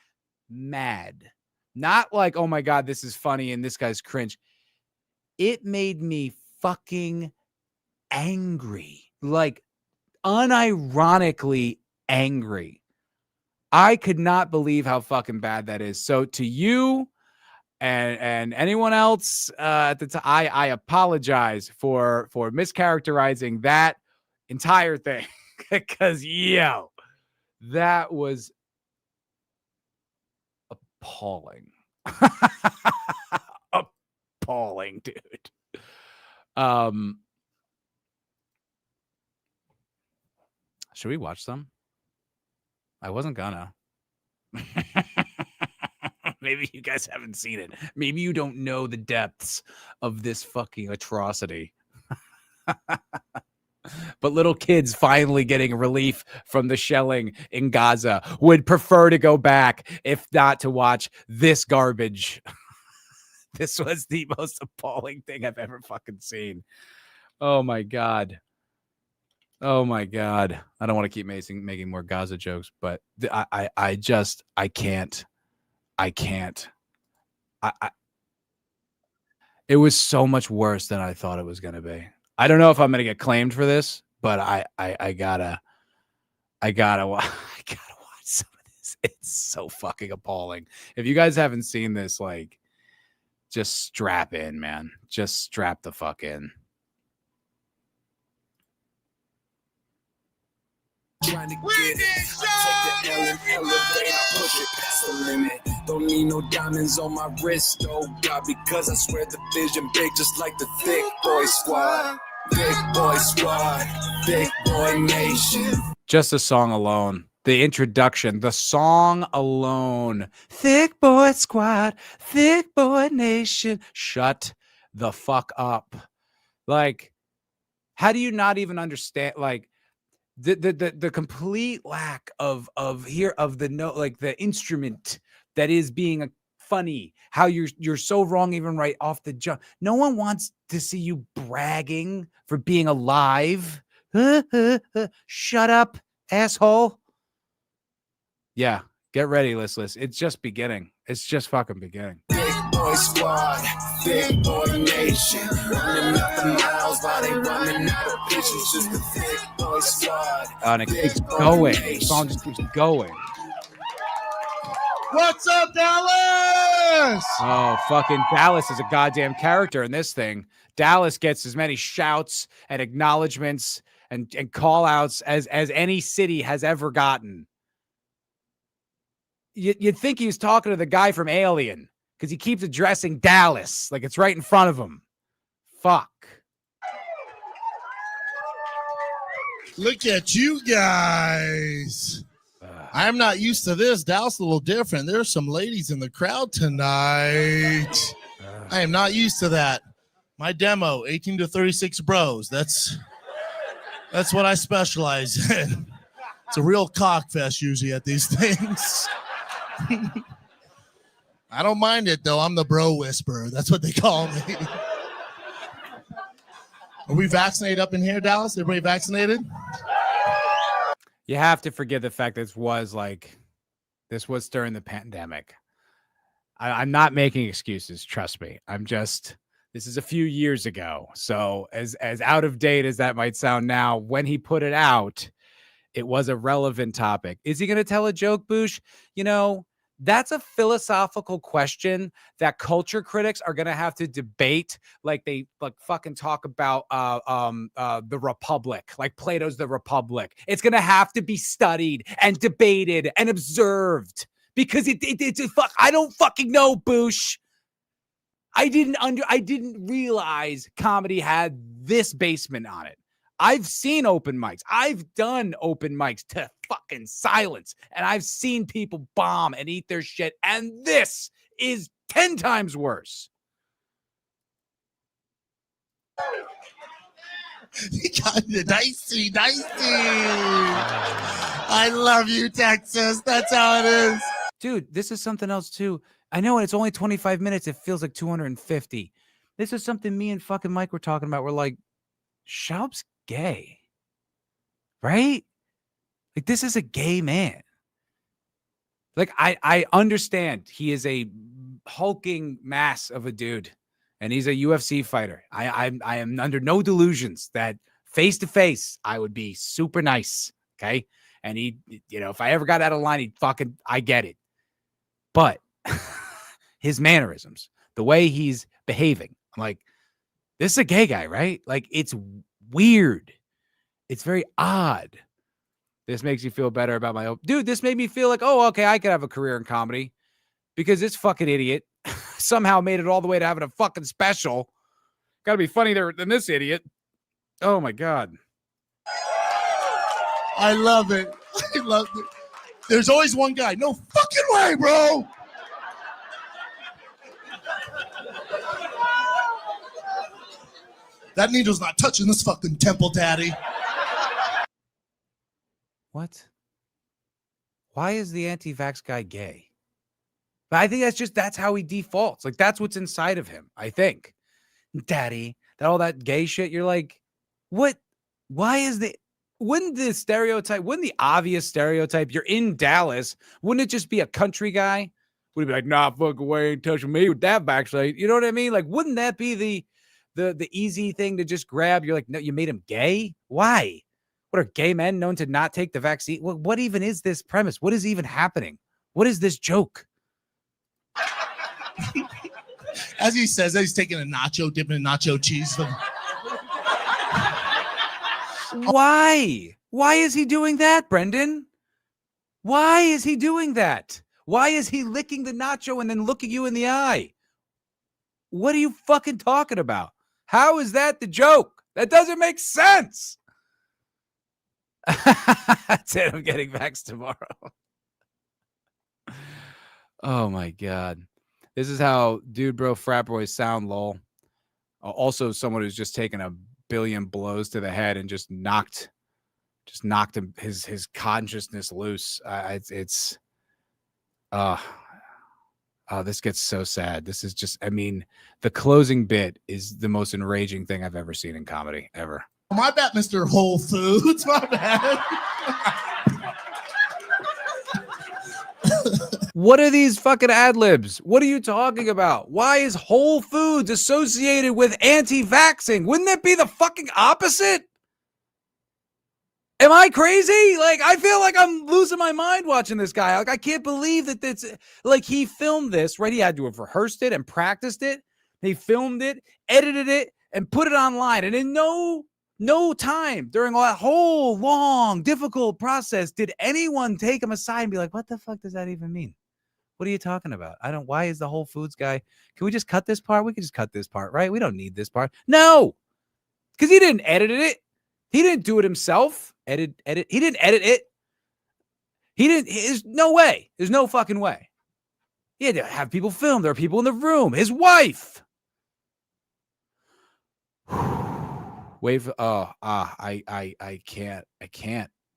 mad. Not like, oh my God, this is funny and this guy's cringe. It made me fucking angry, like unironically angry. I could not believe how fucking bad that is. So to you and anyone else at the time, I apologize for mischaracterizing that entire thing because that was appalling. Appalling, dude. Should we watch some? I wasn't gonna. Maybe you guys haven't seen it. Maybe you don't know the depths of this fucking atrocity. But little kids finally getting relief from the shelling in Gaza would prefer to go back, if not to watch this garbage. This was the most appalling thing I've ever fucking seen. Oh my God. Oh my God. I don't want to keep making more Gaza jokes, but I can't. It was so much worse than I thought it was going to be. I don't know if I'm going to get claimed for this, but I gotta watch some of this. It's so fucking appalling. If you guys haven't seen this, like, just strap in, man. Just strap the fuck in. Trying to get it. I take the L and elevate, I push it past the limit. Don't need no diamonds on my wrist, oh God, because I swear the vision big, just like the thick boy squad. Big boy squad, big boy nation. Just the song alone, the introduction, the song alone. Thick boy squad, thick boy nation. Shut the fuck up. Like, how do you not even understand? Like, the complete lack of the note, like the instrument that is being funny, how you're so wrong even right off the jump. No one wants to see you bragging for being alive. Shut up, asshole. Yeah, get ready, listless. It's just beginning. It's just fucking beginning. Big boy squad, big boy nation. Running up the miles while they running out of patience. Just the big boy squad. And it keeps going. The song just keeps going. What's up, Dallas? Oh, fucking Dallas is a goddamn character in this thing. Dallas gets as many shouts and acknowledgments and call outs as any city has ever gotten. You'd think he was talking to the guy from Alien because he keeps addressing Dallas like it's right in front of him. Fuck. Look at you guys. I'm not used to this. Dallas is a little different. There's some ladies in the crowd tonight. I am not used to that. My demo, 18 to 36 bros. That's what I specialize in. It's a real cock fest usually at these things. I don't mind it though. I'm the bro whisperer. That's what they call me. Are we vaccinated up in here, Dallas? Everybody vaccinated? You have to forgive the fact this was during the pandemic. I'm not making excuses. Trust me. This is a few years ago. So as out of date as that might sound now, when he put it out, it was a relevant topic. Is he going to tell a joke, Boosh? You know, that's a philosophical question that culture critics are going to have to debate. Like they fucking talk about the Republic, like Plato's The Republic. It's going to have to be studied and debated and observed because it's I don't fucking know, Boosh. I didn't realize comedy had this basement on it. I've seen open mics. I've done open mics to fucking silence. And I've seen people bomb and eat their shit. And this is 10 times worse. Dicey. I love you, Texas. That's how it is. Dude, this is something else too. I know it's only 25 minutes. It feels like 250. This is something me and fucking Mike were talking about. We're like, Schaub's gay, right? Like, this is a gay man. Like, I understand he is a hulking mass of a dude and he's a UFC fighter. I am under no delusions that face to face I would be super nice, okay? And he, you know, if I ever got out of line, he'd fucking, I get it. But his mannerisms, the way he's behaving, I'm like, this is a gay guy, right? Like, it's weird. It's very odd. This makes you feel better about my own. Dude, this made me feel like, oh, okay, I could have a career in comedy because this fucking idiot somehow made it all the way to having a fucking special. Gotta be funnier than this idiot. Oh my God. I love it. I love it. There's always one guy. No fucking way, bro. That needle's not touching this fucking temple, daddy. What? Why is the anti-vax guy gay? But I think that's how he defaults. Like, that's what's inside of him, I think. Daddy, all that gay shit. You're like, what? Why is wouldn't the obvious stereotype, you're in Dallas, wouldn't it just be a country guy? Would he be like, nah, fuck away, ain't touching me with that backside? You know what I mean? Like, wouldn't that be the easy thing to just grab? You're like, no, you made him gay? Why? What are gay men known to not take the vaccine? What even is this premise? What is even happening? What is this joke? As he says that, he's taking a nacho, dipping in nacho cheese. Why? Why is he doing that, Brendan? Why is he doing that? Why is he licking the nacho and then looking you in the eye? What are you fucking talking about? How is that the joke? That doesn't make sense. That's it. I'm getting vaxxed tomorrow. Oh my God. This is how dude bro frat boys sound, lol. Also someone who's just taken a billion blows to the head and just knocked him his consciousness loose. This gets so sad. This is just, I mean, the closing bit is the most enraging thing I've ever seen in comedy ever. My bad, Mr. Whole Foods. My bad. What are these fucking ad libs? What are you talking about? Why is Whole Foods associated with anti-vaxxing? Wouldn't it be the fucking opposite? Am I crazy? Like, I feel like I'm losing my mind watching this guy. Like, I can't believe that it's like he filmed this, right? He had to have rehearsed it and practiced it. He filmed it, edited it, and put it online. And in no time during that whole long, difficult process did anyone take him aside and be like, what the fuck does that even mean? What are you talking about? Why is the Whole Foods guy? Can we just cut this part? We can just cut this part, right? We don't need this part. No, because he didn't edit it. He didn't do it himself. He didn't edit it. There's no way. There's no fucking way. He had to have people film. There are people in the room. His wife. Wave. I can't.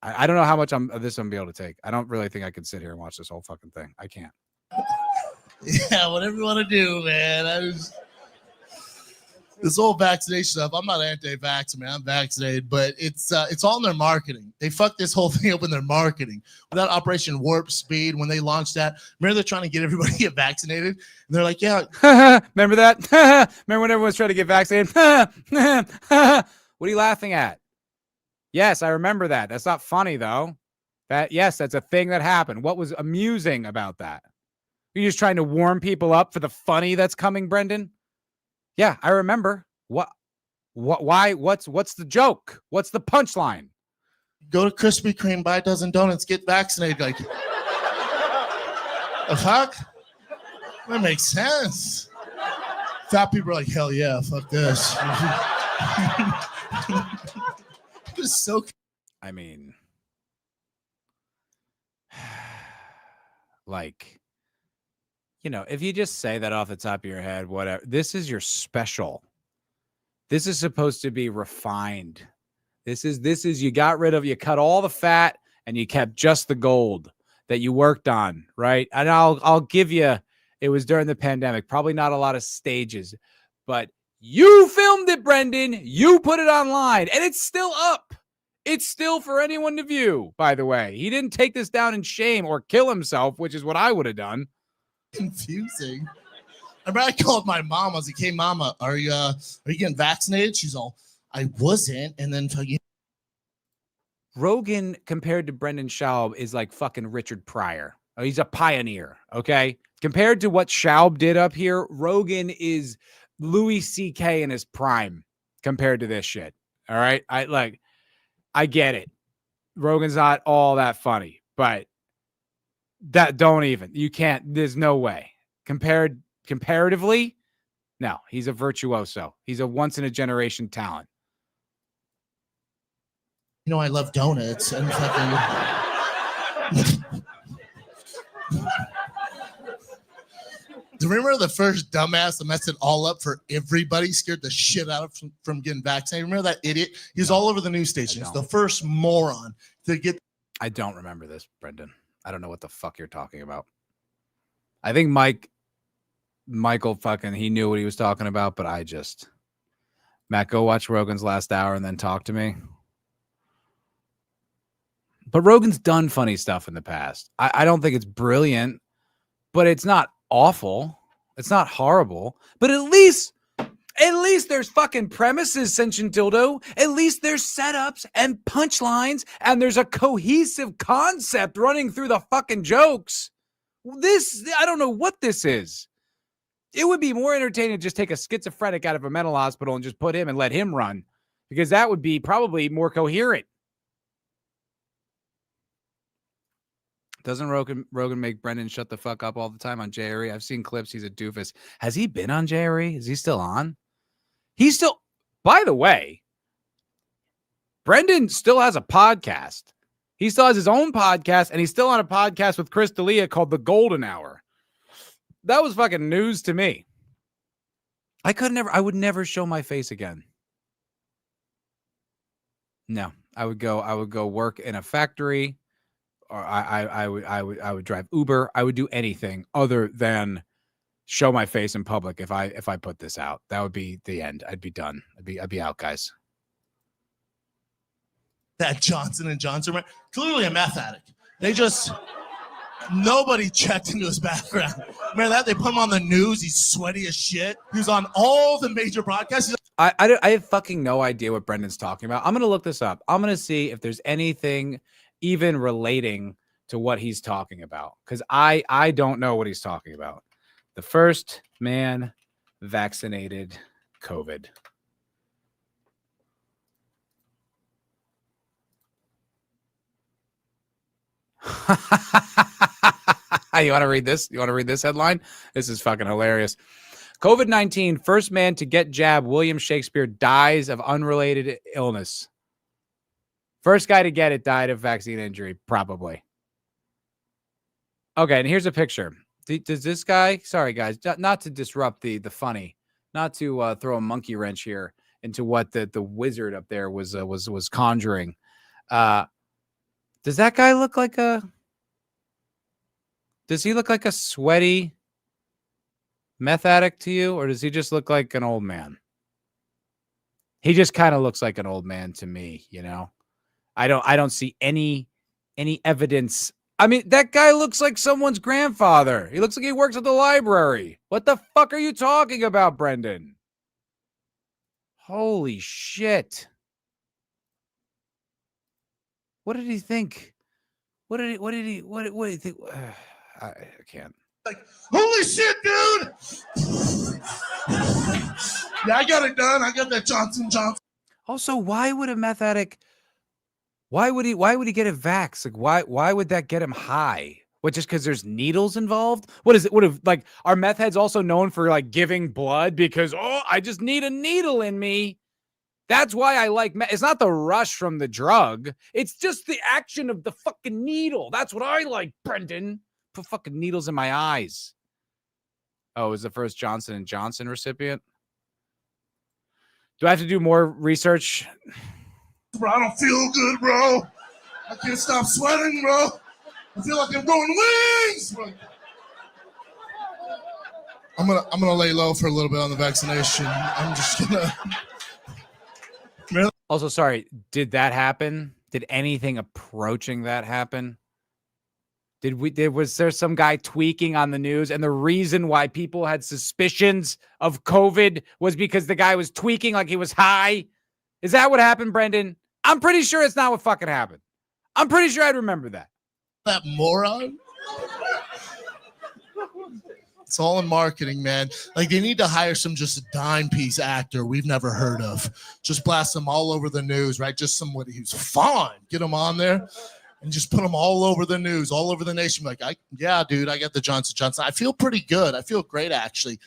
I don't know how much I'm gonna be able to take. I don't really think I can sit here and watch this whole fucking thing. I can't. Yeah, whatever you want to do, man. This whole vaccination stuff, I'm not anti-vax, man. I'm vaccinated, but it's all in their marketing. They fucked this whole thing up in their marketing. With that Operation Warp Speed, when they launched that, remember they're trying to get everybody to get vaccinated? And they're like, yeah. Remember that? Remember when everyone's trying to get vaccinated? What are you laughing at? Yes, I remember that. That's not funny, though. Yes, that's a thing that happened. What was amusing about that? You're just trying to warm people up for the funny that's coming, Brendan? Yeah, I remember. Why? What's the joke? What's the punchline? Go to Krispy Kreme, buy a dozen donuts, get vaccinated. Like, the fuck? That makes sense. Fat people are like, hell yeah, fuck this. It's so. I mean, like, you know, if you just say that off the top of your head, whatever, this is your special. This is supposed to be refined. This is you cut all the fat and you kept just the gold that you worked on, right? And I'll give you, it was during the pandemic, probably not a lot of stages, but you filmed it, Brendan. You put it online and it's still up. It's still for anyone to view, by the way. He didn't take this down in shame or kill himself, which is what I would have done. Confusing. I remember I called my mom. I was like, hey, mama, are you getting vaccinated? She's all, I wasn't. And then Rogan compared to Brendan Schaub is like fucking Richard Pryor. Oh, he's a pioneer, okay? Compared to what Schaub did up here, Rogan is Louis C.K. in his prime compared to this shit, all right? I get it. Rogan's not all that funny, but you can't, there's no way. Comparatively, no, he's a virtuoso. He's a once in a generation talent. You know, I love donuts and fucking. Do you remember the first dumbass that messed it all up for everybody, scared the shit out of from getting vaccinated? Remember that idiot? He was all over the news stations. The first moron to get. I don't remember this, Brendan. I don't know what the fuck you're talking about. I think Michael fucking, he knew what he was talking about, but Matt, go watch Rogan's last hour and then talk to me. But Rogan's done funny stuff in the past. I don't think it's brilliant, but it's not awful. It's not horrible. But at least there's fucking premises, Sentient Dildo. At least there's setups and punchlines, and there's a cohesive concept running through the fucking jokes. I don't know what this is. It would be more entertaining to just take a schizophrenic out of a mental hospital and just put him and let him run, because that would be probably more coherent. Doesn't Rogan make Brendan shut the fuck up all the time on JRE? I've seen clips. He's a doofus. Has he been on JRE? Is he still on? By the way, Brendan still has a podcast. He still has his own podcast, and he's still on a podcast with Chris D'Elia called The Golden Hour. That was fucking news to me. I would never show my face again. No, I would go work in a factory, or I would drive Uber. I would do anything other than show my face in public. If I put this out, that would be the end. I'd be done. I'd be out, guys. That Johnson & Johnson, clearly a meth addict. Nobody checked into his background. Remember that? They put him on the news. He's sweaty as shit. He was on all the major broadcasts. I have fucking no idea what Brendan's talking about. I'm going to look this up. I'm going to see if there's anything even relating to what he's talking about, because I don't know what he's talking about. The first man vaccinated COVID. You want to read this? You want to read this headline? This is fucking hilarious. COVID-19, first man to get jab, William Shakespeare dies of unrelated illness. First guy to get it died of vaccine injury, probably. Okay, and here's a picture. Does this guy, sorry guys, not to disrupt the funny, not to throw a monkey wrench here into what the wizard up there was conjuring. Does that guy look like does he look like a sweaty meth addict to you, or does he just look like an old man? He just kind of looks like an old man to me, you know. I don't see any evidence. I mean, that guy looks like someone's grandfather. He looks like he works at the library. What the fuck are you talking about, Brendan? Holy shit. What did he think? What did he think? I can't. Like, holy shit, dude! Yeah, I got it done. I got that Johnson. Also, why would a meth addict? Why would he get a vax? Like, why would that get him high? What, just because there's needles involved? What is it? What if, like, are meth heads also known for like giving blood because, oh, I just need a needle in me? That's why I like meth. It's not the rush from the drug. It's just the action of the fucking needle. That's what I like, Brendan. Put fucking needles in my eyes. Oh, is the first Johnson & Johnson recipient? Do I have to do more research? Bro, I don't feel good, bro. I can't stop sweating, bro. I feel like I'm growing wings, bro. I'm gonna lay low for a little bit on the vaccination. I'm just gonna. Really? Also, sorry, did that happen? Did anything approaching that happen? Was there some guy tweaking on the news, and the reason why people had suspicions of COVID was because the guy was tweaking like he was high? Is that what happened, Brendan? I'm pretty sure it's not what fucking happened. I'm pretty sure I'd remember that. That moron. It's all in marketing, man. Like, they need to hire just a dime piece actor we've never heard of. Just blast them all over the news, right? Just somebody who's fun. Get them on there and just put them all over the news, all over the nation. Like, yeah, dude, I got the Johnson. I feel pretty good. I feel great, actually.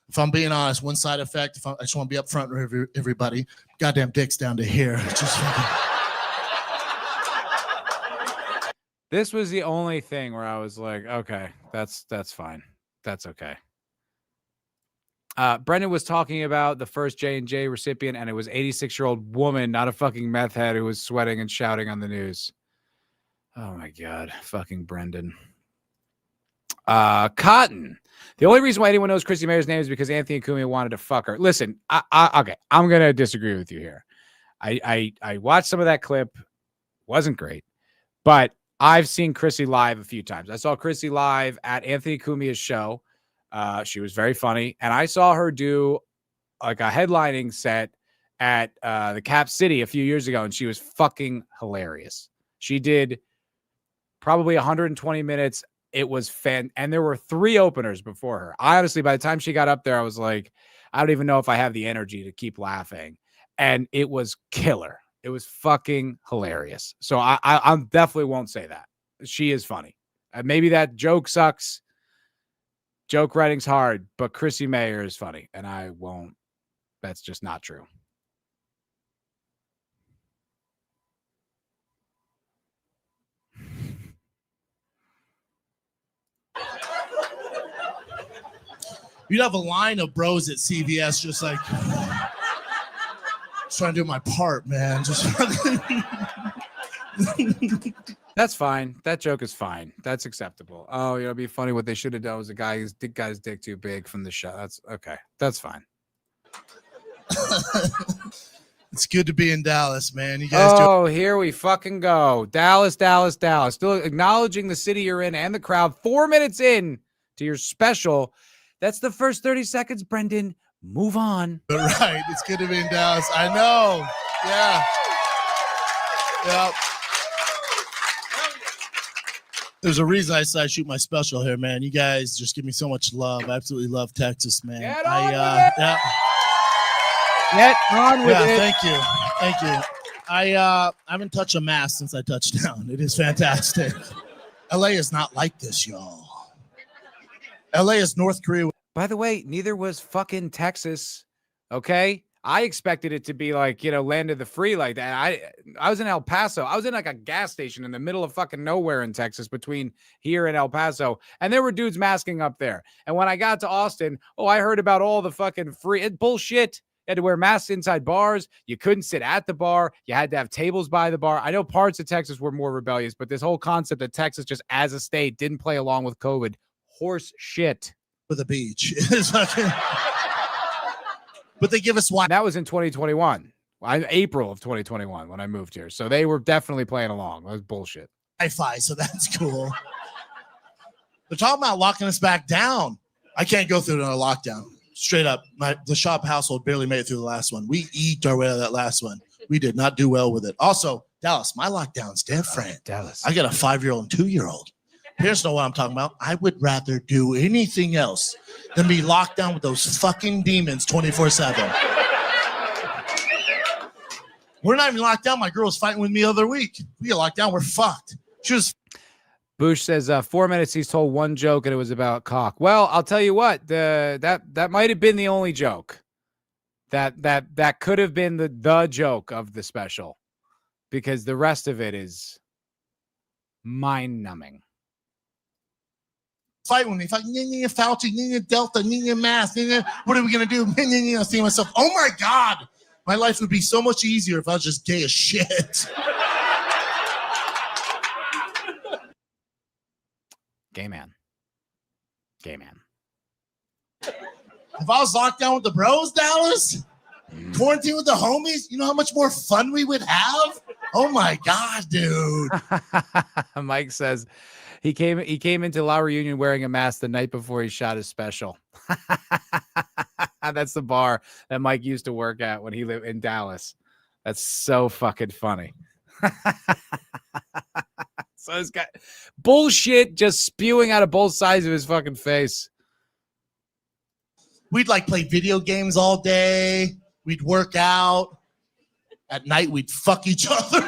If I'm being honest, one side effect, I just want to be up front with everybody. Goddamn dick's down to here. Just This was the only thing where I was like, okay, that's fine. That's okay. Brendan was talking about the first J&J recipient, and it was 86-year-old woman, not a fucking meth head, who was sweating and shouting on the news. Oh my God, fucking Brendan. Cotton. The only reason why anyone knows Chrissy Mayer's name is because Anthony Cumia wanted to fuck her. Listen, okay, I'm gonna disagree with you here. I watched some of that clip. Wasn't great, but I've seen Chrissy live a few times. I saw Chrissy live at Anthony Cumia's show. She was very funny, and I saw her do like a headlining set at the Cap City a few years ago, and she was fucking hilarious. She did probably 120 minutes. It was and there were 3 openers before her. I honestly, by the time she got up there, I was like, I don't even know if I have the energy to keep laughing. And it was killer. It was fucking hilarious. So I definitely won't say that. She is funny. Maybe that joke sucks. Joke writing's hard, but Chrissy Mayer is funny, and I won't. That's just not true. You'd have a line of bros at CVS just like trying to do my part, man. Just That's fine. That joke is fine. That's acceptable. Oh, it'd be funny. What they should have done was a guy who's got his dick too big from the show. That's okay. That's fine. It's good to be in Dallas, man. You guys here we fucking go. Dallas, Dallas, Dallas. Still acknowledging the city you're in and the crowd. 4 minutes in to your special. That's the first 30 seconds, Brendan. Move on. Right. It's good to be in Dallas. I know. Yeah. Yep. There's a reason I said I shoot my special here, man. You guys just give me so much love. I absolutely love Texas, man. Get on with it. Yeah. Get on with it. Thank you. Thank you. I haven't touched a mask since I touched down. It is fantastic. LA is not like this, y'all. LA is North Korea. By the way, neither was fucking Texas. Okay. I expected it to be like, land of the free like that. I was in El Paso. I was in like a gas station in the middle of fucking nowhere in Texas between here and El Paso. And there were dudes masking up there. And when I got to Austin, I heard about all the fucking free bullshit. You had to wear masks inside bars. You couldn't sit at the bar. You had to have tables by the bar. I know parts of Texas were more rebellious, but this whole concept that Texas just as a state didn't play along with COVID, horse shit. For the beach. But they give us one. That was in 2021. April of 2021 when I moved here. So they were definitely playing along. That was bullshit. Wi-Fi, so that's cool. They're talking about locking us back down. I can't go through another lockdown. Straight up. The shop household barely made it through the last one. We eked our way out of that last one. We did not do well with it. Also, Dallas, my lockdown's different. Dallas. I got a 5-year-old and 2-year-old. Here's what I'm talking about. I would rather do anything else than be locked down with those fucking demons 24/7. We're not even locked down. My girl was fighting with me the other week. We get locked down. We're fucked. She was. Bush says 4 minutes. He's told one joke and it was about cock. Well, I'll tell you what. That might have been the only joke. That could have been the joke of the special, because the rest of it is mind-numbing. Fight with me. Fight, Fauci, Delta, mask. What are we going to do? I see myself. Oh, my God. My life would be so much easier if I was just gay as shit. Gay man. If I was locked down with the bros, Dallas, quarantine with the homies, you know how much more fun we would have? Oh, my God, dude. Mike says, He came into La Reunion wearing a mask the night before he shot his special. That's the bar that Mike used to work at when he lived in Dallas. That's so fucking funny. So this guy, bullshit just spewing out of both sides of his fucking face. We'd play video games all day. We'd work out. At night, we'd fuck each other.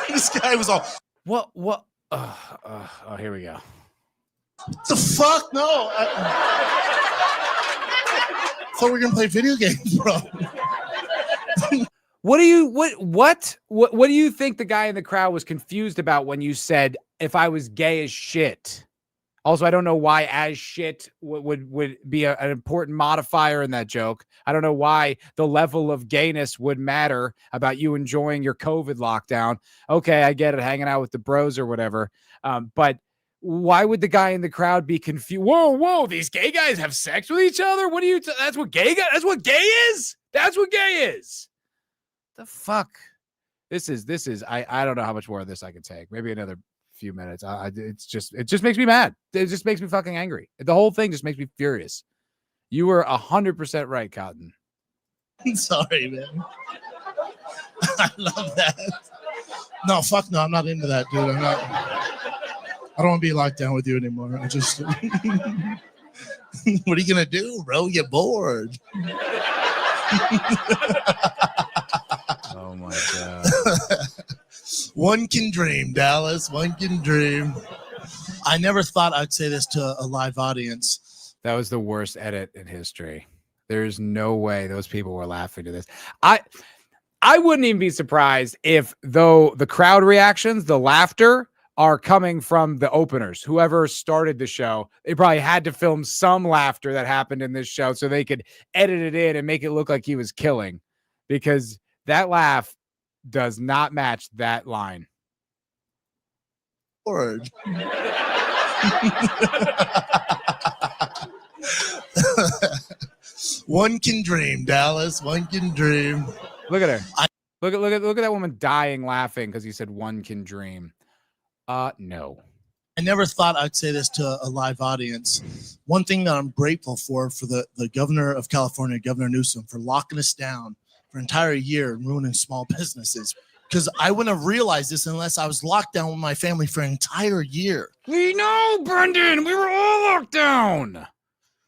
This guy was all. What? Oh, here we go. What the fuck? No. I thought we were gonna play video games, bro. What do you think the guy in the crowd was confused about when you said if I was gay as shit? Also, I don't know why as shit would be an important modifier in that joke. I don't know why the level of gayness would matter about you enjoying your COVID lockdown. Okay, I get it, hanging out with the bros or whatever. But why would the guy in the crowd be confused? Whoa, these gay guys have sex with each other? What are you? That's what gay guys? That's what gay is? That's what gay is. The fuck? This is. I don't know how much more of this I can take. Maybe another few minutes. It just makes me mad. It just makes me fucking angry. The whole thing just makes me furious. You were 100% right, Cotton. I'm sorry, man. I love that. No, fuck no. I'm not into that, dude. I'm not. I don't want to be locked down with you anymore. I just. What are you gonna do, bro? You're bored. Oh my god. One can dream, Dallas. One can dream. I never thought I'd say this to a live audience. That was the worst edit in history. There's no way those people were laughing to this. I wouldn't even be surprised if, though, the crowd reactions, the laughter, are coming from the openers. Whoever started the show, they probably had to film some laughter that happened in this show so they could edit it in and make it look like he was killing, because that laugh does not match that line. Word. One can dream, Dallas. One can dream. Look at her. Look at that woman dying laughing because he said one can dream. No. I never thought I'd say this to a live audience. One thing that I'm grateful for the governor of California, Governor Newsom, for locking us down for an entire year and ruining small businesses. Because I wouldn't have realized this unless I was locked down with my family for an entire year. We know, Brendan. We were all locked down.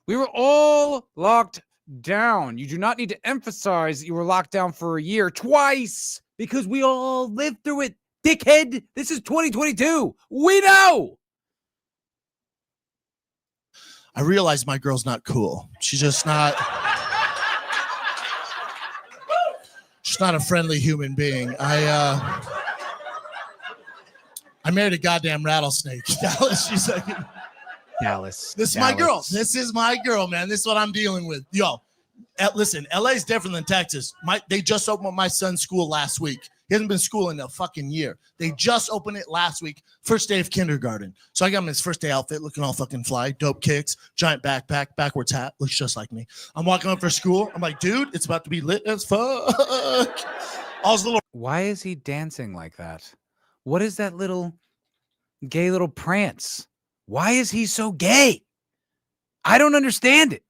We were all locked down. You do not need to emphasize that you were locked down for a year twice, because we all lived through it, dickhead. This is 2022. We know. I realized my girl's not cool. She's just not. She's not a friendly human being. I married a goddamn rattlesnake. Dallas, she's like, Dallas. this is my girl. This is my girl, man. This is what I'm dealing with. Yo, listen, LA's different than Texas. They just opened my son's school last week. He hasn't been in school in a fucking year. They just opened it last week, first day of kindergarten. So I got him his first day outfit, looking all fucking fly, dope kicks, giant backpack, backwards hat, looks just like me. I'm walking up for school. I'm like, dude, it's about to be lit as fuck. Why is he dancing like that? What is that little gay little prance? Why is he so gay? I don't understand it.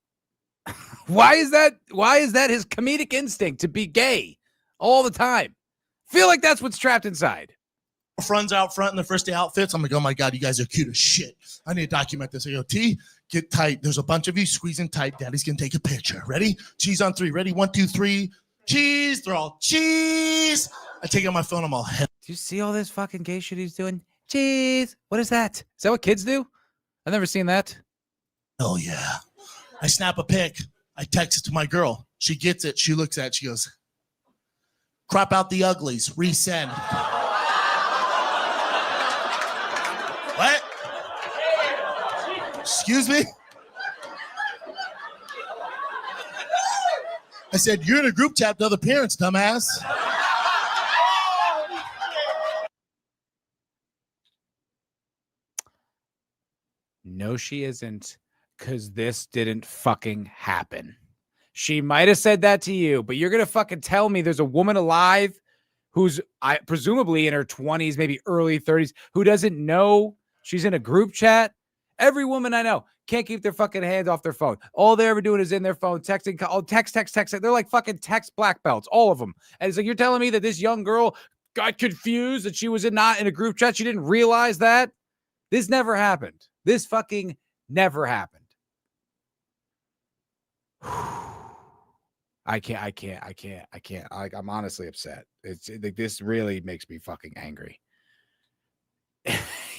Why is that his comedic instinct to be gay all the time? Feel like that's what's trapped inside. Friends out front in the first day outfits. I'm like, oh my God, you guys are cute as shit. I need to document this. I go, T, get tight. There's a bunch of you squeezing tight. Daddy's going to take a picture. Ready? Cheese on 3. Ready? 1, 2, 3. Cheese. They're all cheese. I take out my phone. I'm all hell. Do you see all this fucking gay shit he's doing? Cheese. What is that? Is that what kids do? I've never seen that. Oh yeah. I snap a pic. I text it to my girl. She gets it. She looks at it. She goes, crop out the uglies. Resend. What? Excuse me? I said, you're in a group chat with other parents, dumbass. No, she isn't, because this didn't fucking happen. She might have said that to you, but you're going to fucking tell me there's a woman alive who's presumably in her 20s, maybe early 30s, who doesn't know she's in a group chat? Every woman I know can't keep their fucking hands off their phone. All they're ever doing is in their phone, texting, text. They're like fucking text black belts, all of them. And it's like, you're telling me that this young girl got confused that she was not in a group chat? She didn't realize that? This never happened. This fucking never happened. I can't. I'm honestly upset. It's like, this really makes me fucking angry.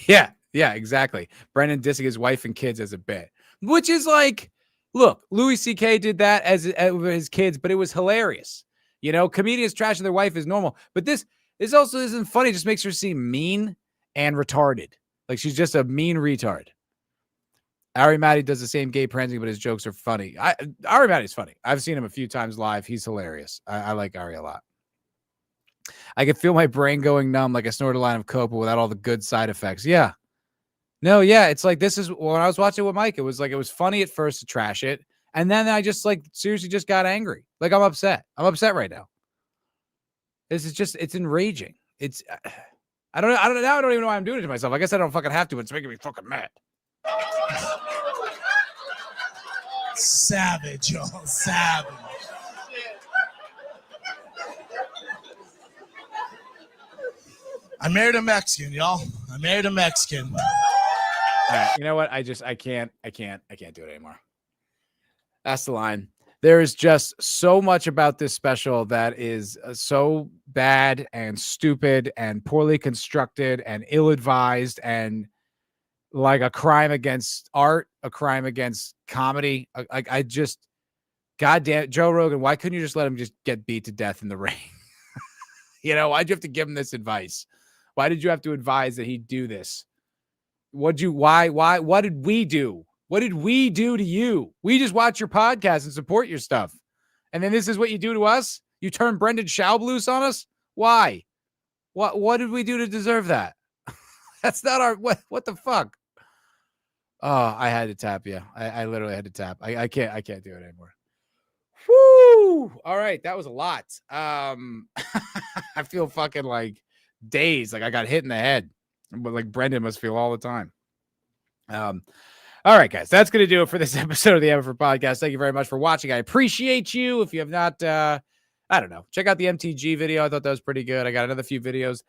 Yeah, exactly. Brendan dissing his wife and kids as a bit, which is like, look, Louis C.K. did that as his kids, but it was hilarious. You know, comedians trashing their wife is normal, but this also isn't funny. It just makes her seem mean and retarded. Like she's just a mean retard. Ari Matty does the same gay prancing, but his jokes are funny. Ari Matty's funny. I've seen him a few times live. He's hilarious. I like Ari a lot. I can feel my brain going numb like I snorted a line of coke, but without all the good side effects. Yeah. No, yeah. It's like, this is when I was watching with Mike, it was like, it was funny at first to trash it. And then I just like seriously just got angry. Like I'm upset. I'm upset right now. This is just, it's enraging. It's, I don't know. I don't even know why I'm doing it to myself. I guess I don't fucking have to. It's making me fucking mad. Savage, y'all. Savage. I married a Mexican, y'all. I married a Mexican. All right. You know what? I can't do it anymore. That's the line. There is just so much about this special that is so bad and stupid and poorly constructed and ill-advised and like a crime against art, a crime against comedy. I just, goddamn, Joe Rogan, why couldn't you just let him just get beat to death in the ring? You know, why'd you have to give him this advice? Why did you have to advise that he'd do this? What did we do? What did we do to you? We just watch your podcast and support your stuff. And then this is what you do to us? You turn Brendan Schaub loose on us? Why? What did we do to deserve that? That's not our, what the fuck? Oh, I had to tap you. I literally had to tap. I can't do it anymore. Woo! All right, that was a lot. I feel fucking like dazed, like I got hit in the head. But like Brendan must feel all the time. All right, guys, that's going to do it for this episode of the MFR Podcast. Thank you very much for watching. I appreciate you. If you have not, I don't know, check out the MTG video. I thought that was pretty good. I got another few videos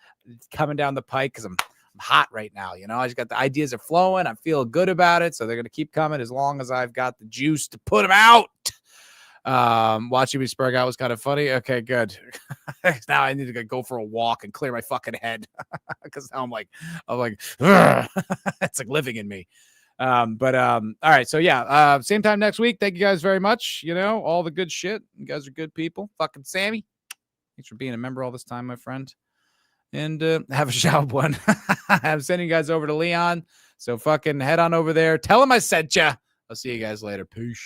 coming down the pike because I'm hot right now. You know, I just got the ideas are flowing. I feel good about it. So they're going to keep coming as long as I've got the juice to put them out. Watching me spurg out was kind of funny. Okay, good. Now I need to go for a walk and clear my fucking head because now I'm like, it's like living in me. All right. So yeah, same time next week. Thank you guys very much. You know, all the good shit. You guys are good people. Fucking Sammy. Thanks for being a member all this time, my friend. And have a shout one. I'm sending you guys over to Leon. So fucking head on over there. Tell him I sent ya. I'll see you guys later. Peace.